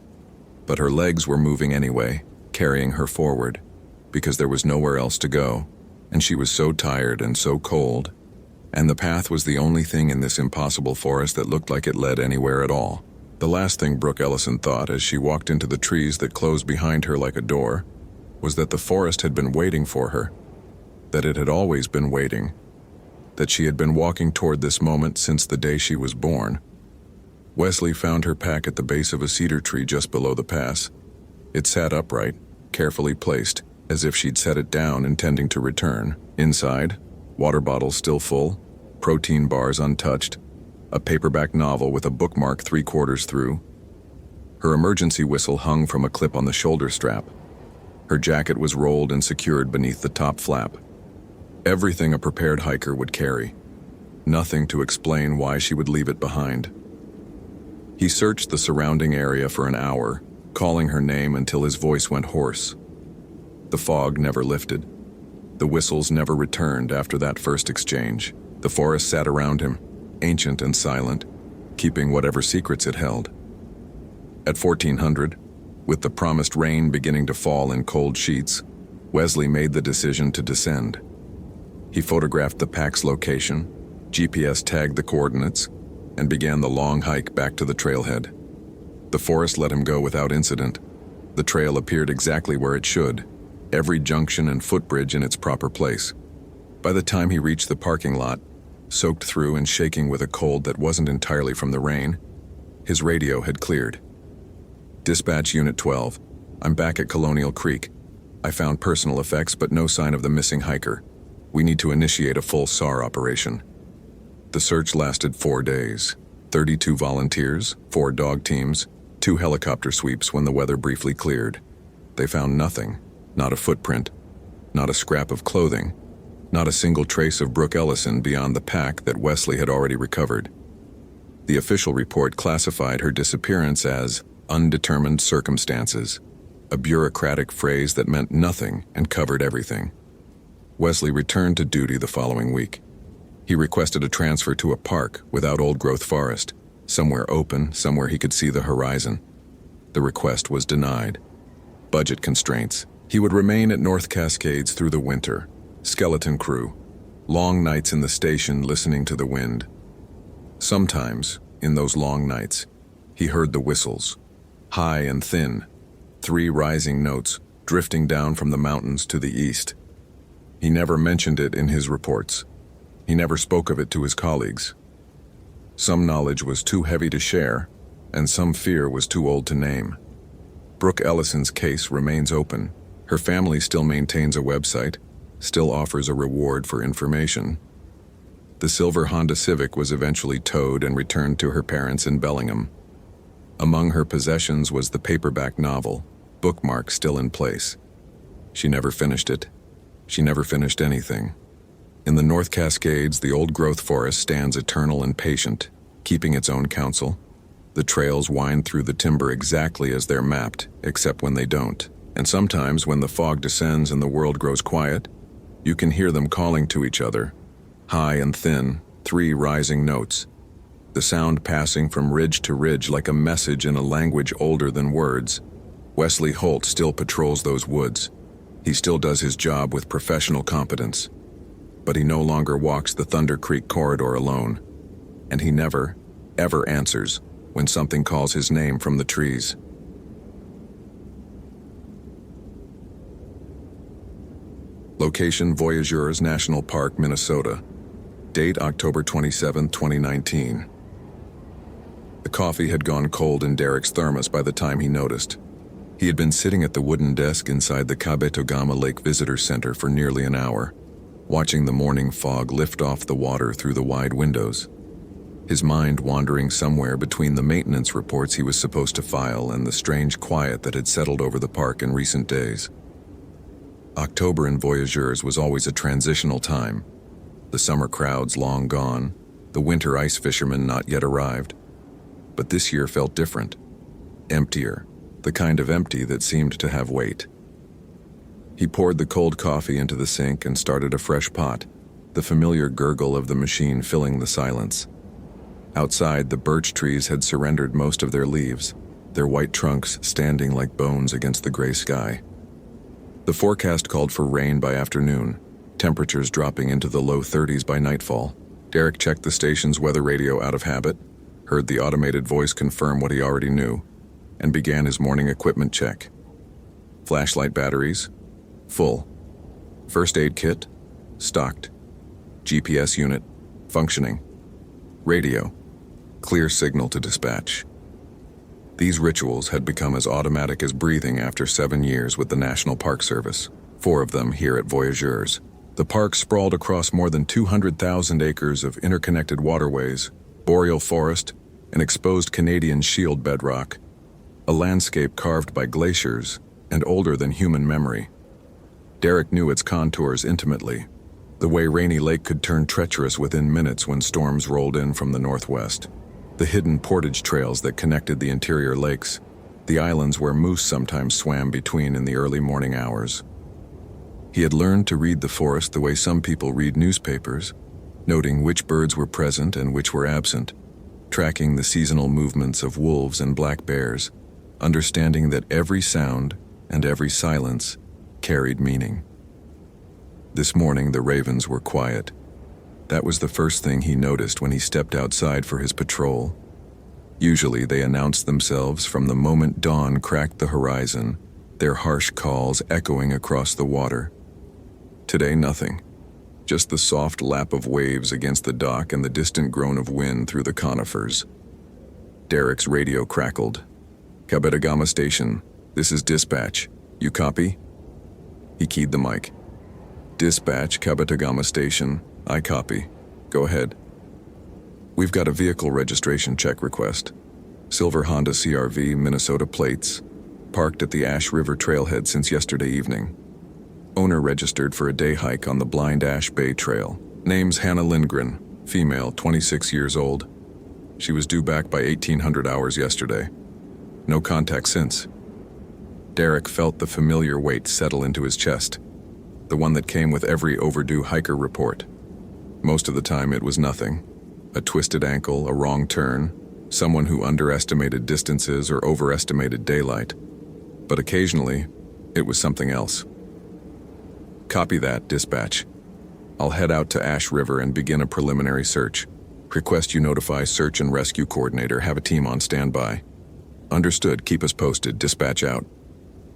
But her legs were moving anyway, carrying her forward, because there was nowhere else to go, and she was so tired and so cold, and the path was the only thing in this impossible forest that looked like it led anywhere at all. The last thing Brooke Ellison thought as she walked into the trees that closed behind her like a door was that the forest had been waiting for her, that it had always been waiting, that she had been walking toward this moment since the day she was born. Wesley found her pack at the base of a cedar tree just below the pass. It sat upright, carefully placed, as if she'd set it down intending to return. Inside, water bottles still full, protein bars untouched, a paperback novel with a bookmark 3/4 through. Her emergency whistle hung from a clip on the shoulder strap. Her jacket was rolled and secured beneath the top flap. Everything a prepared hiker would carry. Nothing to explain why she would leave it behind. He searched the surrounding area for an hour, calling her name until his voice went hoarse. The fog never lifted. The whistles never returned after that first exchange. The forest sat around him, ancient and silent, keeping whatever secrets it held. At 1400, with the promised rain beginning to fall in cold sheets, Wesley made the decision to descend. He photographed the pack's location, GPS tagged the coordinates, and began the long hike back to the trailhead. The forest let him go without incident. The trail appeared exactly where it should, every junction and footbridge in its proper place. By the time he reached the parking lot, soaked through and shaking with a cold that wasn't entirely from the rain, his radio had cleared. Dispatch Unit 12, I'm back at Colonial Creek. I found personal effects but no sign of the missing hiker. We need to initiate a full SAR operation. The search lasted 4 days. 32 volunteers, 4 dog teams, 2 helicopter sweeps when the weather briefly cleared. They found nothing, not a footprint, not a scrap of clothing, not a single trace of Brooke Ellison beyond the pack that Wesley had already recovered. The official report classified her disappearance as undetermined circumstances, a bureaucratic phrase that meant nothing and covered everything. Wesley returned to duty the following week. He requested a transfer to a park without old-growth forest, somewhere open, somewhere he could see the horizon. The request was denied. Budget constraints. He would remain at North Cascades through the winter. Skeleton crew. Long nights in the station listening to the wind. Sometimes, in those long nights, he heard the whistles, high and thin, 3 rising notes drifting down from the mountains to the east. He never mentioned it in his reports. He never spoke of it to his colleagues. Some knowledge was too heavy to share, and some fear was too old to name. Brooke Ellison's case remains open. Her family still maintains a website, still offers a reward for information. The silver Honda Civic was eventually towed and returned to her parents in Bellingham. Among her possessions was the paperback novel, bookmark still in place. She never finished it. She never finished anything. In the North Cascades, the old-growth forest stands eternal and patient, keeping its own counsel. The trails wind through the timber exactly as they're mapped, except when they don't. And sometimes, when the fog descends and the world grows quiet, you can hear them calling to each other, high and thin, 3 rising notes, the sound passing from ridge to ridge like a message in a language older than words. Wesley Holt still patrols those woods. He still does his job with professional competence. But he no longer walks the Thunder Creek corridor alone. And he never, ever answers when something calls his name from the trees. Location: Voyageurs National Park, Minnesota. Date: October 27, 2019. The coffee had gone cold in Derek's thermos by the time he noticed. He had been sitting at the wooden desk inside the Kabetogama Lake Visitor Center for nearly an hour, watching the morning fog lift off the water through the wide windows, his mind wandering somewhere between the maintenance reports he was supposed to file and the strange quiet that had settled over the park in recent days. October in Voyageurs was always a transitional time. The summer crowds long gone, the winter ice fishermen not yet arrived. But this year felt different, emptier, the kind of empty that seemed to have weight. He poured the cold coffee into the sink and started a fresh pot, the familiar gurgle of the machine filling the silence. Outside, the birch trees had surrendered most of their leaves, their white trunks standing like bones against the gray sky. The forecast called for rain by afternoon, temperatures dropping into the low 30s by nightfall. Derek checked the station's weather radio out of habit, heard the automated voice confirm what he already knew, and began his morning equipment check. Flashlight batteries, full. First aid kit, stocked. GPS unit, functioning. Radio, clear signal to dispatch. These rituals had become as automatic as breathing after 7 years with the National Park Service, 4 of them here at Voyageurs. The park sprawled across more than 200,000 acres of interconnected waterways, boreal forest, and exposed Canadian shield bedrock, a landscape carved by glaciers and older than human memory. Derek knew its contours intimately, the way Rainy Lake could turn treacherous within minutes when storms rolled in from the northwest, the hidden portage trails that connected the interior lakes, the islands where moose sometimes swam between in the early morning hours. He had learned to read the forest the way some people read newspapers, noting which birds were present and which were absent, tracking the seasonal movements of wolves and black bears, understanding that every sound and every silence carried meaning. This morning the ravens were quiet. That was the first thing he noticed when he stepped outside for his patrol. Usually they announced themselves from the moment dawn cracked the horizon, their harsh calls echoing across the water. Today nothing, just the soft lap of waves against the dock and the distant groan of wind through the conifers. Derek's radio crackled. Kabetagama Station, this is dispatch. You copy? He keyed the mic. Dispatch, Kabetagama Station. I copy. Go ahead. We've got a vehicle registration check request. Silver Honda CRV, Minnesota plates. Parked at the Ash River trailhead since yesterday evening. Owner registered for a day hike on the Blind Ash Bay Trail. Name's Hannah Lindgren, female, 26 years old. She was due back by 1800 hours yesterday. No contact since. Derek felt the familiar weight settle into his chest, the one that came with every overdue hiker report. Most of the time it was nothing. A twisted ankle, a wrong turn, someone who underestimated distances or overestimated daylight. But occasionally, it was something else. Copy that, dispatch. I'll head out to Ash River and begin a preliminary search. Request you notify search and rescue coordinator, have a team on standby. Understood, keep us posted, dispatch out.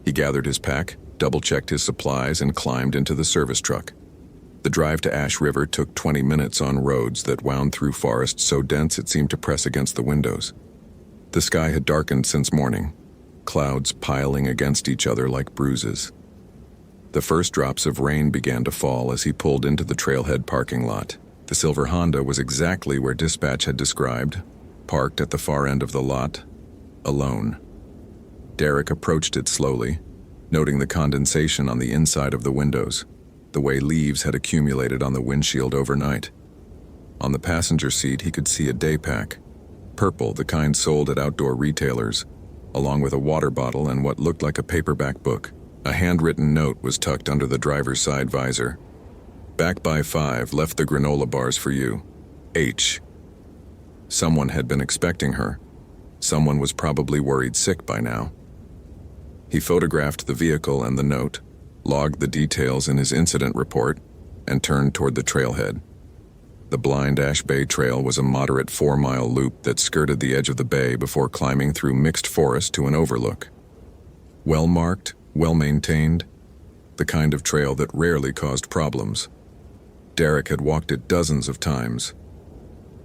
He gathered his pack, double-checked his supplies, and climbed into the service truck. The drive to Ash River took 20 minutes on roads that wound through forest so dense it seemed to press against the windows. The sky had darkened since morning, clouds piling against each other like bruises. The first drops of rain began to fall as he pulled into the trailhead parking lot. The silver Honda was exactly where dispatch had described, parked at the far end of the lot, alone. Derek approached it slowly, noting the condensation on the inside of the windows, the way leaves had accumulated on the windshield overnight. On the passenger seat, he could see a day pack, purple, the kind sold at outdoor retailers, along with a water bottle and what looked like a paperback book. A handwritten note was tucked under the driver's side visor. Back by 5, left the granola bars for you. H. Someone had been expecting her. Someone was probably worried sick by now. He photographed the vehicle and the note, logged the details in his incident report, and turned toward the trailhead. The Blind Ash Bay Trail was a moderate 4-mile loop that skirted the edge of the bay before climbing through mixed forest to an overlook. Well-marked, well-maintained, the kind of trail that rarely caused problems. Derek had walked it dozens of times.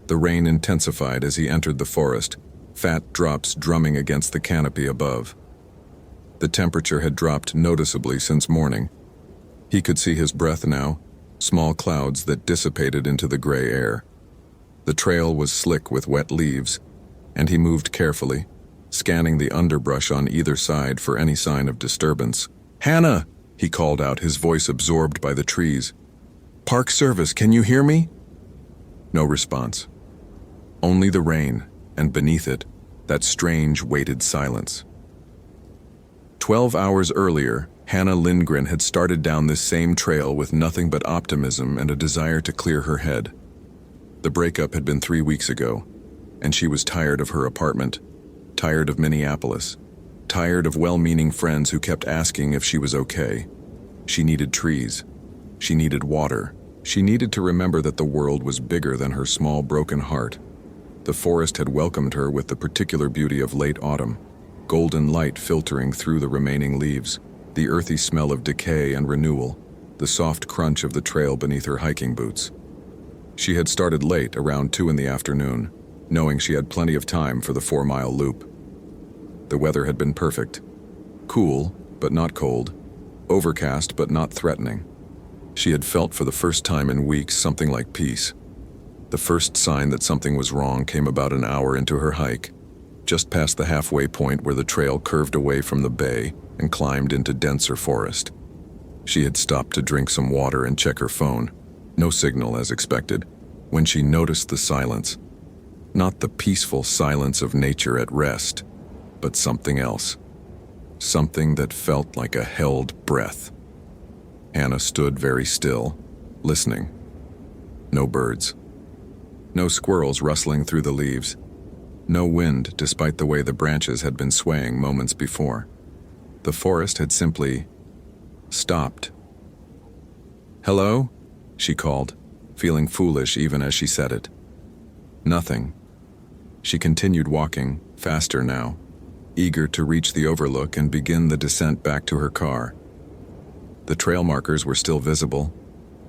The rain intensified as he entered the forest, fat drops drumming against the canopy above. The temperature had dropped noticeably since morning. He could see his breath now, small clouds that dissipated into the gray air. The trail was slick with wet leaves, and he moved carefully, scanning the underbrush on either side for any sign of disturbance. "Hannah!" he called out, his voice absorbed by the trees. "Park Service, can you hear me?" No response. Only the rain, and beneath it, that strange weighted silence. 12 hours earlier, Hannah Lindgren had started down this same trail with nothing but optimism and a desire to clear her head. The breakup had been 3 weeks ago, and she was tired of her apartment, tired of Minneapolis, tired of well-meaning friends who kept asking if she was okay. She needed trees. She needed water. She needed to remember that the world was bigger than her small, broken heart. The forest had welcomed her with the particular beauty of late autumn, golden light filtering through the remaining leaves, the earthy smell of decay and renewal, the soft crunch of the trail beneath her hiking boots. She had started late, around 2 in the afternoon, knowing she had plenty of time for the 4-mile loop. The weather had been perfect. Cool, but not cold. Overcast, but not threatening. She had felt for the first time in weeks something like peace. The first sign that something was wrong came about an hour into her hike, just past the halfway point where the trail curved away from the bay and climbed into denser forest. She had stopped to drink some water and check her phone. No signal as expected, when she noticed the silence. Not the peaceful silence of nature at rest, but something else. Something that felt like a held breath. Hannah stood very still, listening. No birds. No squirrels rustling through the leaves. No wind, despite the way the branches had been swaying moments before. The forest had simply stopped. "Hello?" she called, feeling foolish even as she said it. Nothing. She continued walking, faster now, eager to reach the overlook and begin the descent back to her car. The trail markers were still visible,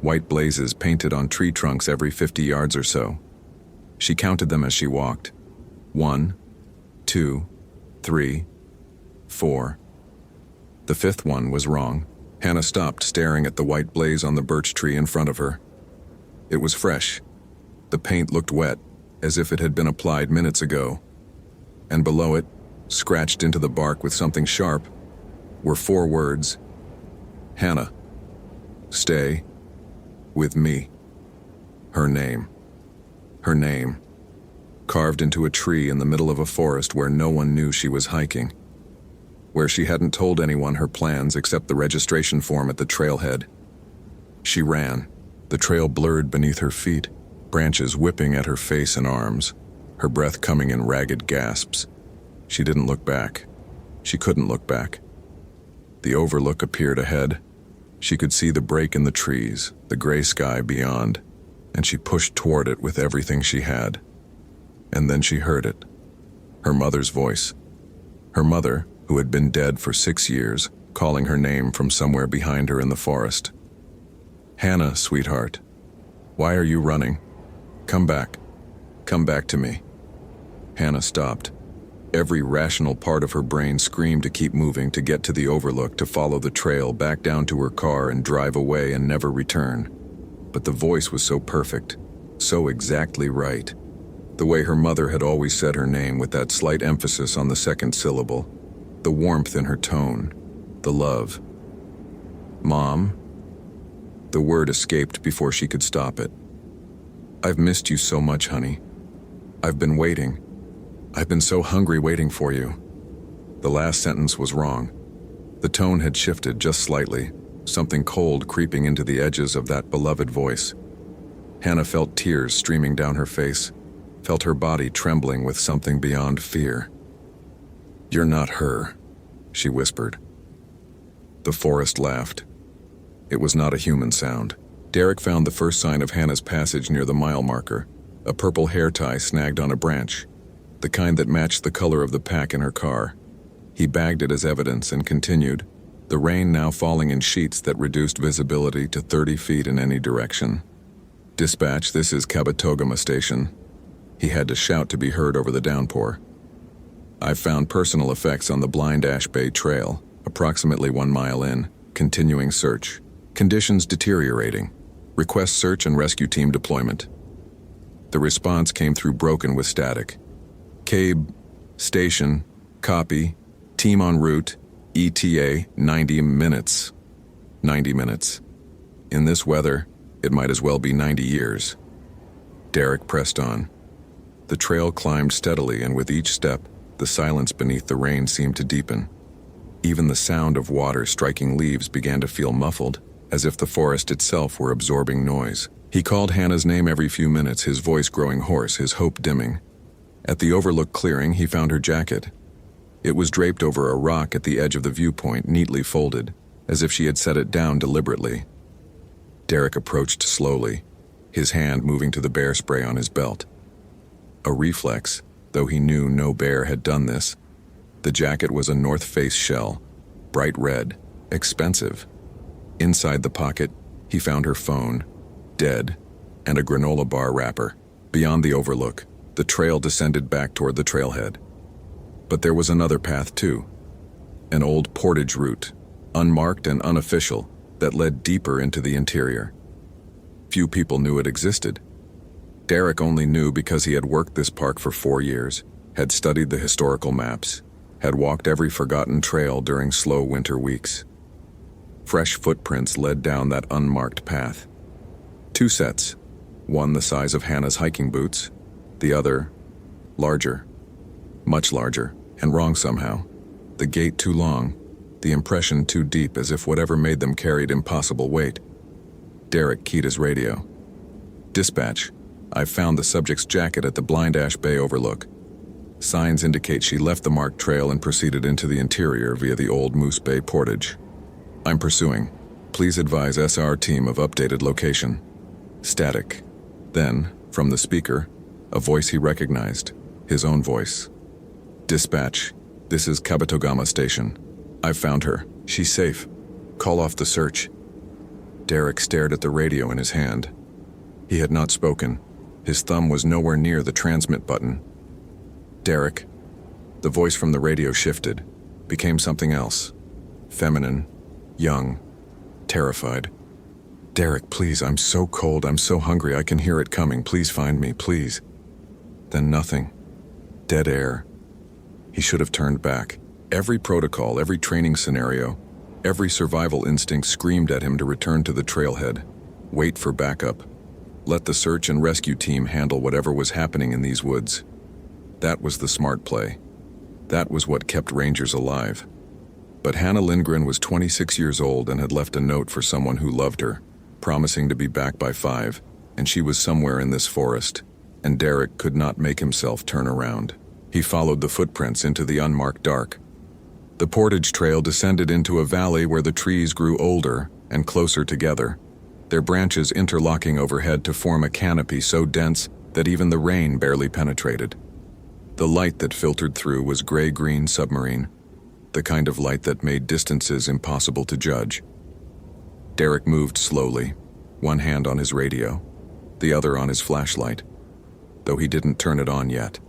white blazes painted on tree trunks every 50 yards or so. She counted them as she walked. 1, 2, 3, 4. The 5th one was wrong. Hannah stopped, staring at the white blaze on the birch tree in front of her. It was fresh. The paint looked wet, as if it had been applied minutes ago. And below it, scratched into the bark with something sharp, were 4 words. Hannah. Stay. With me. Her name. Her name. Carved into a tree in the middle of a forest where no one knew she was hiking. Where she hadn't told anyone her plans except the registration form at the trailhead. She ran, the trail blurred beneath her feet, branches whipping at her face and arms, her breath coming in ragged gasps. She didn't look back. She couldn't look back. The overlook appeared ahead. She could see the break in the trees, the gray sky beyond, and she pushed toward it with everything she had. And then she heard it. Her mother's voice. Her mother, who had been dead for 6 years, calling her name from somewhere behind her in the forest. Hannah, sweetheart. Why are you running? Come back. Come back to me. Hannah stopped. Every rational part of her brain screamed to keep moving, to get to the overlook, to follow the trail back down to her car and drive away and never return. But the voice was so perfect, so exactly right. The way her mother had always said her name, with that slight emphasis on the second syllable. The warmth in her tone, the love. Mom? The word escaped before she could stop it. I've missed you so much, honey. I've been waiting. I've been so hungry waiting for you. The last sentence was wrong. The tone had shifted just slightly, something cold creeping into the edges of that beloved voice. Hannah felt tears streaming down her face, felt her body trembling with something beyond fear. You're not her, she whispered. The forest laughed. It was not a human sound. Derek found the first sign of Hannah's passage near the mile marker, a purple hair tie snagged on a branch, the kind that matched the color of the pack in her car. He bagged it as evidence and continued, the rain now falling in sheets that reduced visibility to 30 feet in any direction. Dispatch, this is Kabetogama Station. He had to shout to be heard over the downpour. I've found personal effects on the Blind Ash Bay Trail, approximately 1 mile in. Continuing search. Conditions deteriorating. Request search and rescue team deployment. The response came through broken with static. Cabe, station, copy, team en route, ETA 90 minutes. 90 minutes. In this weather, it might as well be 90 years. Derek pressed on. The trail climbed steadily, and with each step, the silence beneath the rain seemed to deepen. Even the sound of water striking leaves began to feel muffled, as if the forest itself were absorbing noise. He called Hannah's name every few minutes, his voice growing hoarse, his hope dimming. At the overlook clearing, he found her jacket. It was draped over a rock at the edge of the viewpoint, neatly folded, as if she had set it down deliberately. Derek approached slowly, his hand moving to the bear spray on his belt. A reflex, though he knew no bear had done this. The jacket was a North Face shell, bright red, expensive. Inside the pocket, he found her phone, dead, and a granola bar wrapper. Beyond the overlook, the trail descended back toward the trailhead. But there was another path too, an old portage route, unmarked and unofficial, that led deeper into the interior. Few people knew it existed. Derek only knew because he had worked this park for 4 years, had studied the historical maps, had walked every forgotten trail during slow winter weeks. Fresh footprints led down that unmarked path. 2 sets, one the size of Hannah's hiking boots, the other, larger, much larger, and wrong somehow. The gait too long, the impression too deep, as if whatever made them carried impossible weight. Derek keyed his radio. Dispatch, I've found the subject's jacket at the Blind Ash Bay overlook. Signs indicate she left the marked trail and proceeded into the interior via the old Moose Bay portage. I'm pursuing. Please advise SR team of updated location. Static. Then, from the speaker, a voice he recognized, his own voice. Dispatch, this is Kabatogama Station. I've found her. She's safe. Call off the search. Derek stared at the radio in his hand. He had not spoken. His thumb was nowhere near the transmit button. Derek. The voice from the radio shifted, became something else. Feminine, young, terrified. Derek, please, I'm so cold, I'm so hungry, I can hear it coming. Please find me, please. Then nothing. Dead air. He should have turned back. Every protocol, every training scenario, every survival instinct screamed at him to return to the trailhead. Wait for backup. Let the search and rescue team handle whatever was happening in these woods. That was the smart play. That was what kept rangers alive. But Hannah Lindgren was 26 years old and had left a note for someone who loved her, promising to be back by 5, and she was somewhere in this forest, and Derek could not make himself turn around. He followed the footprints into the unmarked dark. The portage trail descended into a valley where the trees grew older and closer together, their branches interlocking overhead to form a canopy so dense that even the rain barely penetrated. The light that filtered through was gray-green submarine, the kind of light that made distances impossible to judge. Derek moved slowly, one hand on his radio, the other on his flashlight, though he didn't turn it on yet.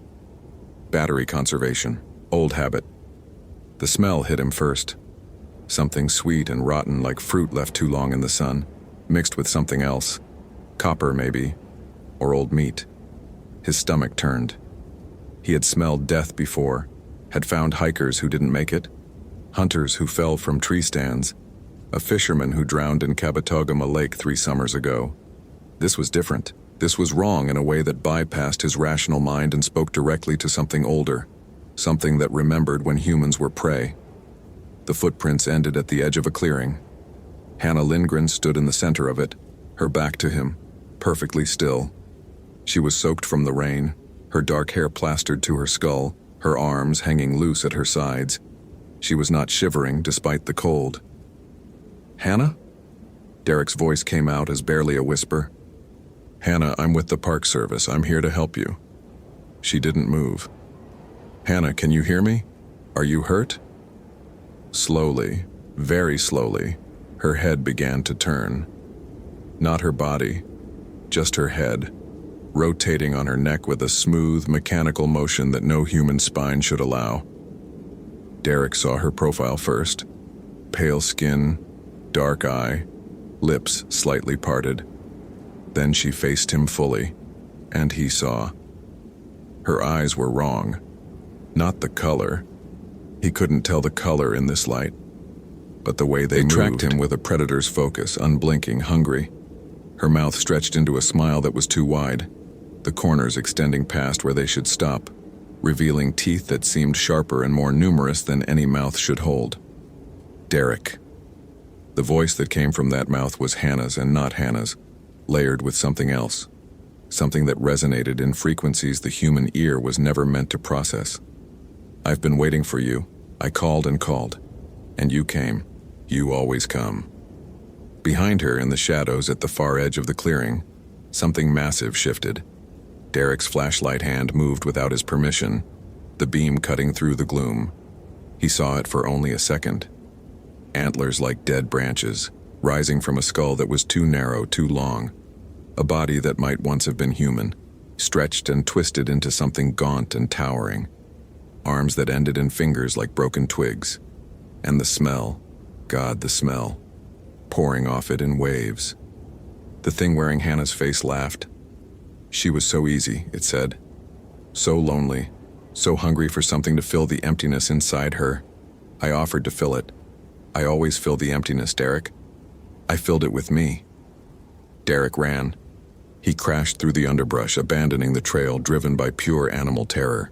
Battery conservation, old habit. The smell hit him first. Something sweet and rotten like fruit left too long in the sun, mixed with something else. Copper, maybe, or old meat. His stomach turned. He had smelled death before, had found hikers who didn't make it, hunters who fell from tree stands, a fisherman who drowned in Kabatogama Lake 3 summers ago. This was different. This was wrong in a way that bypassed his rational mind and spoke directly to something older, something that remembered when humans were prey. The footprints ended at the edge of a clearing. Hannah Lindgren stood in the center of it, her back to him, perfectly still. She was soaked from the rain, her dark hair plastered to her skull, her arms hanging loose at her sides. She was not shivering despite the cold. Hannah? Derek's voice came out as barely a whisper. Hannah, I'm with the Park Service. I'm here to help you. She didn't move. Hannah, can you hear me? Are you hurt? Slowly, very slowly, her head began to turn. Not her body, just her head, rotating on her neck with a smooth, mechanical motion that no human spine should allow. Derek saw her profile first. Pale skin, dark eye, lips slightly parted. Then she faced him fully, and he saw. Her eyes were wrong. Not the color. He couldn't tell the color in this light. But the way they tracked him with a predator's focus, unblinking, hungry. Her mouth stretched into a smile that was too wide, the corners extending past where they should stop, revealing teeth that seemed sharper and more numerous than any mouth should hold. Derek. The voice that came from that mouth was Hannah's and not Hannah's, layered with something else, something that resonated in frequencies the human ear was never meant to process. "I've been waiting for you. I called and called. And you came. You always come." Behind her, in the shadows at the far edge of the clearing, something massive shifted. Derek's flashlight hand moved without his permission, the beam cutting through the gloom. He saw it for only a second. Antlers like dead branches, rising from a skull that was too narrow, too long. A body that might once have been human, stretched and twisted into something gaunt and towering. Arms that ended in fingers like broken twigs. And the smell, God, the smell, pouring off it in waves. The thing wearing Hannah's face laughed. She was so easy, it said. So lonely, so hungry for something to fill the emptiness inside her. I offered to fill it. I always fill the emptiness, Derek. I filled it with me. Derek ran. He crashed through the underbrush, abandoning the trail, driven by pure animal terror.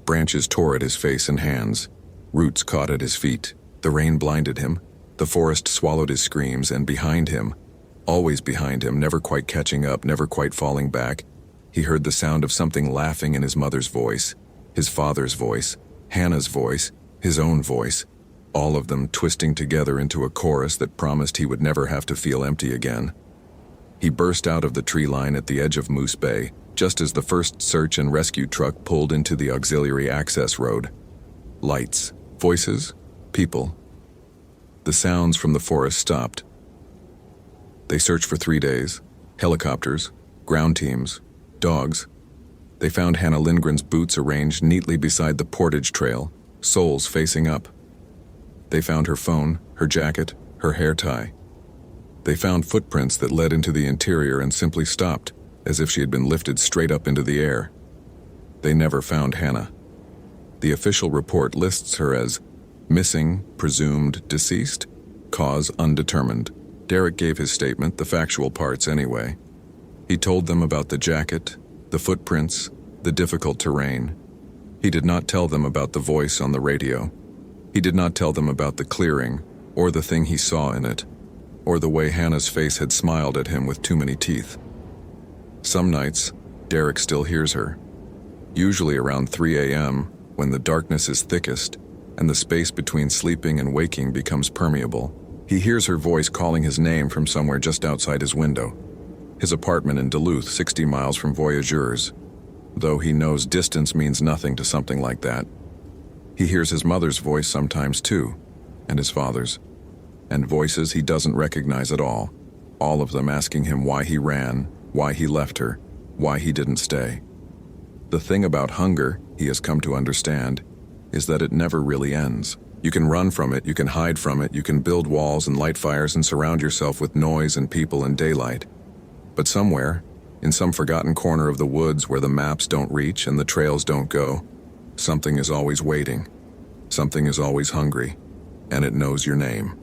Branches tore at his face and hands. Roots caught at his feet. The rain blinded him. The forest swallowed his screams, and behind him, always behind him, never quite catching up, never quite falling back, he heard the sound of something laughing in his mother's voice, his father's voice, Hannah's voice, his own voice, all of them twisting together into a chorus that promised he would never have to feel empty again. He burst out of the tree line at the edge of Moose Bay, just as the first search and rescue truck pulled into the auxiliary access road. Lights, voices, people. The sounds from the forest stopped. They searched for 3 days. Helicopters, ground teams, dogs. They found Hannah Lindgren's boots arranged neatly beside the portage trail, soles facing up. They found her phone, her jacket, her hair tie. They found footprints that led into the interior and simply stopped, as if she had been lifted straight up into the air. They never found Hannah. The official report lists her as missing, presumed deceased, cause undetermined. Derek gave his statement, the factual parts anyway. He told them about the jacket, the footprints, the difficult terrain. He did not tell them about the voice on the radio. He did not tell them about the clearing, or the thing he saw in it, or the way Hannah's face had smiled at him with too many teeth. Some nights, Derek still hears her. Usually around 3 a.m., when the darkness is thickest, and the space between sleeping and waking becomes permeable. He hears her voice calling his name from somewhere just outside his window. His apartment in Duluth, 60 miles from Voyageurs. Though he knows distance means nothing to something like that. He hears his mother's voice sometimes too, and his father's. And voices he doesn't recognize at all of them asking him why he ran, why he left her, why he didn't stay. The thing about hunger, he has come to understand, is that it never really ends. You can run from it, you can hide from it, you can build walls and light fires and surround yourself with noise and people and daylight. But somewhere, in some forgotten corner of the woods where the maps don't reach and the trails don't go, something is always waiting. Something is always hungry, and it knows your name.